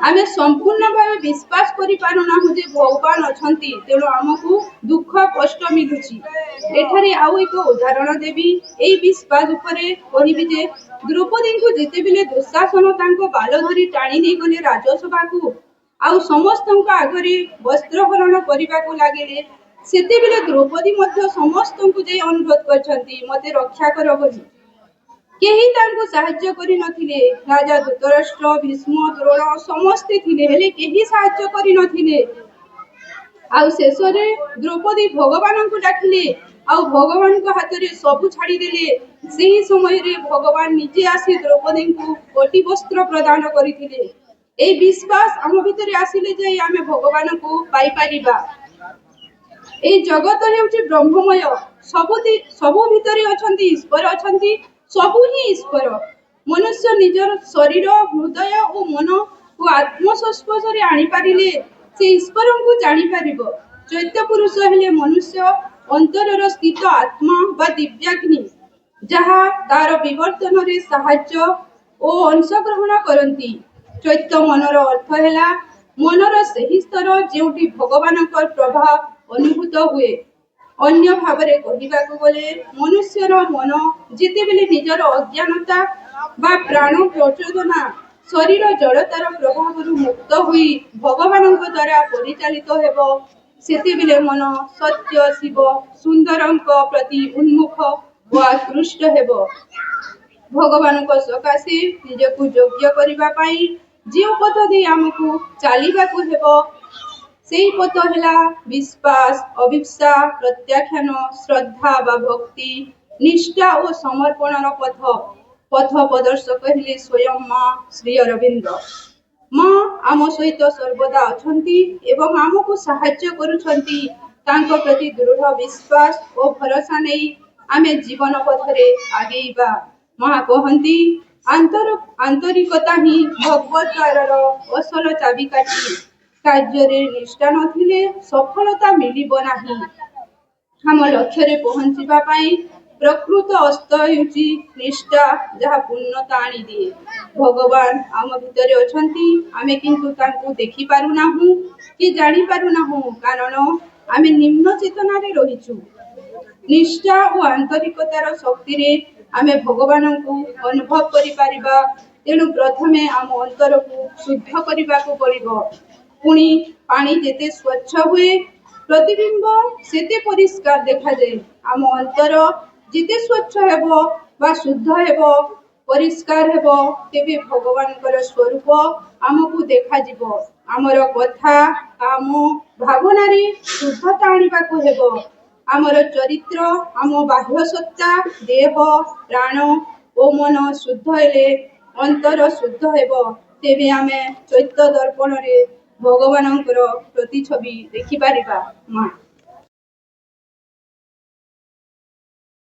ଆମେ ସମ୍ପୂର୍ଣ୍ଣ ଭାବେ ବିଶ୍ୱାସ କରିପାରୁନାହୁଁ ଯେ ଭଗବାନ ଅଛନ୍ତି, ତେଣୁ ଆମକୁ ଦୁଃଖ କଷ୍ଟ ମିଳୁଛି। ଏଠାରେ ଆଉ ଏକ ଉଦାହରଣ ଦେବି। ଏହି ବିଶ୍ୱାସ ଉପରେ କହିବି ଯେ ଦ୍ରୌପଦୀଙ୍କୁ ଯେତେବେଳେ ଦୁଃଶାସନ ତାଙ୍କ ବାଲ ଧରି ଟାଣି ନେଇଗଲେ ରାଜସଭାକୁ ଆଉ ସମସ୍ତଙ୍କ ଆଗରେ ବସ୍ତ୍ରହରଣ କରିବାକୁ ଲାଗିଲେ, ସେତେବେଳେ ଦ୍ରୌପଦୀ ମଧ୍ୟ ସମସ୍ତଙ୍କୁ ଯାଇ ଅନୁରୋଧ କରିଛନ୍ତି, ମୋତେ ରକ୍ଷା କର ବୋଲି। କେହି ତାଙ୍କୁ ସାହାଯ୍ୟ କରିନଥିଲେ। ରାଜା ଧୃତରାଷ୍ଟ୍ର, ଭୀଷ୍ମ, ଦ୍ରୋଣ ସମସ୍ତେ ଥିଲେ, ହେଲେ କେହି ସାହାଯ୍ୟ କରିନଥିଲେ। ଆଉ ଶେଷରେ ଦ୍ରୌପଦୀ ଭଗବାନଙ୍କୁ ଡାକିଲେ ଆଉ ଭଗବାନଙ୍କ ହାତରେ ସବୁ ଛାଡ଼ିଦେଲେ। ସେହି ସମୟରେ ଭଗବାନ ନିଜେ ଆସି ଦ୍ରୌପଦୀଙ୍କୁ କୋଟି ବସ୍ତ୍ର ପ୍ରଦାନ କରିଥିଲେ। ଏହି ବିଶ୍ୱାସ ଆମ ଭିତରେ ଆସିଲେ ଯାଇ ଆମେ ଭଗବାନଙ୍କୁ ପାଇପାରିବା। এই ଜଗତ ହେଉଛି ବ୍ରହ୍ମମୟ। ସବୁ ଭିତରେ ଅଛନ୍ତି ଈଶ୍ୱର ଅଛନ୍ତି, ସବୁ ହିଁ ଈଶ୍ୱର। ମନୁଷ୍ୟ ନିଜର ଶରୀର, ହୃଦୟ ଓ ମନକୁ ଆତ୍ମ ସଂସ୍ପର୍ଶରେ ଆଣିପାରିଲେ ସେ ଈଶ୍ୱରଙ୍କୁ ଜାଣିପାରିବ। ଚୈତ୍ୟ ପୁରୁଷ ହେଲେ ମନୁଷ୍ୟ ଅନ୍ତରର ସ୍ଥିତ ଆତ୍ମା ବା ଦିବ୍ୟାଗ୍ନି, ଯାହା ତାର ବିବର୍ତ୍ତନରେ ସାହାଯ୍ୟ ଓ ଅଂଶଗ୍ରହଣ କରନ୍ତି। ଚୈତ୍ୟ ମନର ଅର୍ଥ ହେଲା ମନର ସେହି ସ୍ତର ଯେଉଁଠି ଭଗବାନଙ୍କ ପ୍ରଭାବ ଅନୁଭୂତ ହୁଏ। ଅନ୍ୟ ଭାବରେ କହିବାକୁ ଗଲେ ମନୁଷ୍ୟର ମନ ଯେତେବେଳେ ନିଜର ଅଜ୍ଞାନତା ବା ପ୍ରାଣ ପ୍ରଚୋଦନା ଶରୀର ଜଡ଼ତାର ପ୍ରଭାବରୁ ମୁକ୍ତ ହୋଇ ଭଗବାନଙ୍କ ଦ୍ୱାରା ପରିଚାଳିତ ହେବ, ସେତେବେଳେ ମନ ସତ୍ୟ, ଶିବ, ସୁନ୍ଦରଙ୍କ ପ୍ରତି ଉନ୍ମୁଖ ଓ ଆକୃଷ୍ଟ ହେବ। ଭଗବାନଙ୍କ ସକାଶେ ନିଜକୁ ଯୋଗ୍ୟ କରିବା ପାଇଁ ଯେଉଁ ପଥ ଦେଇ ଆମକୁ ଚାଲିବାକୁ ହେବ, ସେହି ପଥ ହେଲା ବିଶ୍ୱାସ, ଅଭିପ୍ସା, ପ୍ରତ୍ୟାଖ୍ୟାନ, ଶ୍ରଦ୍ଧା ବା ଭକ୍ତି, ନିଷ୍ଠା ଓ ସମର୍ପଣର ପଥ। ପଥ ପ୍ରଦର୍ଶକ ହେଲେ ସ୍ୱୟଂ ମା ଶ୍ରୀ ଅରବିନ୍ଦ। ମା ଆମ ସହିତ ସର୍ବଦା ଅଛନ୍ତି ଏବଂ ଆମକୁ ସାହାଯ୍ୟ କରୁଛନ୍ତି। ତାଙ୍କ ପ୍ରତି ଦୃଢ଼ ବିଶ୍ୱାସ ଓ ଭରସା ନେଇ ଆମେ ଜୀବନ ପଥରେ ଆଗେଇବା। ମା କହନ୍ତି, ଆନ୍ତରିକତା ହିଁ ଭଗବତ ଦ୍ୱାରର ଅସଲ ଚାବିକାଠି। କାର୍ଯ୍ୟରେ ନିଷ୍ଠା ନଥିଲେ ସଫଳତା ମିଳିବ ନାହିଁ। ଆମ ଲକ୍ଷ୍ୟରେ ପହଞ୍ଚିବା ପାଇଁ ପ୍ରକୃତ ଅସ୍ତ୍ର ହେଉଛି ନିଷ୍ଠା, ଯାହା ପୂର୍ଣ୍ଣତା ଆଣିଦିଏ। ଭଗବାନ ଆମ ଭିତରେ ଅଛନ୍ତି, ଆମେ କିନ୍ତୁ ତାଙ୍କୁ ଦେଖିପାରୁନାହୁଁ କି ଜାଣିପାରୁନାହୁଁ, କାରଣ ଆମେ ନିମ୍ନ ଚେତନାରେ ରହିଛୁ। ନିଷ୍ଠା ଓ ଆନ୍ତରିକତାର ଶକ୍ତିରେ ଆମେ ଭଗବାନଙ୍କୁ ଅନୁଭବ କରିପାରିବା। ତେଣୁ ପ୍ରଥମେ ଆମ ଅନ୍ତରକୁ ଶୁଦ୍ଧ କରିବାକୁ ପଡ଼ିବ। ପୁଣି ପାଣି ଯେତେ ସ୍ୱଚ୍ଛ ହୁଏ, ପ୍ରତିବିମ୍ବ ସେତେ ପରିଷ୍କାର ଦେଖାଯାଏ। ଆମ ଅନ୍ତର ଯେତେ ସ୍ୱଚ୍ଛ ହେବ ବା ଶୁଦ୍ଧ ହେବ, ପରିଷ୍କାର ହେବ, ତେବେ ଭଗବାନଙ୍କର ସ୍ୱରୂପ ଆମକୁ ଦେଖାଯିବ। ଆମର କଥା, କାମ, ଭାବନାରେ ଶୁଦ୍ଧତା ଆଣିବାକୁ ହେବ। ଆମର ଚରିତ୍ର, ଆମ ବାହ୍ୟ ସତ୍ତା, ଦେହ, ପ୍ରାଣ ଓ ମନ ଶୁଦ୍ଧ ହେଲେ ଅନ୍ତର ଶୁଦ୍ଧ ହେବ। ତେବେ ଆମେ ଚୈତ୍ୟ ଦର୍ପଣରେ ଭଗବାନଙ୍କର ପ୍ରତିଛବି ଦେଖିପାରିବା। ମା